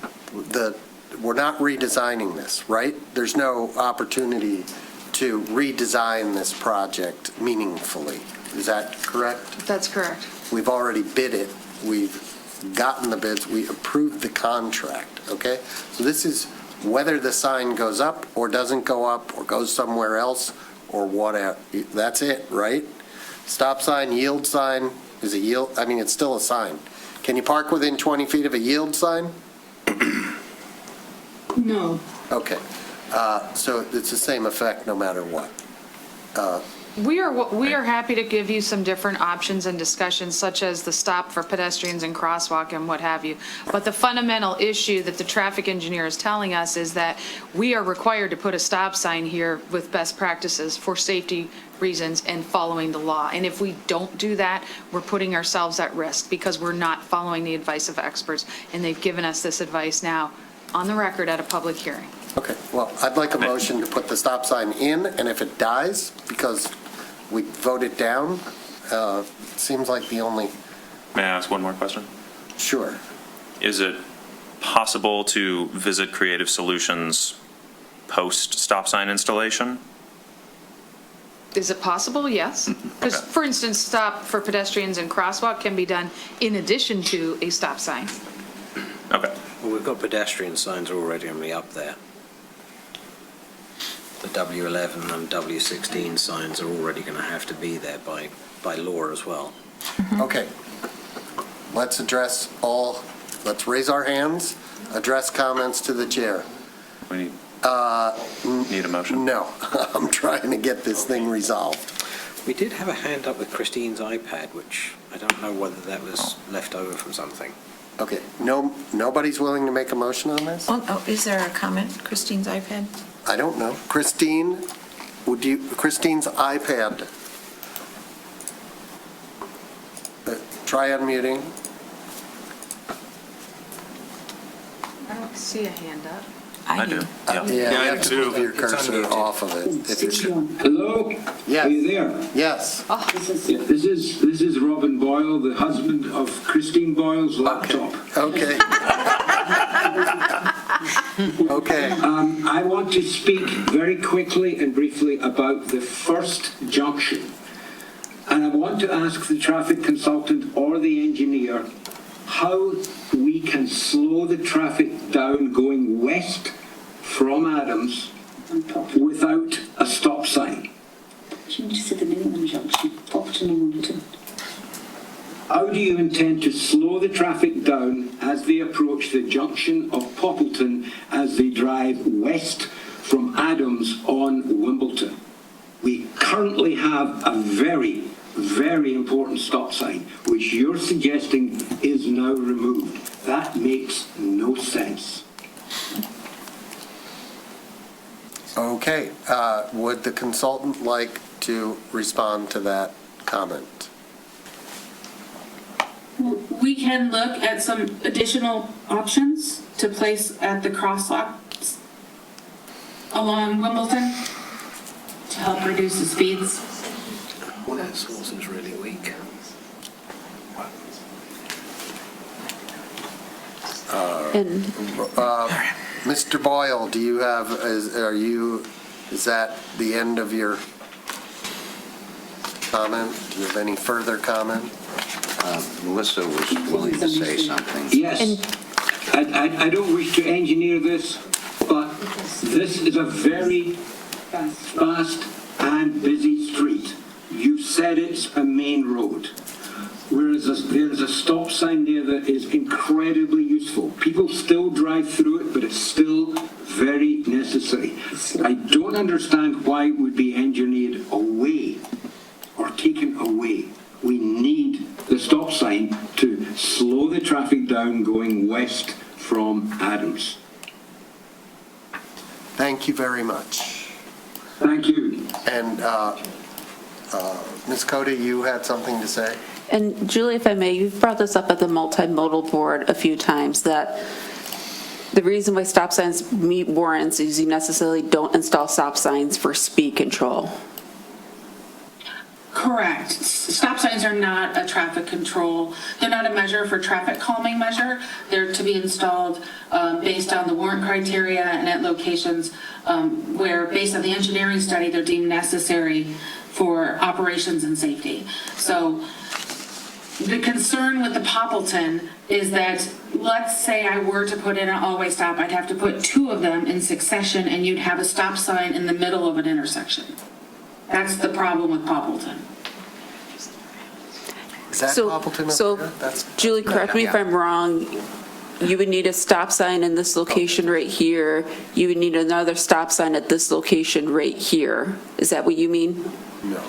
We're not redesigning this, right? There's no opportunity to redesign this project meaningfully. Is that correct? That's correct. We've already bid it. We've gotten the bids. We approved the contract, okay? So this is whether the sign goes up or doesn't go up or goes somewhere else or whatever. That's it, right? Stop sign, yield sign is a yield. I mean, it's still a sign. Can you park within 20 feet of a yield sign? No. Okay. So it's the same effect no matter what. We are happy to give you some different options and discussions, such as the stop for pedestrians and crosswalk and what have you. But the fundamental issue that the traffic engineer is telling us is that we are required to put a stop sign here with best practices for safety reasons and following the law. And if we don't do that, we're putting ourselves at risk because we're not following the advice of experts. And they've given us this advice now on the record at a public hearing. Okay, well, I'd like a motion to put the stop sign in, and if it dies, because we voted down, seems like the only... May I ask one more question? Sure. Is it possible to visit Creative Solutions post-stop sign installation? Is it possible? Yes. Because, for instance, stop for pedestrians and crosswalk can be done in addition to a stop sign. Okay. Well, we've got pedestrian signs already going to be up there. The W11 and W16 signs are already going to have to be there by law as well. Okay. Let's let's raise our hands, address comments to the chair. We need a motion? No, I'm trying to get this thing resolved. We did have a hand up with Christine's iPad, which I don't know whether that was left over from something. Okay, nobody's willing to make a motion on this? Oh, is there a comment? Christine's iPad? I don't know. Christine, Christine's iPad. Try unmuting. I don't see a hand up. I do. Yeah, you have to move your cursor off of it. Hello? Yes. Are you there? Yes. This is Robin Boyle, the husband of Christine Boyle's laptop. Okay. Okay. I want to speak very quickly and briefly about the first junction. And I want to ask the traffic consultant or the engineer how we can slow the traffic down going west from Adams without a stop sign. How do you intend to slow the traffic down as they approach the junction of Poppleton as they drive west from Adams on Wimbledon? We currently have a very, very important stop sign, which you're suggesting is now removed. That makes no sense. Okay. Would the consultant like to respond to that comment? We can look at some additional options to place at the crosswalks along Wimbledon to help reduce the speeds. Well, that source is really weak. Mr. Boyle, do you have, is that the end of your comment? Do you have any further comment? Melissa was willing to say something. Yes. I don't wish to engineer this, but this is a very fast and busy street. You said it's a main road. Whereas there's a stop sign there that is incredibly useful. People still drive through it, but it's still very necessary. I don't understand why it would be engineered away or taken away. We need the stop sign to slow the traffic down going west from Adams. Thank you very much. Thank you. And Ms. Cody, you had something to say? And Julie, if I may, you've brought this up at the multimodal board a few times, that the reason why stop signs meet warrants is you necessarily don't install stop signs for speed control. Correct. Stop signs are not a traffic control. They're not a measure for traffic calming measure. They're to be installed based on the warrant criteria and at locations where, based on the engineering study, they're deemed necessary for operations and safety. So the concern with the Poppleton is that, let's say I were to put in an all-way stop, I'd have to put 2 of them in succession, and you'd have a stop sign in the middle of an intersection. That's the problem with Poppleton. Is that Poppleton up there? That's Julie, correct me if I'm wrong, you would need a stop sign in this location right here. You would need another stop sign at this location right here. Is that what you mean? No.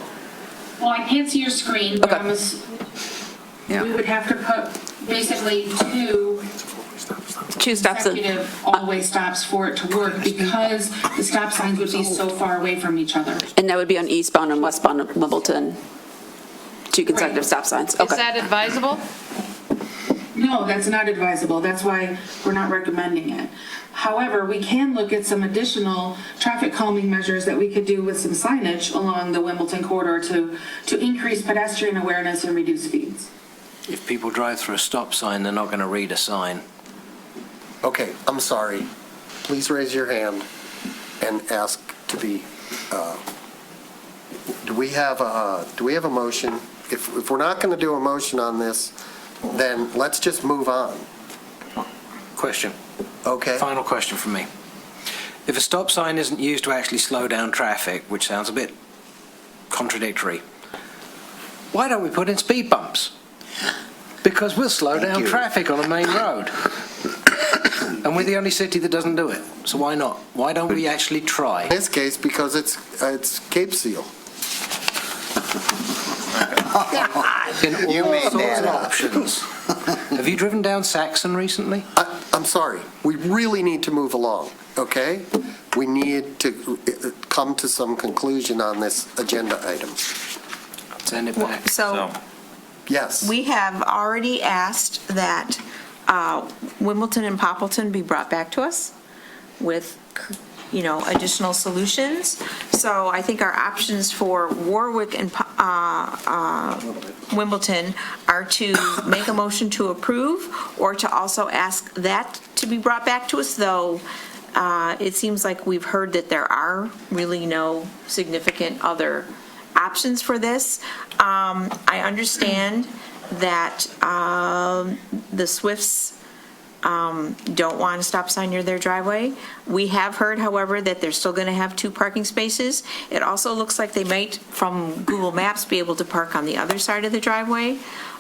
Well, I can't see your screen, but we would have to put basically 2 stops consecutive all-way stops for it to work, because the stop signs would be so far away from each other. And that would be on eastbound and westbound of Wimbledon, 2 consecutive stop signs. Is that advisable? No, that's not advisable. That's why we're not recommending it. However, we can look at some additional traffic calming measures that we could do with some signage along the Wimbledon corridor to increase pedestrian awareness and reduce speeds. If people drive through a stop sign, they're not going to read a sign. Okay, I'm sorry. Please raise your hand and ask to be, do we have a motion? If we're not going to do a motion on this, then let's just move on. Question. Okay. Final question from me. If a stop sign isn't used to actually slow down traffic, which sounds a bit contradictory, why don't we put in speed bumps? Because we'll slow down traffic on a main road. And we're the only city that doesn't do it. So why not? Why don't we actually try? In this case, because it's Cape Seal. You made that options. Have you driven down Saxon recently? I'm sorry. We really need to move along, okay? We need to come to some conclusion on this agenda item. Send it back. So, yes. We have already asked that Wimbledon and Poppleton be brought back to us with, additional solutions. So I think our options for Warwick and Wimbledon are to make a motion to approve, or to also ask that to be brought back to us, though it seems like we've heard that there are really no significant other options for this. I understand that the Swifts don't want a stop sign near their driveway. We have heard, however, that they're still going to have 2 parking spaces. It also looks like they might, from Google Maps, be able to park on the other side of the driveway.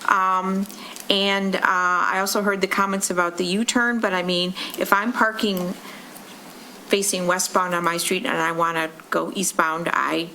And I also heard the comments about the U-turn, but I mean, if I'm parking facing westbound on my street and I want to go eastbound, I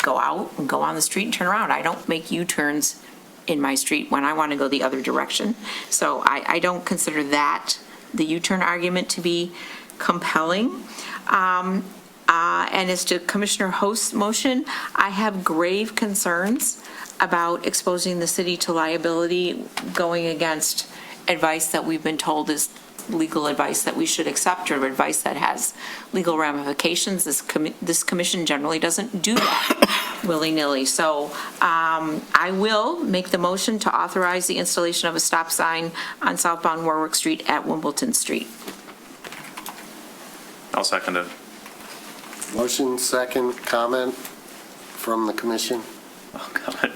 go out and go on the street and turn around. I don't make U-turns in my street when I want to go the other direction. So I don't consider that, the U-turn argument, to be compelling. And as to Commissioner Host's motion, I have grave concerns about exposing the city to liability going against advice that we've been told is legal advice that we should accept, or advice that has legal ramifications. This commission generally doesn't do that willy-nilly. So I will make the motion to authorize the installation of a stop sign on southbound Warwick Street at Wimbledon Street. I'll second it. Motion, second, comment from the commission?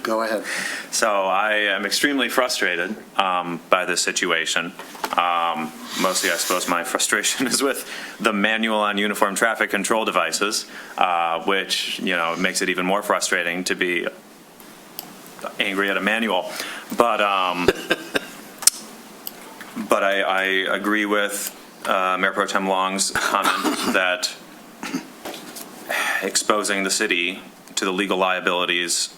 Go ahead. So I am extremely frustrated by this situation. Mostly, I suppose, my frustration is with the manual on uniform traffic control devices, which, makes it even more frustrating to be angry at a manual. But I agree with Mayor Pro Tem Long's comment that exposing the city to the legal liabilities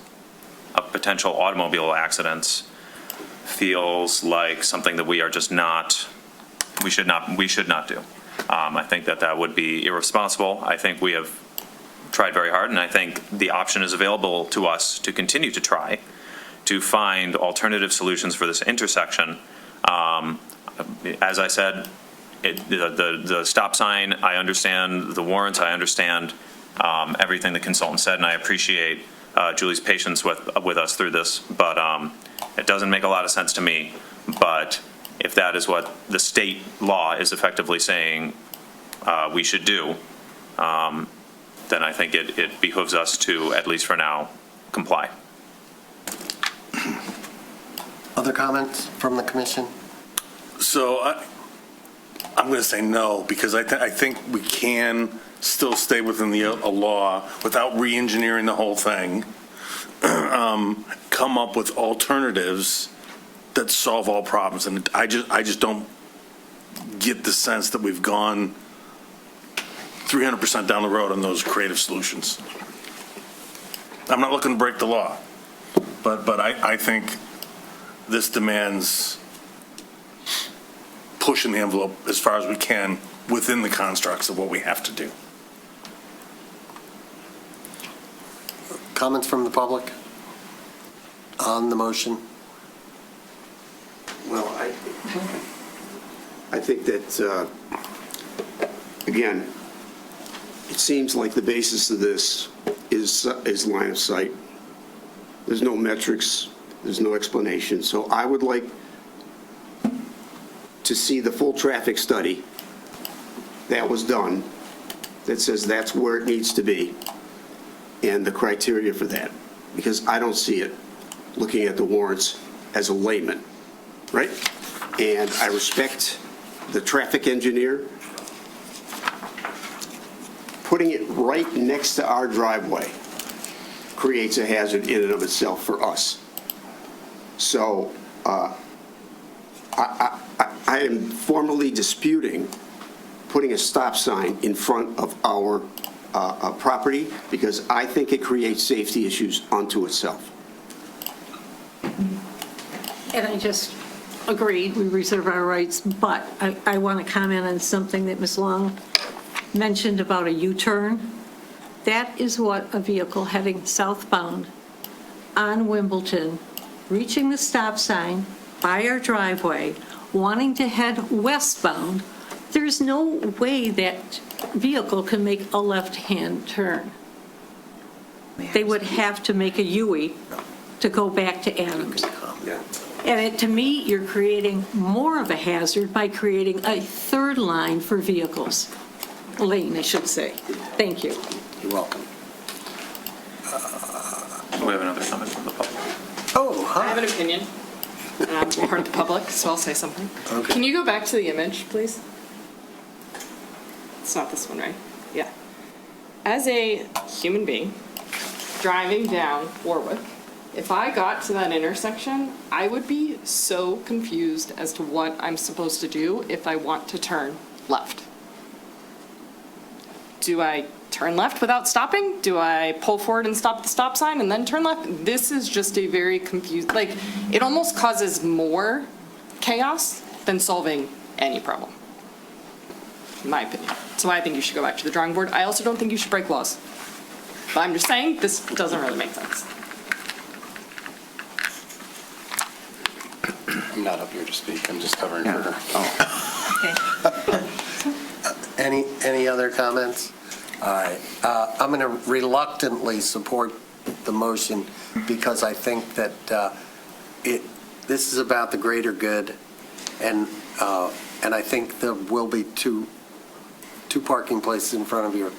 of potential automobile accidents feels like something that we should not do. I think that would be irresponsible. I think we have tried very hard, and I think the option is available to us to continue to try to find alternative solutions for this intersection. As I said, the stop sign, I understand the warrants, I understand everything the consultant said, and I appreciate Julie's patience with us through this, but it doesn't make a lot of sense to me. But if that is what the state law is effectively saying we should do, then I think it behooves us to, at least for now, comply. Other comments from the commission? So I'm going to say no, because I think we can still stay within the law without re-engineering the whole thing, come up with alternatives that solve all problems. And I just don't get the sense that we've gone 300% down the road on those creative solutions. I'm not looking to break the law, but I think this demands pushing the envelope as far as we can within the constructs of what we have to do. Comments from the public on the motion? Well, I think that, again, it seems like the basis of this is line of sight. There's no metrics, there's no explanation. So I would like to see the full traffic study that was done that says that's where it needs to be and the criteria for that, because I don't see it looking at the warrants as a layman, right? And I respect the traffic engineer. Putting it right next to our driveway creates a hazard in and of itself for us. So I am formally disputing putting a stop sign in front of our property, because I think it creates safety issues unto itself. And I just agree, we reserve our rights, but I want to comment on something that Ms. Long mentioned about a U-turn. That is what a vehicle heading southbound on Wimbledon, reaching the stop sign by our driveway, wanting to head westbound, there's no way that vehicle can make a left-hand turn. They would have to make a U-turn to go back to Adams. And to me, you're creating more of a hazard by creating a third line for vehicles. Lane, I should say. Thank you. You're welcome. We have another comment from the public. Oh, hi. I have an opinion, and I'm part of the public, so I'll say something. Okay. Can you go back to the image, please? It's not this one, right? Yeah. As a human being driving down Warwick, if I got to that intersection, I would be so confused as to what I'm supposed to do if I want to turn left. Do I turn left without stopping? Do I pull forward and stop at the stop sign and then turn left? This is just a very confused, like, it almost causes more chaos than solving any problem, in my opinion. So I think you should go back to the drawing board. I also don't think you should break laws. But I'm just saying, this doesn't really make sense. I'm not up here to speak. I'm just covering for her. Any other comments? All right. I'm going to reluctantly support the motion because I think that this is about the greater good, and I think there will be two two parking places in front of your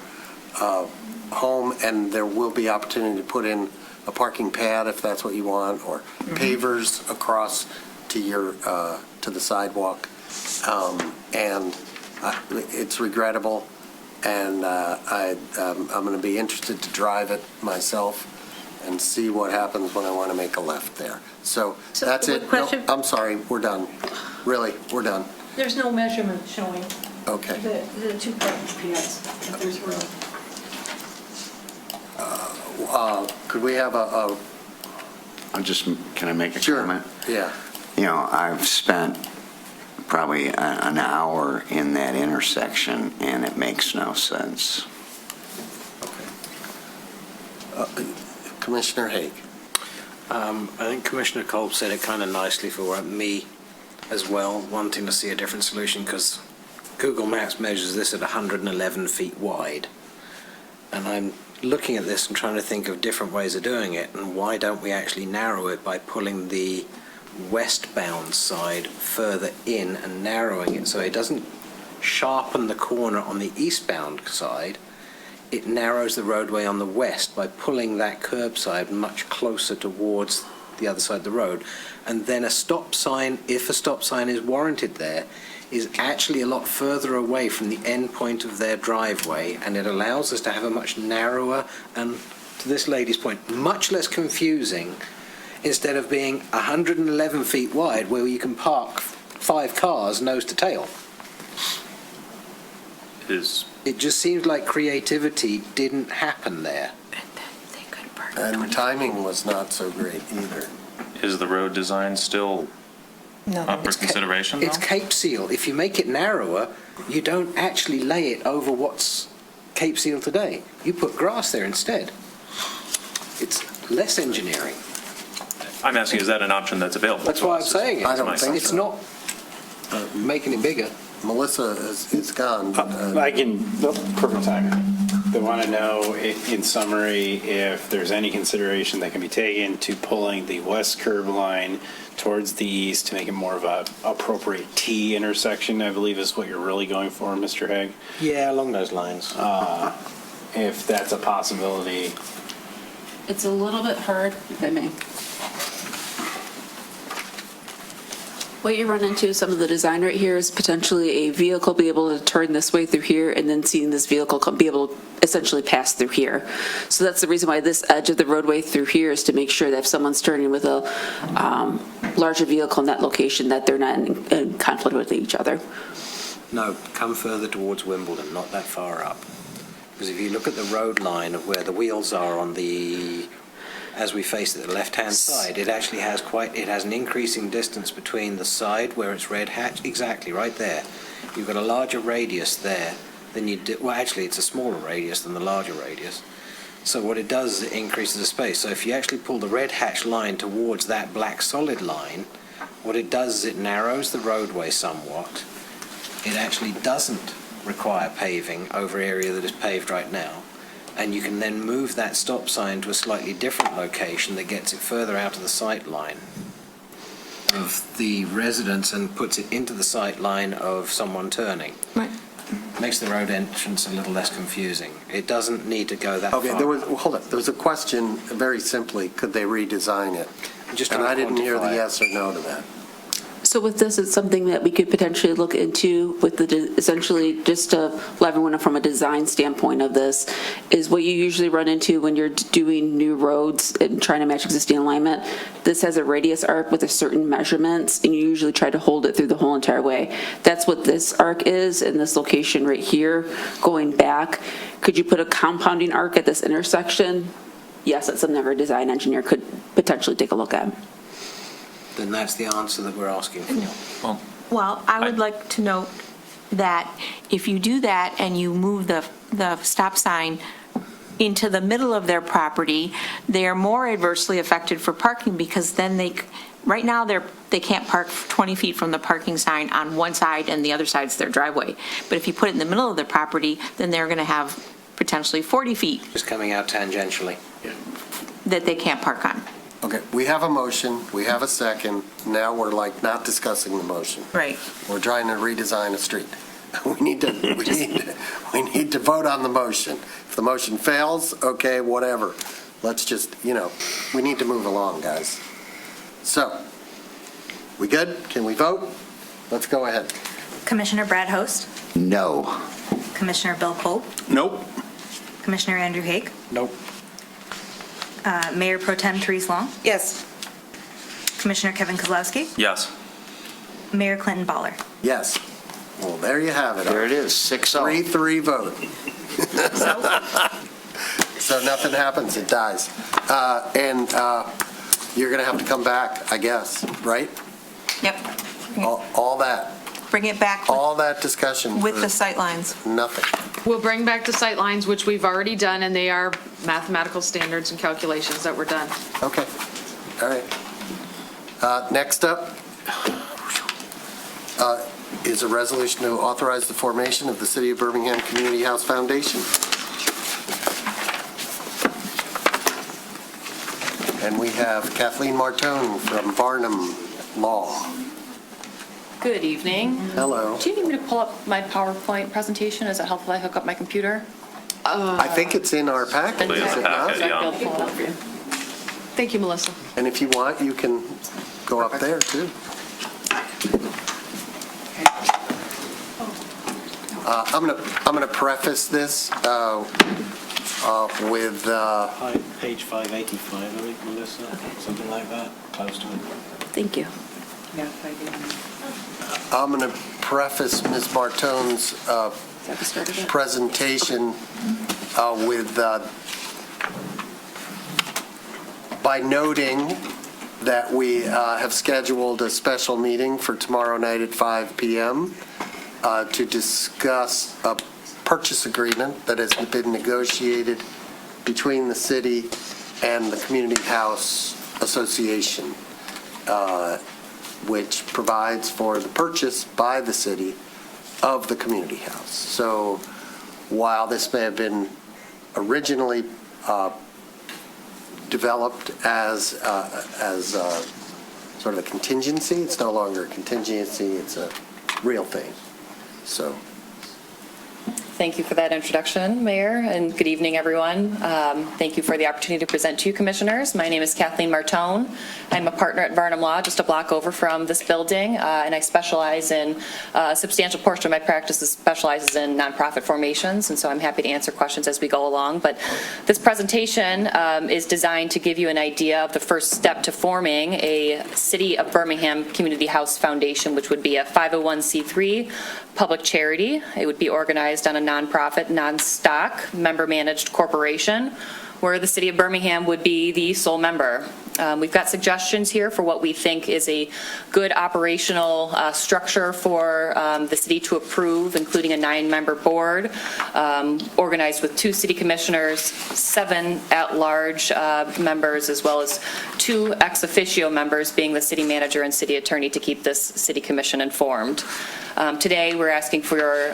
home, and there will be opportunity to put in a parking pad if that's what you want, or pavers across to your, to the sidewalk. And it's regrettable, and I'm going to be interested to drive it myself and see what happens when I want to make a left there. So that's it. question- No, I'm sorry, we're done. Really, we're done. There's no measurement showing Okay. the two parking pads, if there's room. Could we have a Can I make a Sure. comment? yeah. You know, I've spent probably an hour in that intersection, and it makes no sense. Commissioner Haig. I think Commissioner Kolb said it kind of nicely for me as well, wanting to see a different solution, because Google Maps measures this at 111 feet wide. And I'm looking at this and trying to think of different ways of doing it, and why don't we actually narrow it by pulling the westbound side further in and narrowing it so it doesn't sharpen the corner on the eastbound side. It narrows the roadway on the west by pulling that curb side much closer towards the other side of the road. And then a stop sign, if a stop sign is warranted there, is actually a lot further away from the end point of their driveway, and it allows us to have a much narrower and, to this lady's point, much less confusing, instead of being 111 feet wide where you can park 5 cars nose to tail. It just seems like creativity didn't happen there. And timing was not so great either. Is the road design still up for consideration, though? It's Cape Seal. If you make it narrower, you don't actually lay it over what's Cape Seal today. You put grass there instead. It's less engineering. I'm asking, is that an option that's available? That's why I'm saying it. I don't think It's so. not making it bigger. Melissa is gone. I can, perfect timing. They want to know, in summary, if there's any consideration that can be taken to pulling the west curb line towards the east to make it more of a appropriate T intersection, I believe is what you're really going for, Mr. Haig. Yeah, along those lines. If that's a possibility. It's a little bit hard, if I may. What you run into, some of the design right here, is potentially a vehicle be able to turn this way through here, and then seeing this vehicle be able to essentially pass through here. So that's the reason why this edge of the roadway through here is to make sure that if someone's turning with a larger vehicle in that location, that they're not in conflict with each other. No, come further towards Wimbledon, not that far up. Because if you look at the road line of where the wheels are on the, as we face it, the left-hand side, it actually has it has an increasing distance between the side where it's red hatch, exactly, right there. You've got a larger radius there than you do, well, actually, it's a smaller radius than the larger radius. So what it does is it increases the space. So if you actually pull the red hatch line towards that black solid line, what it does is it narrows the roadway somewhat. It actually doesn't require paving over area that is paved right now. And you can then move that stop sign to a slightly different location that gets it further out of the sight line of the residents and puts it into the sight line of someone turning. Right. Makes the road entrance a little less confusing. It doesn't need to go that far. Okay, hold on. There was a question, very simply, could they redesign it? Just And trying I to didn't hear the quantify it. yes or no to that. So with this, it's something that we could potentially look into with essentially, just to let everyone know from a design standpoint of this, is what you usually run into when you're doing new roads and trying to match existing alignment. This has a radius arc with a certain measurements, and you usually try to hold it through the whole entire way. That's what this arc is in this location right here, going back. Could you put a compounding arc at this intersection? Yes, that's something our design engineer could potentially take a look at. Then that's the answer that we're asking for. Well, I would like to note that if you do that and you move the stop sign into the middle of their property, they are more adversely affected for parking, because then right now they can't park 20 feet from the parking sign on one side and the other side's their driveway. But if you put it in the middle of the property, then they're going to have potentially 40 feet Just coming out tangentially. that they can't park on. Okay, we have a motion, we have a second, now we're like not discussing the motion. Right. We're trying to redesign a street. We need to vote on the motion. If the motion fails, okay, whatever. Let's just, we need to move along, guys. So, we good? Can we vote? Let's go ahead. Commissioner Brad Host, No. Commissioner Bill Pope, Nope. Commissioner Andrew Haig, Nope. Mayor Pro Tem Therese Long, Yes. Commissioner Kevin Kozlowski, Yes. Mayor Clinton Baller. Yes. Well, there you have it. There it is, 6-0. 3-3 vote. So nothing happens, it dies. And you're going to have to come back, I guess, right? Yep. All that, Bring it back all that discussion. with for the sightlines. Nothing. We'll bring back the sightlines, which we've already done, and they are mathematical standards and calculations that were done. Okay. All right. Next up is a resolution to authorize the formation of the City of Birmingham Community House Foundation. And we have Kathleen Martone from Barnum Law. Good evening. Hello. Do you need me to pull up my PowerPoint presentation? Is it helpful if I hook up my computer? I think it's in our package, is it not? Thank you, Melissa. And if you want, you can go up there, too. I'm gonna preface this with Page 585, I think, Melissa, something like that, close to it. Thank you. I'm going to preface Ms. Martone's presentation by noting that we have scheduled a special meeting for tomorrow night at 5 p.m. To discuss a purchase agreement that has been negotiated between the city and the Community House Association, which provides for the purchase by the city of the community house. So while this may have been originally developed as sort of a contingency, it's no longer a contingency, it's a real thing. So. Thank you for that introduction, Mayor, and good evening, everyone. Thank you for the opportunity to present to you, Commissioners. My name is Kathleen Martone. I'm a partner at Barnum Law, just a block over from this building, and I specialize in a substantial portion of my practice specializes in nonprofit formations, and so I'm happy to answer questions as we go along. But this presentation is designed to give you an idea of the first step to forming a City of Birmingham Community House Foundation, which would be a 501c3 public charity. It would be organized on a nonprofit, non-stock, member-managed corporation where the City of Birmingham would be the sole member. We've got suggestions here for what we think is a good operational structure for the city to approve, including a 9-member board, organized with 2 city commissioners, 7 at-large members, as well as 2 ex officio members, being the city manager and city attorney, to keep this city commission informed. Today, we're asking for your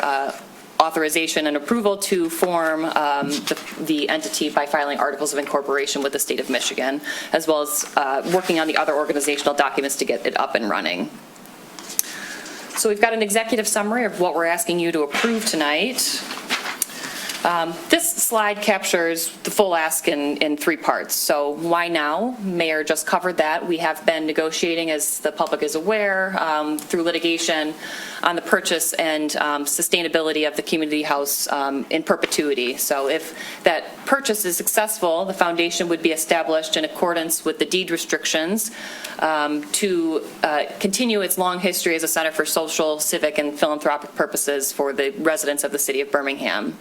authorization and approval to form the entity by filing articles of incorporation with the state of Michigan, as well as working on the other organizational documents to get it up and running. So we've got an executive summary of what we're asking you to approve tonight. This slide captures the full ask in 3 parts. So why now? Mayor just covered that. We have been negotiating, as the public is aware, through litigation on the purchase and sustainability of the community house in perpetuity. So if that purchase is successful, the foundation would be established in accordance with the deed restrictions to continue its long history as a center for social, civic, and philanthropic purposes for the residents of the city of Birmingham.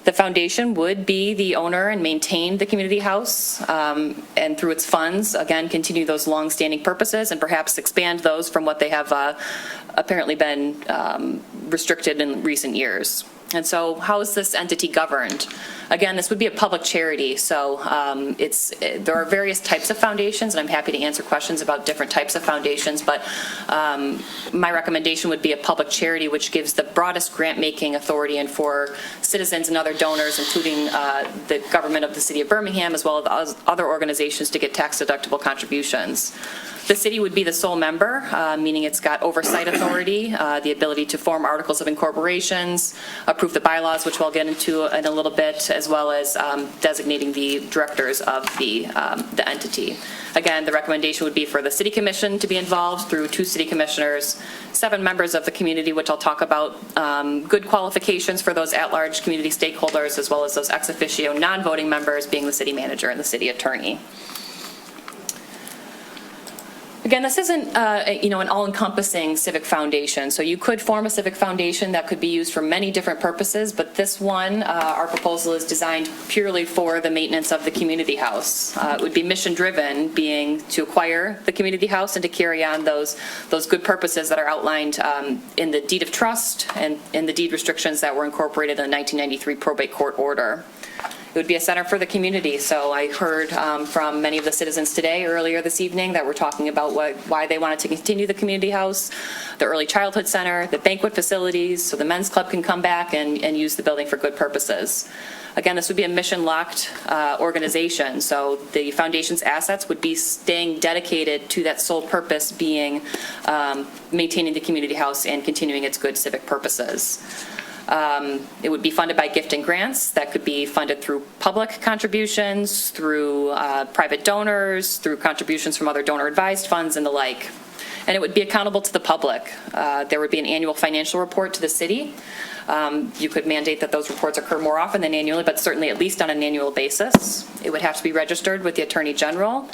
The foundation would be the owner and maintain the community house, and through its funds, again, continue those long-standing purposes and perhaps expand those from what they have apparently been restricted in recent years. And so how is this entity governed? Again, this would be a public charity, so there are various types of foundations, and I'm happy to answer questions about different types of foundations, but my recommendation would be a public charity, which gives the broadest grant-making authority and for citizens and other donors, including the government of the city of Birmingham, as well as other organizations, to get tax-deductible contributions. The city would be the sole member, meaning it's got oversight authority, the ability to form articles of incorporations, approve the bylaws, which we'll get into in a little bit, as well as designating the directors of the entity. Again, the recommendation would be for the city commission to be involved through 2 city commissioners, 7 members of the community, which I'll talk about, good qualifications for those at-large community stakeholders, as well as those ex officio non-voting members being the city manager and the city attorney. Again, this isn't, an all-encompassing civic foundation. So you could form a civic foundation that could be used for many different purposes, but this one, our proposal is designed purely for the maintenance of the community house. It would be mission-driven, being to acquire the community house and to carry on those good purposes that are outlined in the deed of trust and in the deed restrictions that were incorporated in the 1993 probate court order. It would be a center for the community. So I heard from many of the citizens today, earlier this evening, that were talking about why they wanted to continue the community house, the early childhood center, the banquet facilities, so the men's club can come back and use the building for good purposes. Again, this would be a mission-locked organization, so the foundation's assets would be staying dedicated to that sole purpose, being maintaining the community house and continuing its good civic purposes. It would be funded by gift and grants that could be funded through public contributions, through private donors, through contributions from other donor-advised funds and the like. And it would be accountable to the public. There would be an annual financial report to the city. You could mandate that those reports occur more often than annually, but certainly at least on an annual basis. It would have to be registered with the Attorney General.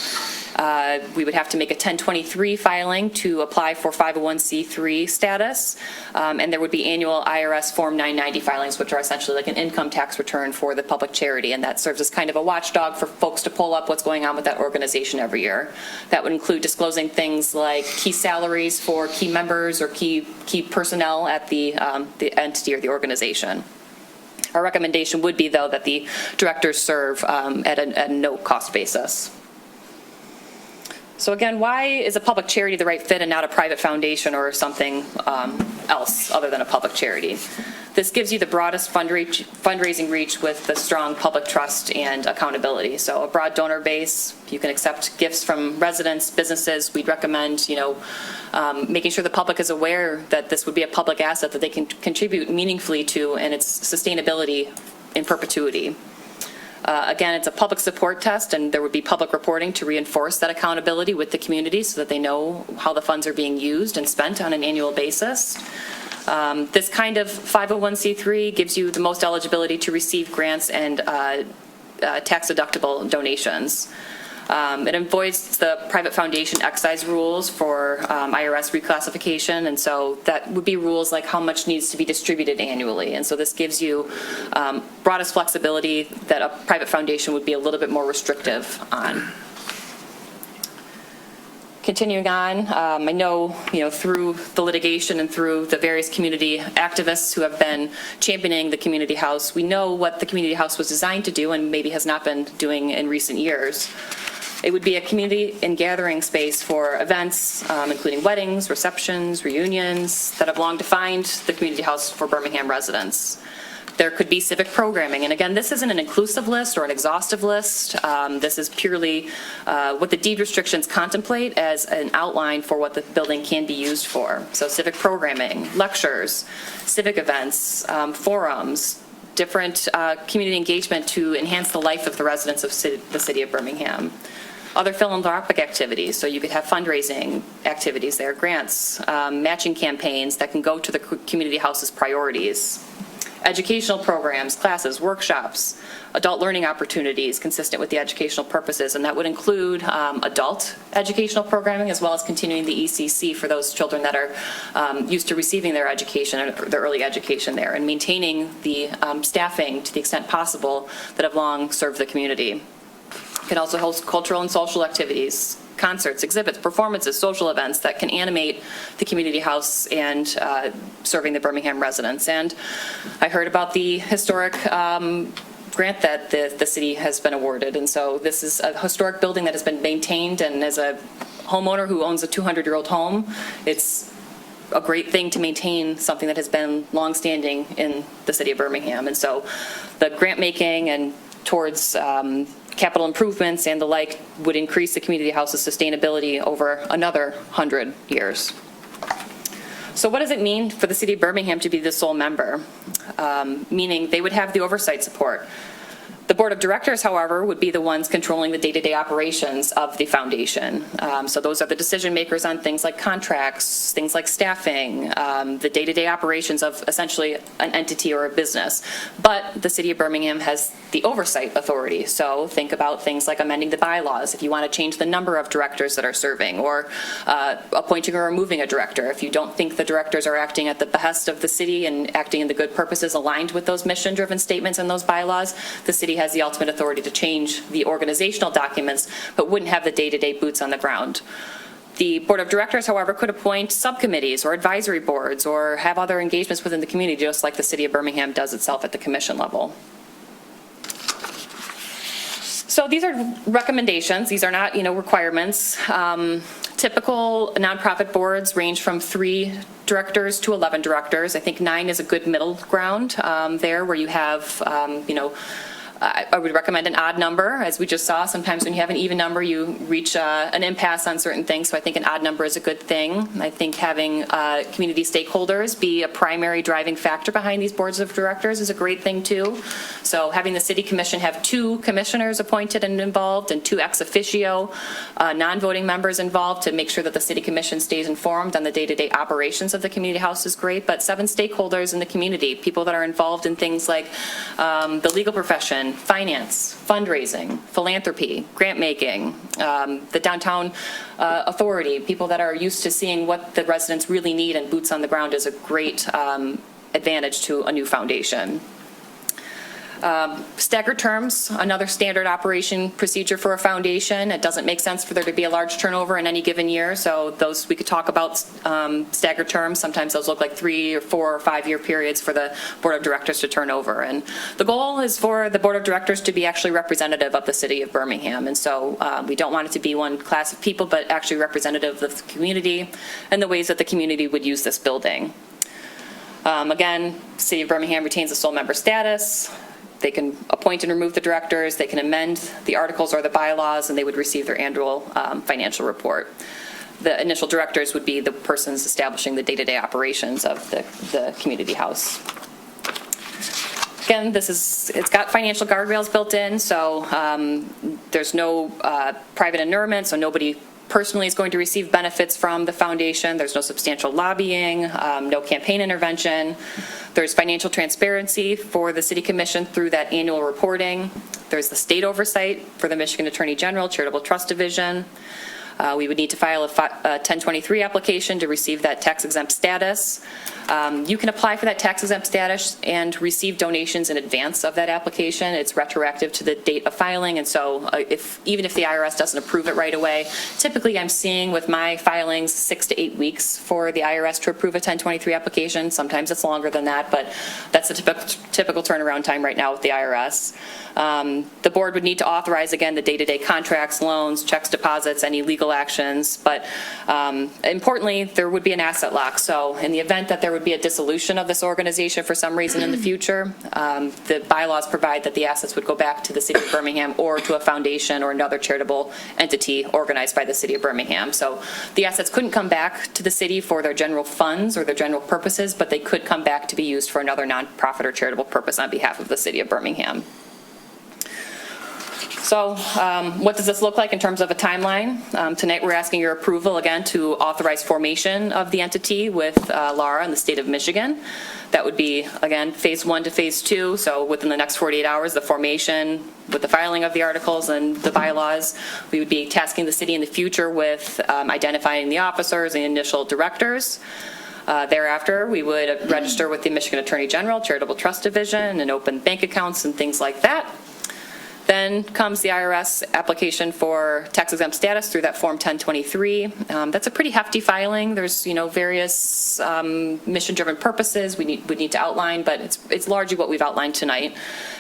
We would have to make a 1023 filing to apply for 501c3 status, and there would be annual IRS Form 990 filings, which are essentially like an income tax return for the public charity, and that serves as kind of a watchdog for folks to pull up what's going on with that organization every year. That would include disclosing things like key salaries for key members or key personnel at the entity or the organization. Our recommendation would be, though, that the directors serve at a no-cost basis. So again, why is a public charity the right fit and not a private foundation or something else other than a public charity? This gives you the broadest fundraising reach with the strong public trust and accountability. So a broad donor base, you can accept gifts from residents, businesses. We'd recommend, making sure the public is aware that this would be a public asset that they can contribute meaningfully to and its sustainability in perpetuity. Again, it's a public support test, and there would be public reporting to reinforce that accountability with the community so that they know how the funds are being used and spent on an annual basis. This kind of 501c3 gives you the most eligibility to receive grants and tax-deductible donations. It avoids the private foundation excise rules for IRS reclassification, and so that would be rules like how much needs to be distributed annually. And so this gives you broadest flexibility that a private foundation would be a little bit more restrictive on. Continuing on, I know, through the litigation and through the various community activists who have been championing the community house, we know what the community house was designed to do and maybe has not been doing in recent years. It would be a community and gathering space for events, including weddings, receptions, reunions, that have long defined the community house for Birmingham residents. There could be civic programming, and again, this isn't an inclusive list or an exhaustive list. This is purely what the deed restrictions contemplate as an outline for what the building can be used for. So civic programming, lectures, civic events, forums, different community engagement to enhance the life of the residents of the city of Birmingham. Other philanthropic activities, so you could have fundraising activities there, grants, matching campaigns that can go to the community house's priorities. Educational programs, classes, workshops, adult learning opportunities consistent with the educational purposes, and that would include adult educational programming as well as continuing the ECC for those children that are used to receiving their education, or their early education there, and maintaining the staffing to the extent possible that have long served the community. It can also host cultural and social activities, concerts, exhibits, performances, social events that can animate the community house and serving the Birmingham residents. And I heard about the historic grant that the city has been awarded. And so this is a historic building that has been maintained, and as a homeowner who owns a 200-year-old home, it's a great thing to maintain something that has been longstanding in the city of Birmingham. And so the grant making and towards capital improvements and the like would increase the community house's sustainability over another 100 years. So what does it mean for the city of Birmingham to be the sole member? Meaning they would have the oversight support. The board of directors, however, would be the ones controlling the day-to-day operations of the foundation. So those are the decision makers on things like contracts, things like staffing, the day-to-day operations of essentially an entity or a business. But the city of Birmingham has the oversight authority. So think about things like amending the bylaws if you want to change the number of directors that are serving, or appointing or removing a director if you don't think the directors are acting at the behest of the city and acting in the good purposes aligned with those mission-driven statements and those bylaws. The city has the ultimate authority to change the organizational documents, but wouldn't have the day-to-day boots on the ground. The board of directors, however, could appoint subcommittees or advisory boards or have other engagements within the community, just like the city of Birmingham does itself at the commission level. So these are recommendations. These are not, requirements. Typical nonprofit boards range from 3 directors to 11 directors. I think 9 is a good middle ground there, where you have, I would recommend an odd number. As we just saw, sometimes when you have an even number, you reach an impasse on certain things. So I think an odd number is a good thing. I think having community stakeholders be a primary driving factor behind these boards of directors is a great thing too. So having the city commission have 2 commissioners appointed and involved, and 2 ex officio non-voting members involved to make sure that the city commission stays informed on the day-to-day operations of the community house is great. But 7 stakeholders in the community, people that are involved in things like the legal profession, finance, fundraising, philanthropy, grant making, the downtown authority, people that are used to seeing what the residents really need and boots on the ground is a great advantage to a new foundation. Staggered terms, another standard operation procedure for a foundation. It doesn't make sense for there to be a large turnover in any given year, so those we could talk about staggered terms. Sometimes those look like 3 or 4 or 5 year periods for the board of directors to turn over. And the goal is for the board of directors to be actually representative of the city of Birmingham. And so we don't want it to be one class of people, but actually representative of the community and the ways that the community would use this building. Again, city of Birmingham retains the sole member status. They can appoint and remove the directors, they can amend the articles or the bylaws, and they would receive their annual financial report. The initial directors would be the persons establishing the day-to-day operations of the community house. Again, it's got financial guardrails built in, so there's no private inurement, so nobody personally is going to receive benefits from the foundation. There's no substantial lobbying, no campaign intervention. There's financial transparency for the city commission through that annual reporting. There's the state oversight for the Michigan Attorney General Charitable Trust Division. We would need to file a 1023 application to receive that tax exempt status. You can apply for that tax exempt status and receive donations in advance of that application. It's retroactive to the date of filing, and so even if the IRS doesn't approve it right away, typically I'm seeing with my filings 6 to 8 weeks for the IRS to approve a 1023 application. Sometimes it's longer than that, but that's the typical turnaround time right now with the IRS. The board would need to authorize, again, the day-to-day contracts, loans, checks, deposits, any legal actions, but importantly, there would be an asset lock. So in the event that there would be a dissolution of this organization for some reason in the future, the bylaws provide that the assets would go back to the city of Birmingham or to a foundation or another charitable entity organized by the city of Birmingham. So the assets couldn't come back to the city for their general funds or their general purposes, but they could come back to be used for another nonprofit or charitable purpose on behalf of the city of Birmingham. So what does this look like in terms of a timeline? Tonight we're asking your approval again to authorize formation of the entity with Laura in the state of Michigan. That would be, again, phase 1 to phase 2. So within the next 48 hours, the formation with the filing of the articles and the bylaws. We would be tasking the city in the future with identifying the officers and initial directors. Thereafter, we would register with the Michigan Attorney General Charitable Trust Division and open bank accounts and things like that. Then comes the IRS application for tax exempt status through that Form 1023. That's a pretty hefty filing. There's various mission-driven purposes we need to outline, but it's largely what we've outlined tonight.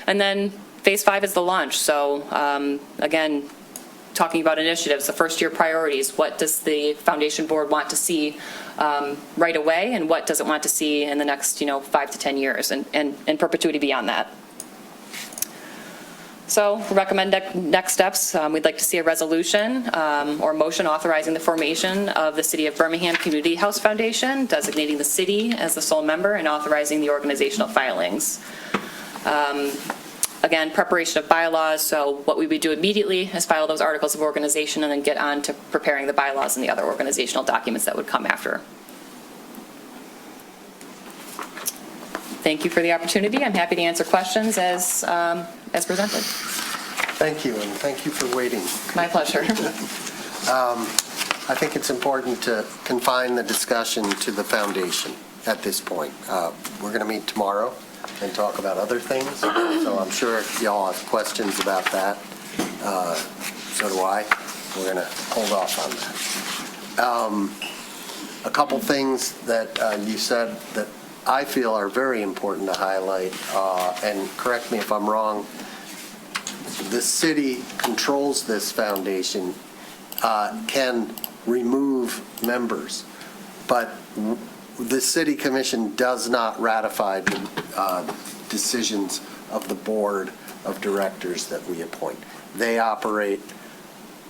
And then Phase 5 is the launch, so again, talking about initiatives, the first-year priorities, what does the foundation board want to see right away, and what does it want to see in the next, 5 to 10 years, and in perpetuity beyond that. So recommend next steps. We'd like to see a resolution or motion authorizing the formation of the City of Birmingham Community House Foundation, designating the city as the sole member and authorizing the organizational filings. Again, preparation of bylaws, so what we would do immediately is file those articles of organization and then get on to preparing the bylaws and the other organizational documents that would come after. Thank you for the opportunity. I'm happy to answer questions as presented. Thank you, and thank you for waiting. My pleasure. I think it's important to confine the discussion to the foundation at this point. We're going to meet tomorrow and talk about other things, so I'm sure y'all have questions about that. So do I. We're going to hold off on that. A couple things that you said that I feel are very important to highlight, and correct me if I'm wrong, the city controls this foundation, can remove members, but the city commission does not ratify the decisions of the board of directors that we appoint. They operate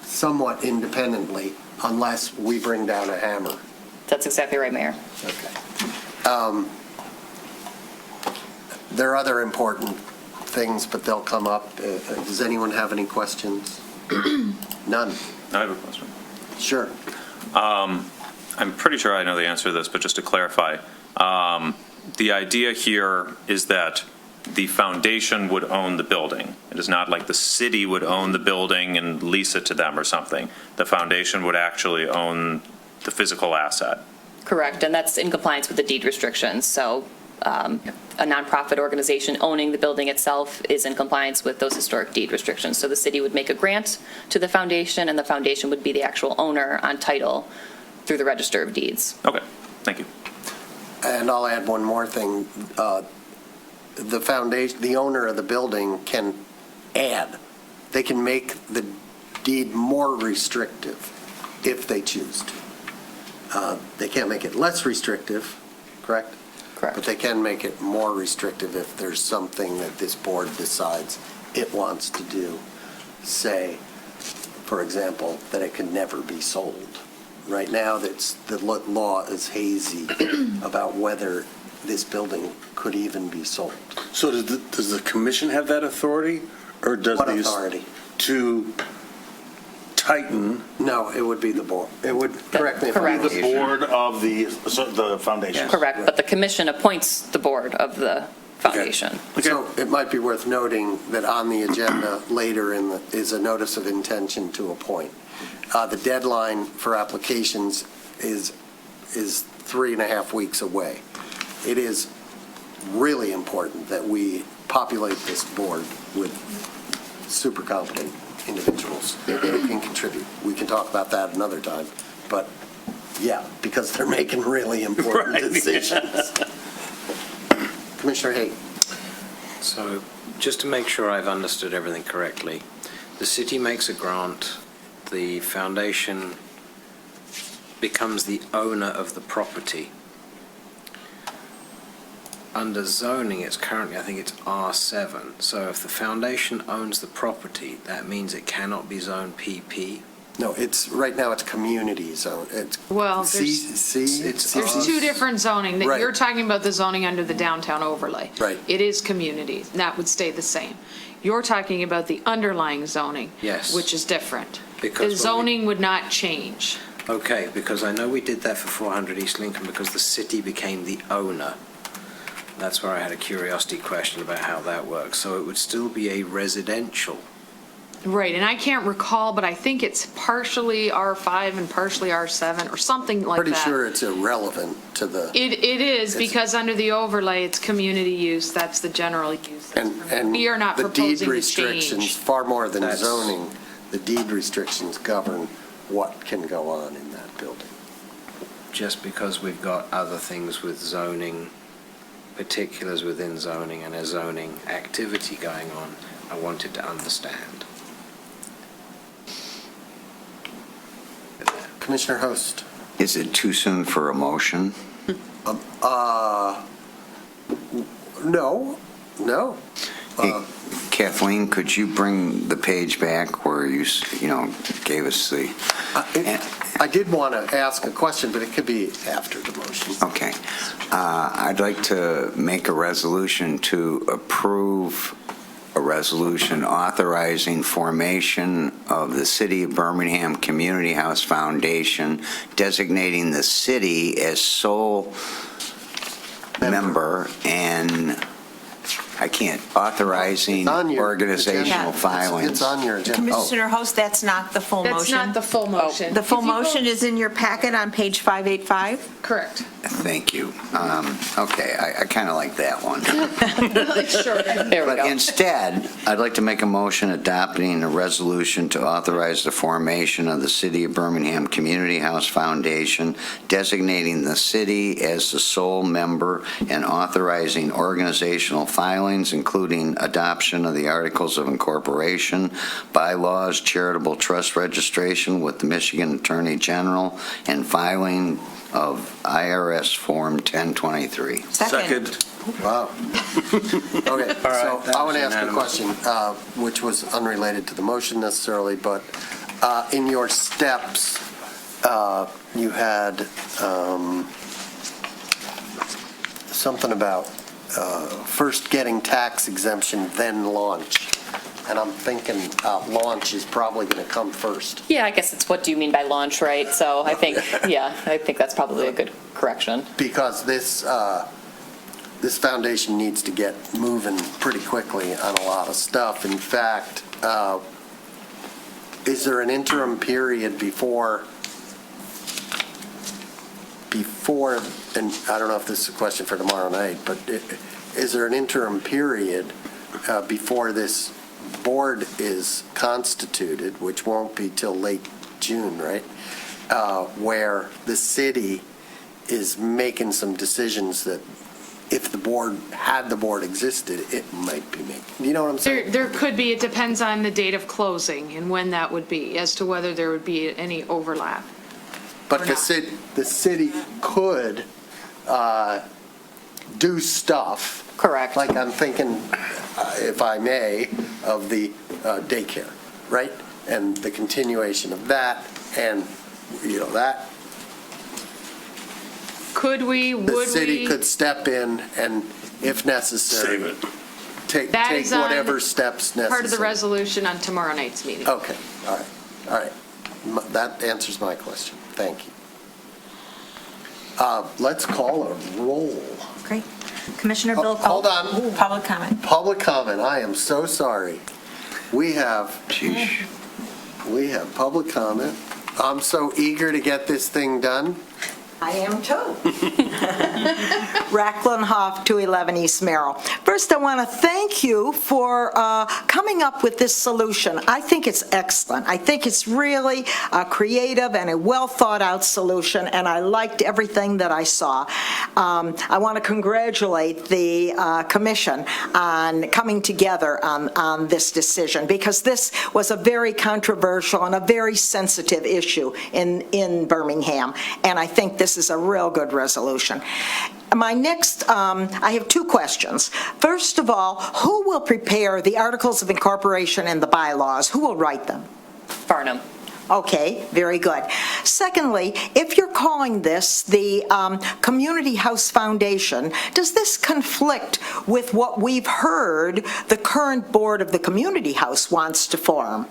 somewhat independently unless we bring down a hammer. That's exactly right, Mayor. Okay. There are other important things, but they'll come up. Does anyone have any questions? None. I have a question. Sure. I'm pretty sure I know the answer to this, but just to clarify, the idea here is that the foundation would own the building. It is not like the city would own the building and lease it to them or something. The foundation would actually own the physical asset. Correct, and that's in compliance with the deed restrictions. So a nonprofit organization owning the building itself is in compliance with those historic deed restrictions. So the city would make a grant to the foundation, and the foundation would be the actual owner on title through the Register of Deeds. Okay, thank you. And I'll add one more thing. The foundation, the owner of the building can add. They can make the deed more restrictive if they choose to. They can't make it less restrictive, correct? Correct. But they can make it more restrictive if there's something that this board decides it wants to do. Say, for example, that it can never be sold. Right now, the law is hazy about whether this building could even be sold. So does the commission have that authority, or does What the authority? To tighten? No, it would be the board. It would, correct me if I'm Correct. wrong. The board of the foundation? Correct, but the commission appoints the board of the foundation. So it might be worth noting that on the agenda later is a notice of intention to appoint. The deadline for applications is 3.5 weeks away. It is really important that we populate this board with super competent individuals who can contribute. We can talk about that another time, but yeah, because they're making really important decisions. Commissioner Haig. So just to make sure I've understood everything correctly, the city makes a grant, the foundation becomes the owner of the property. Under zoning, it's currently, I think it's R7. So if the foundation owns the property, that means it cannot be zoned PP? No, right now it's community zone. Well, There's two different zoning. Right. You're talking about the zoning under the downtown overlay. Right. It is community, and that would stay the same. You're talking about the underlying zoning. Yes. Which is different. Because The zoning would not change. Okay, because I know we did that for 400 East Lincoln because the city became the owner. That's where I had a curiosity question about how that works. So it would still be a residential. Right, and I can't recall, but I think it's partially R5 and partially R7 or something like that. Pretty sure it's irrelevant to the, It is, because under the overlay, it's community use, that's the general use. and We are not the deed proposing to restrictions, change. far more than That's- zoning, the deed restrictions govern what can go on in that building. Just because we've got other things with zoning, particulars within zoning and a zoning activity going on, I wanted to understand. Commissioner Host. Is it too soon for a motion? No. Hey, Kathleen, could you bring the page back where you gave us the... I did want to ask a question, but it could be after the motion. Okay. I'd like to make a resolution to approve a resolution authorizing formation of the City of Birmingham Community House Foundation, designating the city as sole member and authorizing organizational filings. It's on your agenda. Commissioner Host, that's not the full motion. That's not the full motion. The full motion is in your packet on page 585. Correct. Thank you. Okay, I kind of like that one. Sure. There we But go. instead, I'd like to make a motion adopting a resolution to authorize the formation of the City of Birmingham Community House Foundation, designating the city as the sole member and authorizing organizational filings, including adoption of the Articles of Incorporation, bylaws, charitable trust registration with the Michigan Attorney General, and filing of IRS Form 1023. Second. Wow. Okay, so I want to ask a question, which was unrelated to the motion necessarily, but in your steps, you had something about first getting tax exemption, then launch. And I'm thinking launch is probably going to come first. Yeah, I guess it's what do you mean by launch, right? So I think that's probably a good correction. Because this foundation needs to get moving pretty quickly on a lot of stuff. In fact, is there an interim period before, and I don't know if this is a question for tomorrow night, but is there an interim period before this board is constituted, which won't be till late June, right? Where the city is making some decisions that if the board existed, it might be making. You know what I'm saying? There could be, it depends on the date of closing and when that would be, as to whether there would be any overlap. But the city could do stuff. Correct. Like I'm thinking, if I may, of the daycare, right? And the continuation of that, and, that. Could we, would we? The city could step in and, if necessary. Save it. Take That is on whatever steps necessary. Part of the resolution on tomorrow night's meeting. Okay, all right. That answers my question. Thank you. Let's call a roll. Great. Commissioner Bill Cole. Hold on. Public comment. Public comment. I am so sorry. We have public comment. I'm so eager to get this thing done. I am too. Racklin Hoff, 211 East Merrill. First, I want to thank you for coming up with this solution. I think it's excellent. I think it's really creative and a well-thought-out solution, and I liked everything that I saw. I want to congratulate the commission on coming together on this decision, because this was a very controversial and a very sensitive issue in Birmingham, and I think this is a real good resolution. My next, I have two questions. First of all, who will prepare the Articles of Incorporation and the bylaws? Who will write them? Barnum. Okay, very good. Secondly, if you're calling this the Community House Foundation, does this conflict with what we've heard the current board of the Community House wants to form?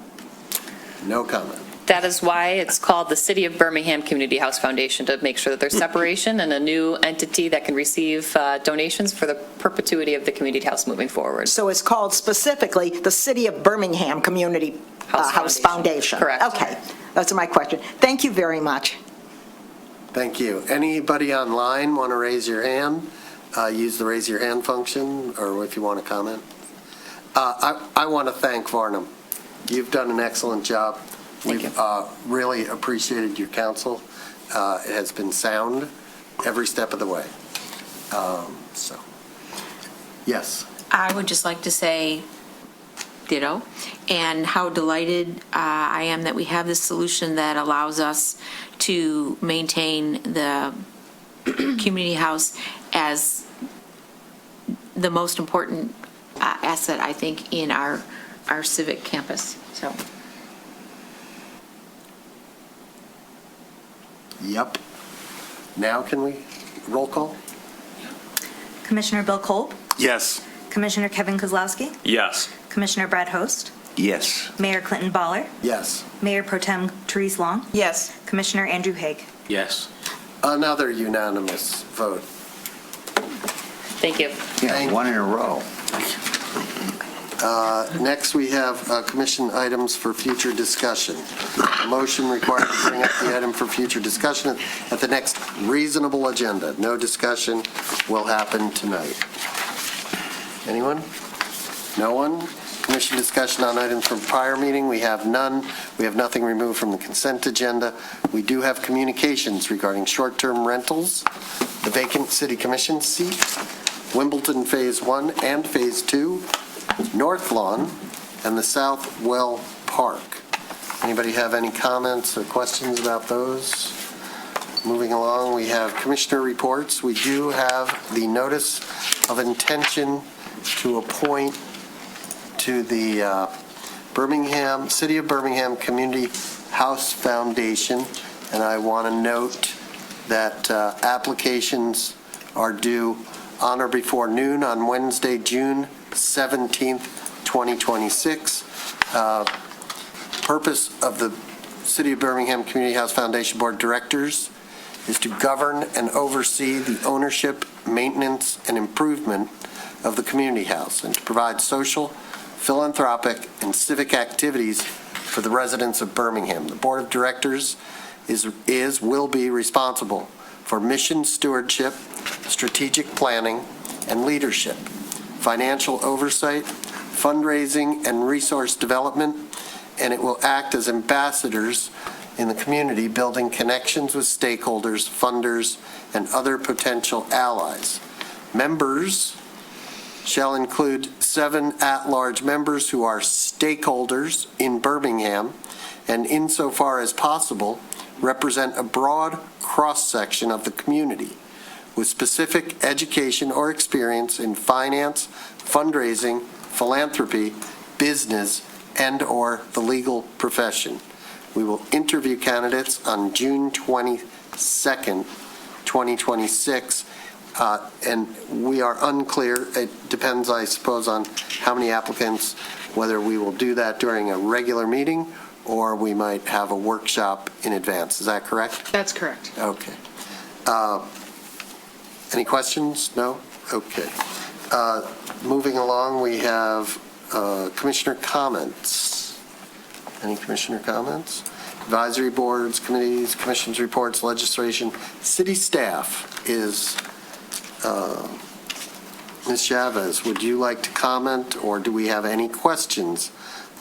No comment. That is why it's called the City of Birmingham Community House Foundation, to make sure that there's separation and a new entity that can receive donations for the perpetuity of the community house moving forward. So it's called specifically the City of Birmingham Community House Foundation. Correct. Okay, that's my question. Thank you very much. Thank you. Anybody online want to raise your hand? Use the raise your hand function, or if you want to comment. I want to thank Varnum. You've done an excellent job. We've really appreciated your counsel. It has been sound every step of the way. Yes. I would just like to say Ditto. And how delighted I am that we have this solution that allows us to maintain the community house as the most important asset, I think, in our civic campus. So. Yep. Now can we roll call? Commissioner Bill Kolb, Yes. Commissioner Kevin Kozlowski, Yes. Commissioner Brad Host, Yes. Mayor Clinton Baller, Yes. Mayor Pro Tem Therese Long, Yes. Commissioner Andrew Haig. Yes. Another unanimous vote. Thank you. Yeah, one in a row. Next, we have commission items for future discussion. A motion required to bring up the item for future discussion at the next reasonable agenda. No discussion will happen tonight. Anyone? No one? Commission discussion on items from prior meeting, we have none. We have nothing removed from the consent agenda. We do have communications regarding short-term rentals, the vacant city commission seat, Wimbledon Phase 1 and Phase 2, North Lawn, and the South Well Park. Anybody have any comments or questions about those? Moving along, we have commissioner reports. We do have the notice of intention to appoint to the City of Birmingham Community House Foundation, and I want to note that applications are due on or before noon on Wednesday, June 17th, 2026. Purpose of the City of Birmingham Community House Foundation Board of Directors is to govern and oversee the ownership, maintenance, and improvement of the community house, and to provide social, philanthropic, and civic activities for the residents of Birmingham. The Board of Directors will be responsible for mission stewardship, strategic planning, and leadership, financial oversight, fundraising, and resource development, and it will act as ambassadors in the community, building connections with stakeholders, funders, and other potential allies. Members shall include 7 at-large members who are stakeholders in Birmingham and, insofar as possible, represent a broad cross-section of the community with specific education or experience in finance, fundraising, philanthropy, business, and/or the legal profession. We will interview candidates on June 22nd, 2026, and we are unclear. It depends, I suppose, on how many applicants, whether we will do that during a regular meeting or we might have a workshop in advance. Is that correct? That's correct. Okay. Any questions? No? Okay. Moving along, we have commissioner comments. Any commissioner comments? Advisory boards, committees, commissions, reports, legislation. City staff is, Ms. Chavez, would you like to comment, or do we have any questions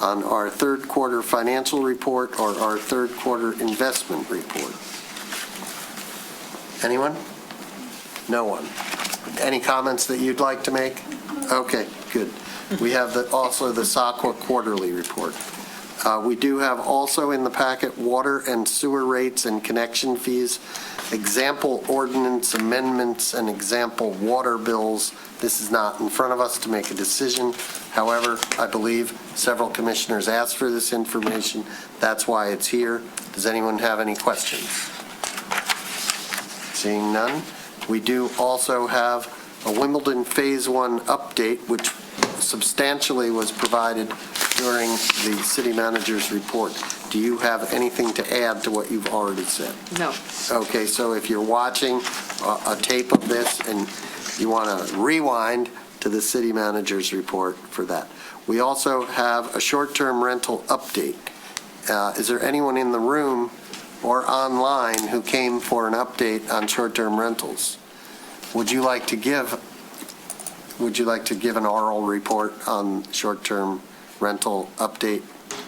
on our third quarter financial report or our third quarter investment report? Anyone? No one. Any comments that you'd like to make? Okay, good. We have also the SAQA quarterly report. We do have also in the packet water and sewer rates and connection fees, example ordinance amendments, and example water bills. This is not in front of us to make a decision. However, I believe several commissioners asked for this information. That's why it's here. Does anyone have any questions? Seeing none. We do also have a Wimbledon Phase 1 update, which substantially was provided during the city manager's report. Do you have anything to add to what you've already said? No. Okay, so if you're watching a tape of this and you want to rewind to the city manager's report for that. We also have a short-term rental update. Is there anyone in the room or online who came for an update on short-term rentals? Would you like to give an oral report on short-term rental update?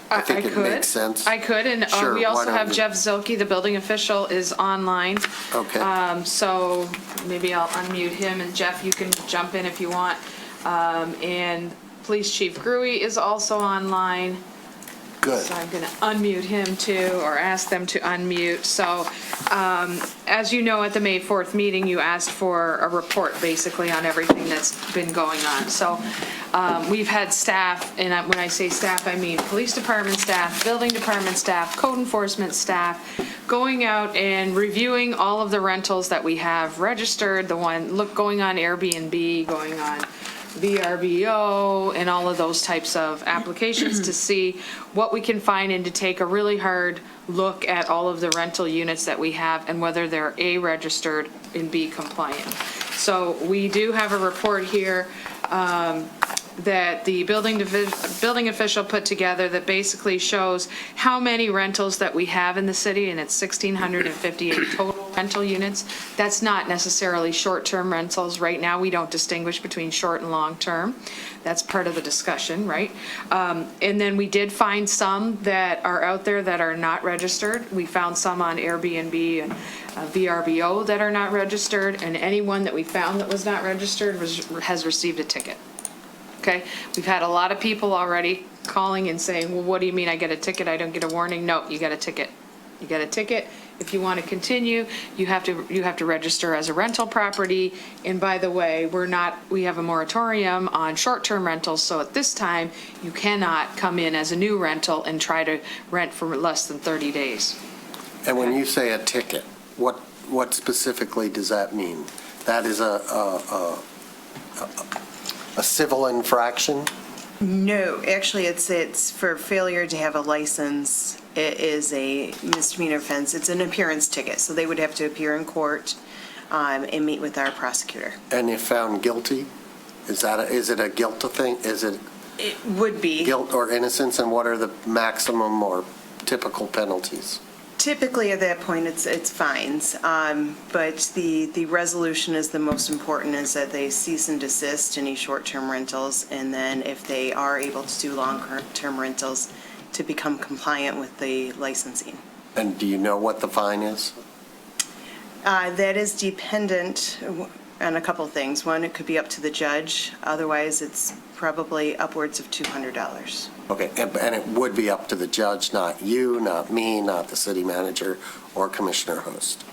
I think it makes sense. I could, and Sure, we why also don't have you? Jeff Zilke, the building official, is online. Okay. So maybe I'll unmute him, and Jeff, you can jump in if you want. And Police Chief Gruey is also online. Good. So I'm going to unmute him too, or ask them to unmute. So as you know, at the May 4th meeting, you asked for a report basically on everything that's been going on. So we've had staff, and when I say staff, I mean police department staff, building department staff, code enforcement staff, going out and reviewing all of the rentals that we have registered, going on Airbnb, going on VRBO, and all of those types of applications to see what we can find and to take a really hard look at all of the rental units that we have and whether they're A, registered, and B, compliant. So we do have a report here that the building official put together that basically shows how many rentals that we have in the city, and it's 1,658 total rental units. That's not necessarily short-term rentals. Right now, we don't distinguish between short and long-term. That's part of the discussion, right? And then we did find some that are out there that are not registered. We found some on Airbnb and VRBO that are not registered, and anyone that we found that was not registered has received a ticket. Okay, we've had a lot of people already calling and saying, well, what do you mean I get a ticket? I don't get a warning. No, you get a ticket. You get a ticket. If you want to continue, you have to register as a rental property. And by the way, we have a moratorium on short-term rentals. So at this time, you cannot come in as a new rental and try to rent for less than 30 days. And when you say a ticket, what specifically does that mean? That is a civil infraction? No, actually, it's for failure to have a license. It is a misdemeanor offense. It's an appearance ticket, so they would have to appear in court and meet with our prosecutor. And if found guilty, is it a guilt thing? Is it? It would be. Guilt or innocence, and what are the maximum or typical penalties? Typically, at that point, it's fines, but the resolution is the most important, is that they cease and desist any short-term rentals, and then if they are able to do long-term rentals, to become compliant with the licensing. And do you know what the fine is? That is dependent on a couple things. One, it could be up to the judge. Otherwise, it's probably upwards of $200. Okay, and it would be up to the judge, not you, not me, not the city manager or Commissioner Host.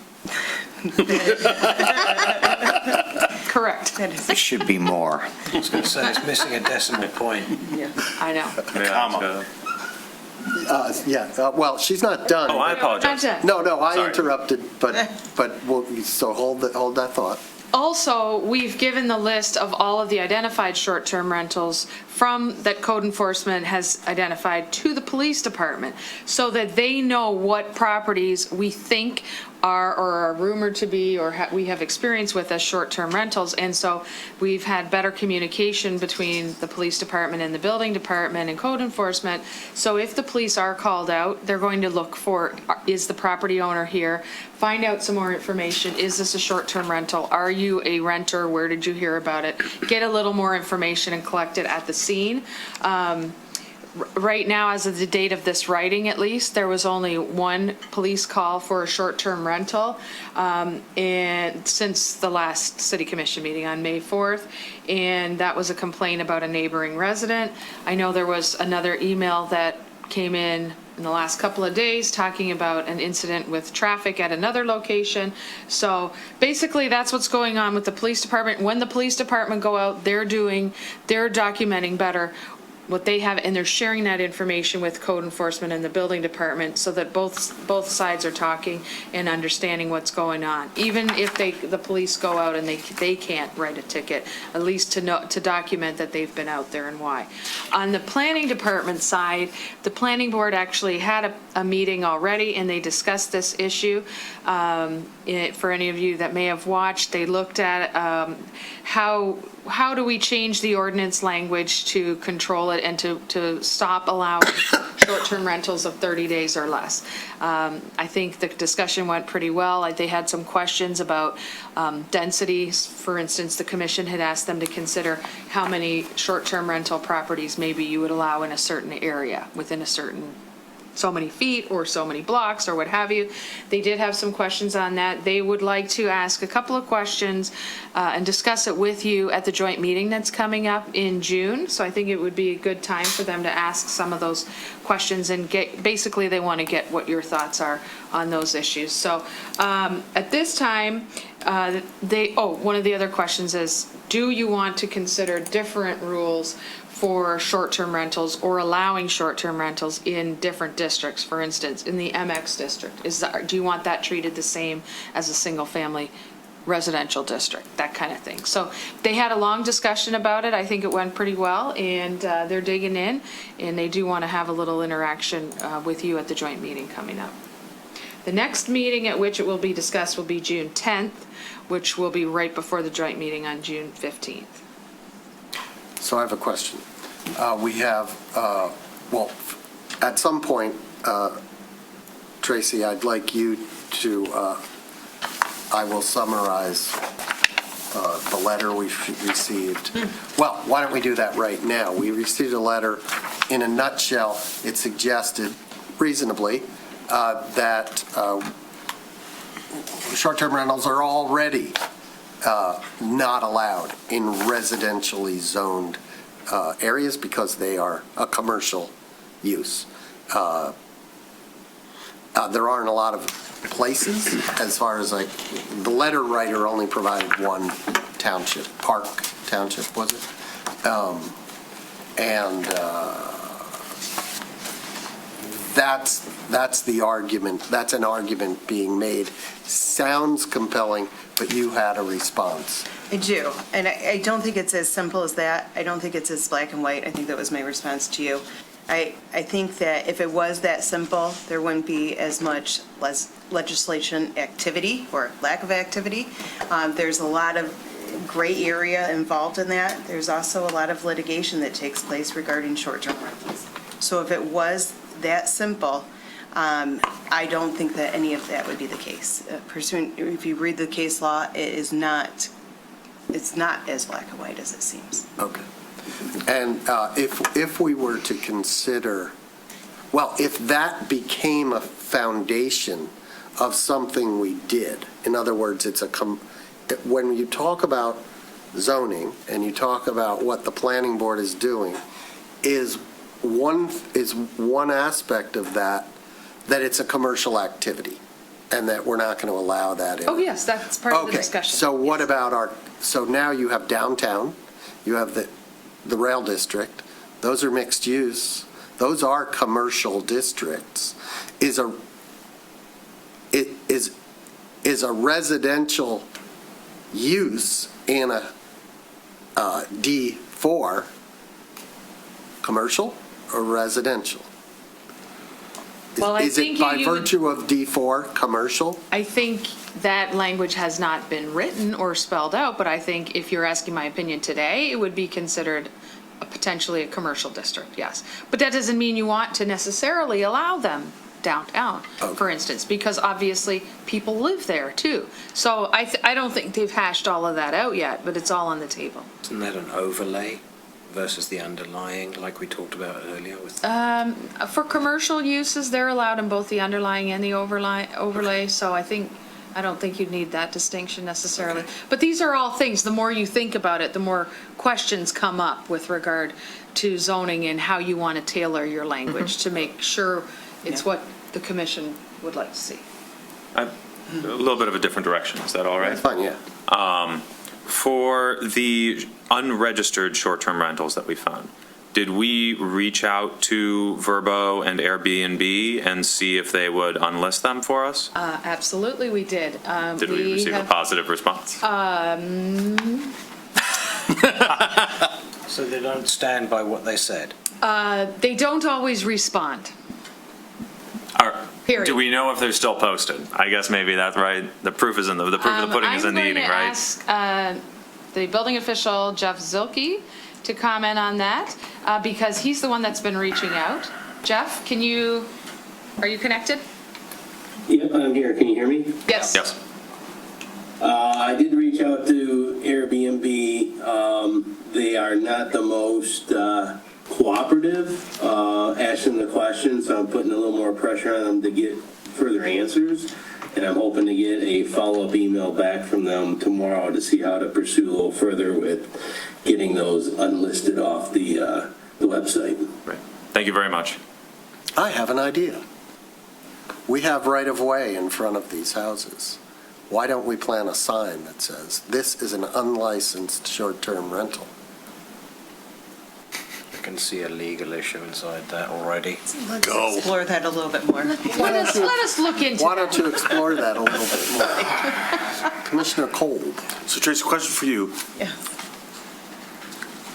Correct. It should be more. I was going to say, it's missing a decimal point. Yeah, I know. Comma. Well, she's not done. Oh, I apologize. Not done. No, I Sorry. interrupted, but so hold that thought. Also, we've given the list of all of the identified short-term rentals that code enforcement has identified to the police department so that they know what properties we think are or are rumored to be or we have experience with as short-term rentals. And so we've had better communication between the police department and the building department and code enforcement. So if the police are called out, they're going to look for, is the property owner here? Find out some more information. Is this a short-term rental? Are you a renter? Where did you hear about it? Get a little more information and collect it at the scene. Right now, as of the date of this writing at least, there was only one police call for a short-term rental and since the last city commission meeting on May 4th, and that was a complaint about a neighboring resident. I know there was another email that came in the last couple of days talking about an incident with traffic at another location. So basically that's what's going on with the police department. When the police department go out, they're documenting better what they have, and they're sharing that information with code enforcement and the building department so that both sides are talking and understanding what's going on. Even if the police go out and they can't write a ticket, at least to document that they've been out there and why. On the planning department side, the planning board actually had a meeting already and they discussed this issue. For any of you that may have watched, they looked at how do we change the ordinance language to control it and to stop allowing short-term rentals of 30 days or less. I think the discussion went pretty well. They had some questions about densities. For instance, the commission had asked them to consider how many short-term rental properties maybe you would allow in a certain area within a certain so many feet or so many blocks or what have you. They did have some questions on that. They would like to ask a couple of questions and discuss it with you at the joint meeting that's coming up in June. So I think it would be a good time for them to ask some of those questions and basically they want to get what your thoughts are on those issues. So at this time, one of the other questions is, do you want to consider different rules for short-term rentals or allowing short-term rentals in different districts? For instance, in the MX district, do you want that treated the same as a single-family residential district, that kind of thing? So they had a long discussion about it. I think it went pretty well, and they're digging in, and they do want to have a little interaction with you at the joint meeting coming up. The next meeting at which it will be discussed will be June 10th, which will be right before the joint meeting on June 15th. So I have a question. We have, at some point, Tracy, I'd like you to, I will summarize the letter we received. Well, why don't we do that right now? We received a letter. In a nutshell, it suggested reasonably that short-term rentals are already not allowed in residentially zoned areas because they are a commercial use. There aren't a lot of places, as far as the letter writer only provided one township, Park Township, was it? That's the argument. That's an argument being made. Sounds compelling, but you had a response. I do, and I don't think it's as simple as that. I don't think it's as black and white. I think that was my response to you. I think that if it was that simple, there wouldn't be as much legislation activity or lack of activity. There's a lot of gray area involved in that. There's also a lot of litigation that takes place regarding short-term rentals. So if it was that simple, I don't think that any of that would be the case. If you read the case law, it's not as black and white as it seems. Okay. And if we were to consider, if that became a foundation of something we did, in other words, when you talk about zoning and you talk about what the planning board is doing, is one aspect of that it's a commercial activity and that we're not going to allow that in. Oh, yes, that's part of the discussion. So what about so now you have downtown, you have the rail district, those are mixed use, those are commercial districts. Is a residential use in a D4 commercial or residential? Well, Is it by virtue of D4 commercial? I think that language has not been written or spelled out, but I think if you're asking my opinion today, it would be considered potentially a commercial district, yes. But that doesn't mean you want to necessarily allow them downtown, for instance, because obviously people live there too. So I don't think they've hashed all of that out yet, but it's all on the table. Isn't that an overlay versus the underlying, like we talked about earlier with? For commercial uses, they're allowed in both the underlying and the overlay, so I don't think you'd need that distinction necessarily. Okay. But these are all things, the more you think about it, the more questions come up with regard to zoning and how you want to tailor your language to make sure it's what the commission would like to see. A little bit of a different direction. Is that all right? That's fine, yeah. For the unregistered short-term rentals that we found, did we reach out to Verbo and Airbnb and see if they would unlist them for us? Absolutely, we did. Did we receive a positive response? So they don't stand by what they said? They don't always respond. Period. Do we know if they're still posted? I guess maybe that's right. The proof is in the proof of the pudding is in the eating, right? I'm going to ask the building official, Jeff Zilke, to comment on that because he's the one that's been reaching out. Jeff, are you connected? Yep, I'm here. Can you hear me? Yes. Yes. I did reach out to Airbnb. They are not the most cooperative, asking the questions, so I'm putting a little more pressure on them to get further answers. And I'm hoping to get a follow-up email back from them tomorrow to see how to pursue a little further with getting those unlisted off the website. Right. Thank you very much. I have an idea. We have right-of-way in front of these houses. Why don't we plant a sign that says, "This is an unlicensed short-term rental"? I can see a legal issue inside that already. Let's explore that a little bit more. Let us look into Why don't you explore that a little bit more? Commissioner Kolb. So Tracy, question for you. Yeah.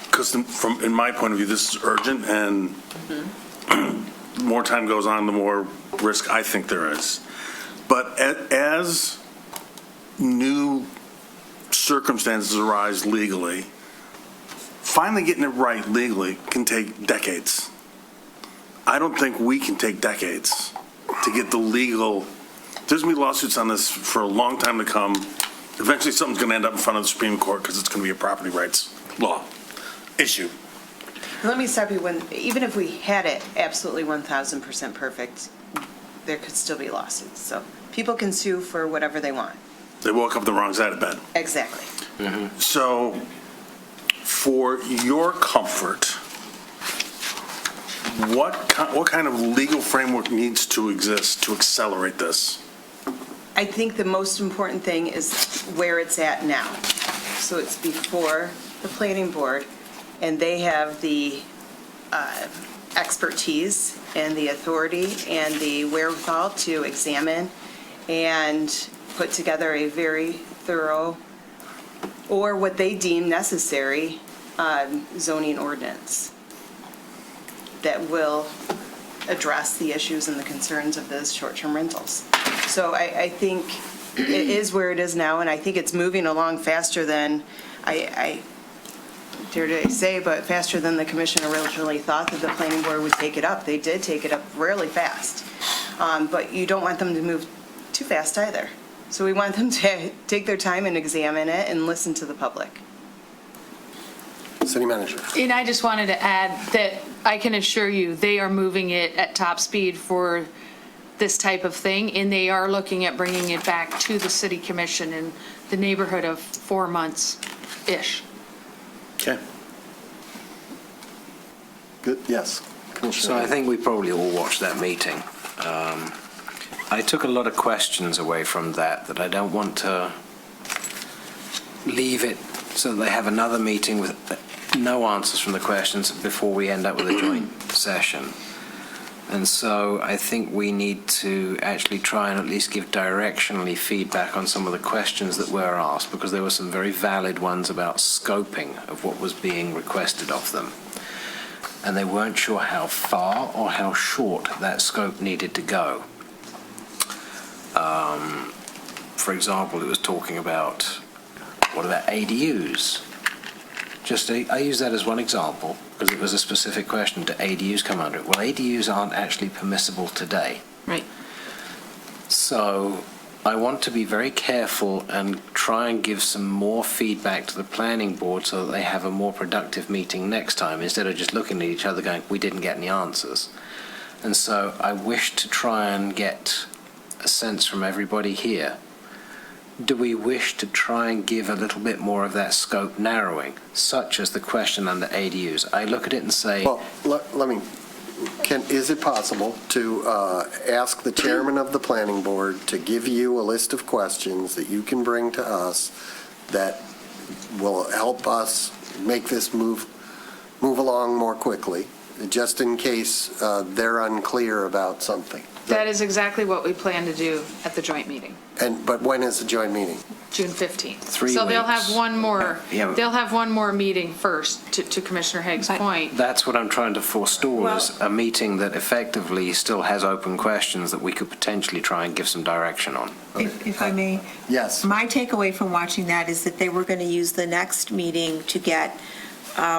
Because from, in my point of view, this is urgent, and the more time goes on, the more risk I think there is. But as new circumstances arise legally, finally getting it right legally can take decades. I don't think we can take decades to get the legal. There's going to be lawsuits on this for a long time to come. Eventually, something's going to end up in front of the Supreme Court because it's going to be a property rights law issue. Let me stop you. Even if we had it absolutely 1,000% perfect, there could still be lawsuits. So people can sue for whatever they want. They woke up the wrong side of bed. Exactly. So, for your comfort, what kind of legal framework needs to exist to accelerate this? I think the most important thing is where it's at now. So it's before the planning board, and they have the expertise and the authority and the wherewithal to examine and put together a very thorough, or what they deem necessary, zoning ordinance that will address the issues and the concerns of those short-term rentals. So I think it is where it is now, and I think it's moving along faster than, I dare to say, but faster than the commission originally thought that the planning board would take it up. They did take it up really fast. But you don't want them to move too fast either. So we want them to take their time and examine it and listen to the public. City manager. And I just wanted to add that I can assure you, they are moving it at top speed for this type of thing, and they are looking at bringing it back to the city commission in the neighborhood of 4 months-ish. Okay. Good, yes. So I think we probably all watched that meeting. I took a lot of questions away from that I don't want to leave it so that they have another meeting with no answers from the questions before we end up with a joint session. And so I think we need to actually try and at least give directionally feedback on some of the questions that were asked, because there were some very valid ones about scoping of what was being requested of them. And they weren't sure how far or how short that scope needed to go. For example, it was talking about, what about ADUs? I use that as one example, because it was a specific question. Do ADUs come under it? Well, ADUs aren't actually permissible today. Right. So I want to be very careful and try and give some more feedback to the planning board so that they have a more productive meeting next time, instead of just looking at each other going, we didn't get any answers. And so I wish to try and get a sense from everybody here. Do we wish to try and give a little bit more of that scope narrowing, such as the question under ADUs? I look at it and say... Well, let me, is it possible to ask the chairman of the planning board to give you a list of questions that you can bring to us that will help us make this move along more quickly, just in case they're unclear about something? That is exactly what we plan to do at the joint meeting, But when is the joint meeting? June 15th. 3 So they'll weeks. have one more, Yeah. they'll have one more meeting first, to Commissioner Haig's point. That's what I'm trying to forestall, is a meeting that effectively still has open questions that we could potentially try and give some direction on. If I may. Yes. My takeaway from watching that is that they were going to use the next meeting to get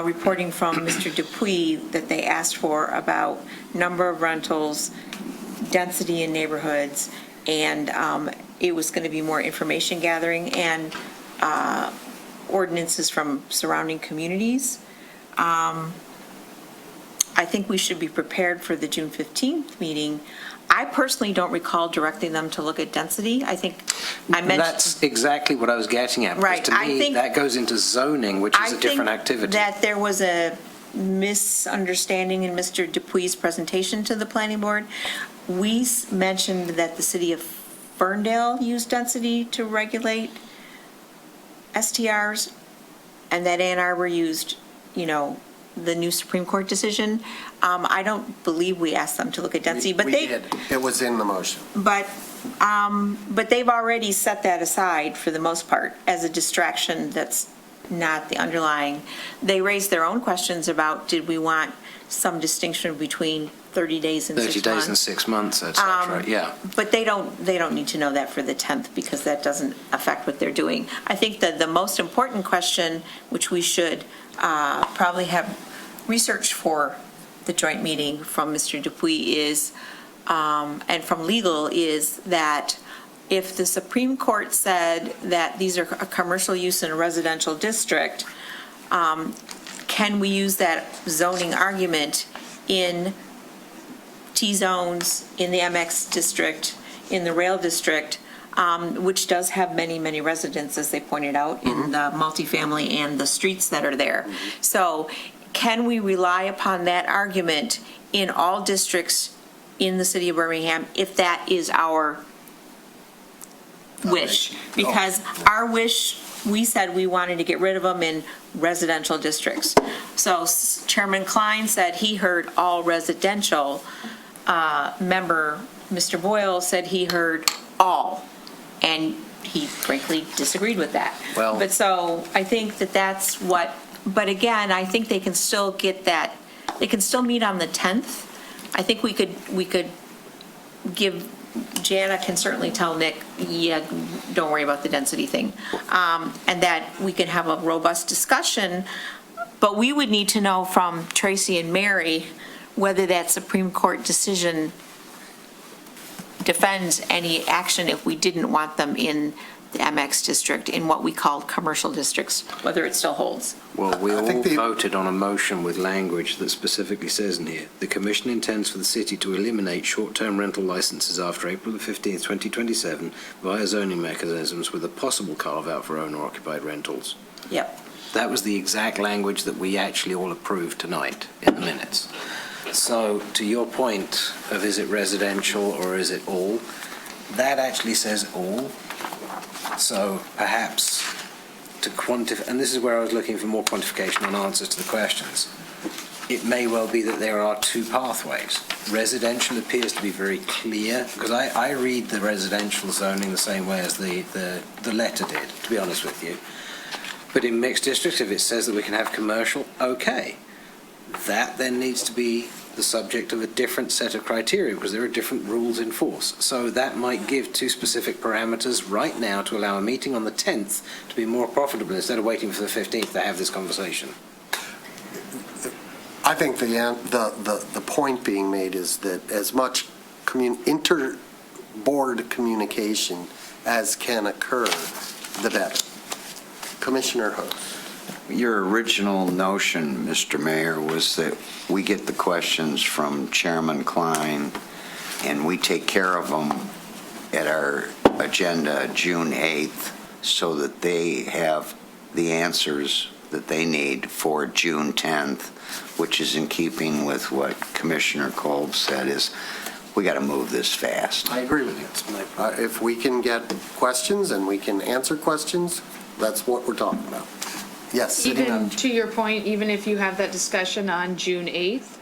reporting from Mr. Dupuy that they asked for about number of rentals, density in neighborhoods, and it was going to be more information gathering and ordinances from surrounding communities. I think we should be prepared for the June 15th meeting. I personally don't recall directing them to look at density. I think I mentioned. That's exactly what I was getting at. Right, Because to I me, think- that goes into zoning, which is a different activity. I think that there was a misunderstanding in Mr. Dupuy's presentation to the planning board. We mentioned that the city of Ferndale used density to regulate STRs, and that Ann Arbor used, the new Supreme Court decision. I don't believe we asked them to look at density, but We they. did. It was in the motion. But they've already set that aside for the most part as a distraction that's not the underlying. They raised their own questions about, did we want some distinction between 30 days and 6 months? 30 days and 6 months, et cetera, yeah. But they don't need to know that for the 10th because that doesn't affect what they're doing. I think that the most important question, which we should probably have researched for the joint meeting from Mr. Dupuy is, and from legal, is that if the Supreme Court said that these are a commercial use in a residential district, can we use that zoning argument in T-zones, in the MX district, in the rail district, which does have many, many residents, as they pointed out, in the multifamily and the streets that are there. So can we rely upon that argument in all districts in the city of Birmingham if that is our wish? Because our wish, we said we wanted to get rid of them in residential districts. So Chairman Klein said he heard all residential. Member Mr. Boyle said he heard all, and he frankly disagreed with that. Well- But so I think that that's what, but again, I think they can still get that, they can still meet on the 10th. I think we could give, Jana can certainly tell Nick, yeah, don't worry about the density thing. And that we can have a robust discussion, but we would need to know from Tracy and Mary whether that Supreme Court decision defends any action if we didn't want them in the MX district, in what we call commercial districts, whether it still holds. Well, we all think voted on a motion with language that specifically says in here, the Commission intends for the city to eliminate short-term rental licenses after April the 15th, 2027 via zoning mechanisms with a possible carve-out for owner-occupied rentals. Yep. That was the exact language that we actually all approved tonight in the minutes. So to your point of is it residential or is it all, that actually says all. So perhaps to quantify, and this is where I was looking for more quantification on answers to the questions, it may well be that there are two pathways. Residential appears to be very clear, because I read the residential zoning the same way as the letter did, to be honest with you. But in mixed districts, if it says that we can have commercial, okay. That then needs to be the subject of a different set of criteria because there are different rules in force. So that might give two specific parameters right now to allow a meeting on the 10th to be more profitable instead of waiting for the 15th to have this conversation. I think the point being made is that as much inter-board communication as can occur, the better. Commissioner Host. Your original notion, Mr. Mayor, was that we get the questions from Chairman Klein and we take care of them at our agenda June 8th so that they have the answers that they need for June 10th, which is in keeping with what Commissioner Kolb said, is we got to move this fast. I agree with you. If we can get questions and we can answer questions, that's what we're talking about. Yes, City Even Manager. to your point, even if you have that discussion on June 8th,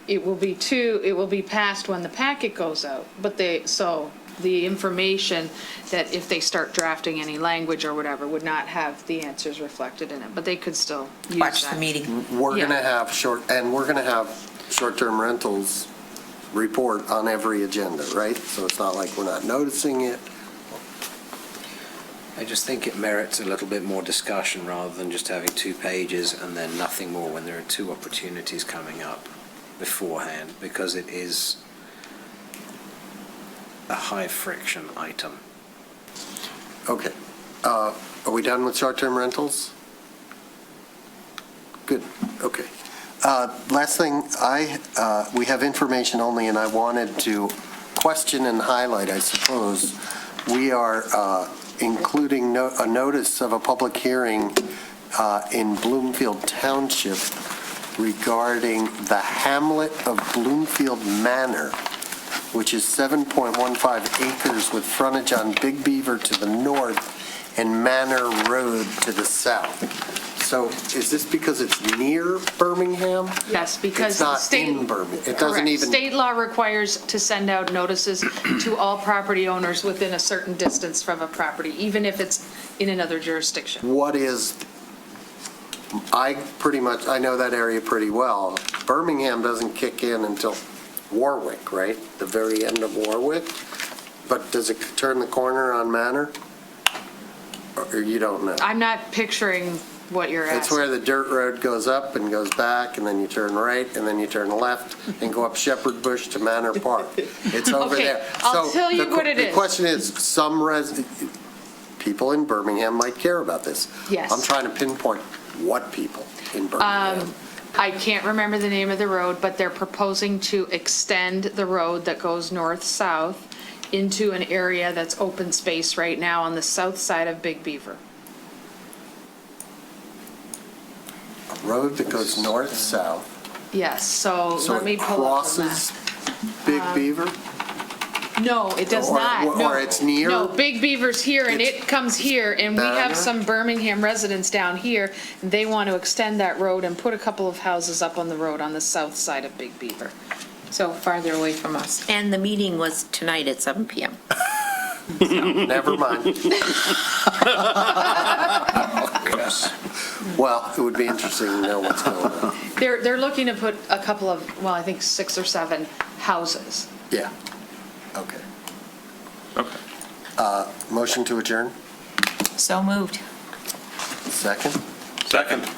it will be passed when the packet goes out. But the information that if they start drafting any language or whatever would not have the answers reflected in it, but they could still use Watch that. the meeting. We're Yeah. going to have short-term rentals report on every agenda, right? So it's not like we're not noticing it. I just think it merits a little bit more discussion rather than just having 2 pages and then nothing more when there are 2 opportunities coming up beforehand, because it is a high-friction item. Okay. Are we done with short-term rentals? Good, okay. Last thing, we have information only, and I wanted to question and highlight, I suppose. We are including a notice of a public hearing in Bloomfield Township regarding the hamlet of Bloomfield Manor, which is 7.15 acres with frontage on Big Beaver to the north and Manor Road to the south. So is this because it's near Birmingham? Yes, because It's not state. in Birmingham. It doesn't Correct. even. State law requires to send out notices to all property owners within a certain distance from a property, even if it's in another jurisdiction. What is, I know that area pretty well. Birmingham doesn't kick in until Warwick, right? The very end of Warwick? But does it turn the corner on Manor? Or you don't know? I'm not picturing what you're It's asking. where the dirt road goes up and goes back, and then you turn right, and then you turn left, and go up Shepherd Bush to Manor Park. It's over Okay, there. I'll So tell you the- what it The is. question is, people in Birmingham might care about this. Yes. I'm trying to pinpoint what people in Birmingham. I can't remember the name of the road, but they're proposing to extend the road that goes north-south into an area that's open space right now on the south side of Big Beaver. A road that goes north-south, Yes, so so let me it pull up the map. crosses Big Beaver? No, it does Or- not. or No. it's near- No, Big Beaver's here, and it comes here, and we have Manor? some Birmingham residents down here. They want to extend that road and put a couple of houses up on the road on the south side of Big Beaver. So farther away from us. And the meeting was tonight at 7 PM. Never mind. Well, it would be interesting to know what's going on. They're looking to put a couple of, well, I think 6 or 7 houses. Yeah, okay. Motion to adjourn? So moved. Second? Second.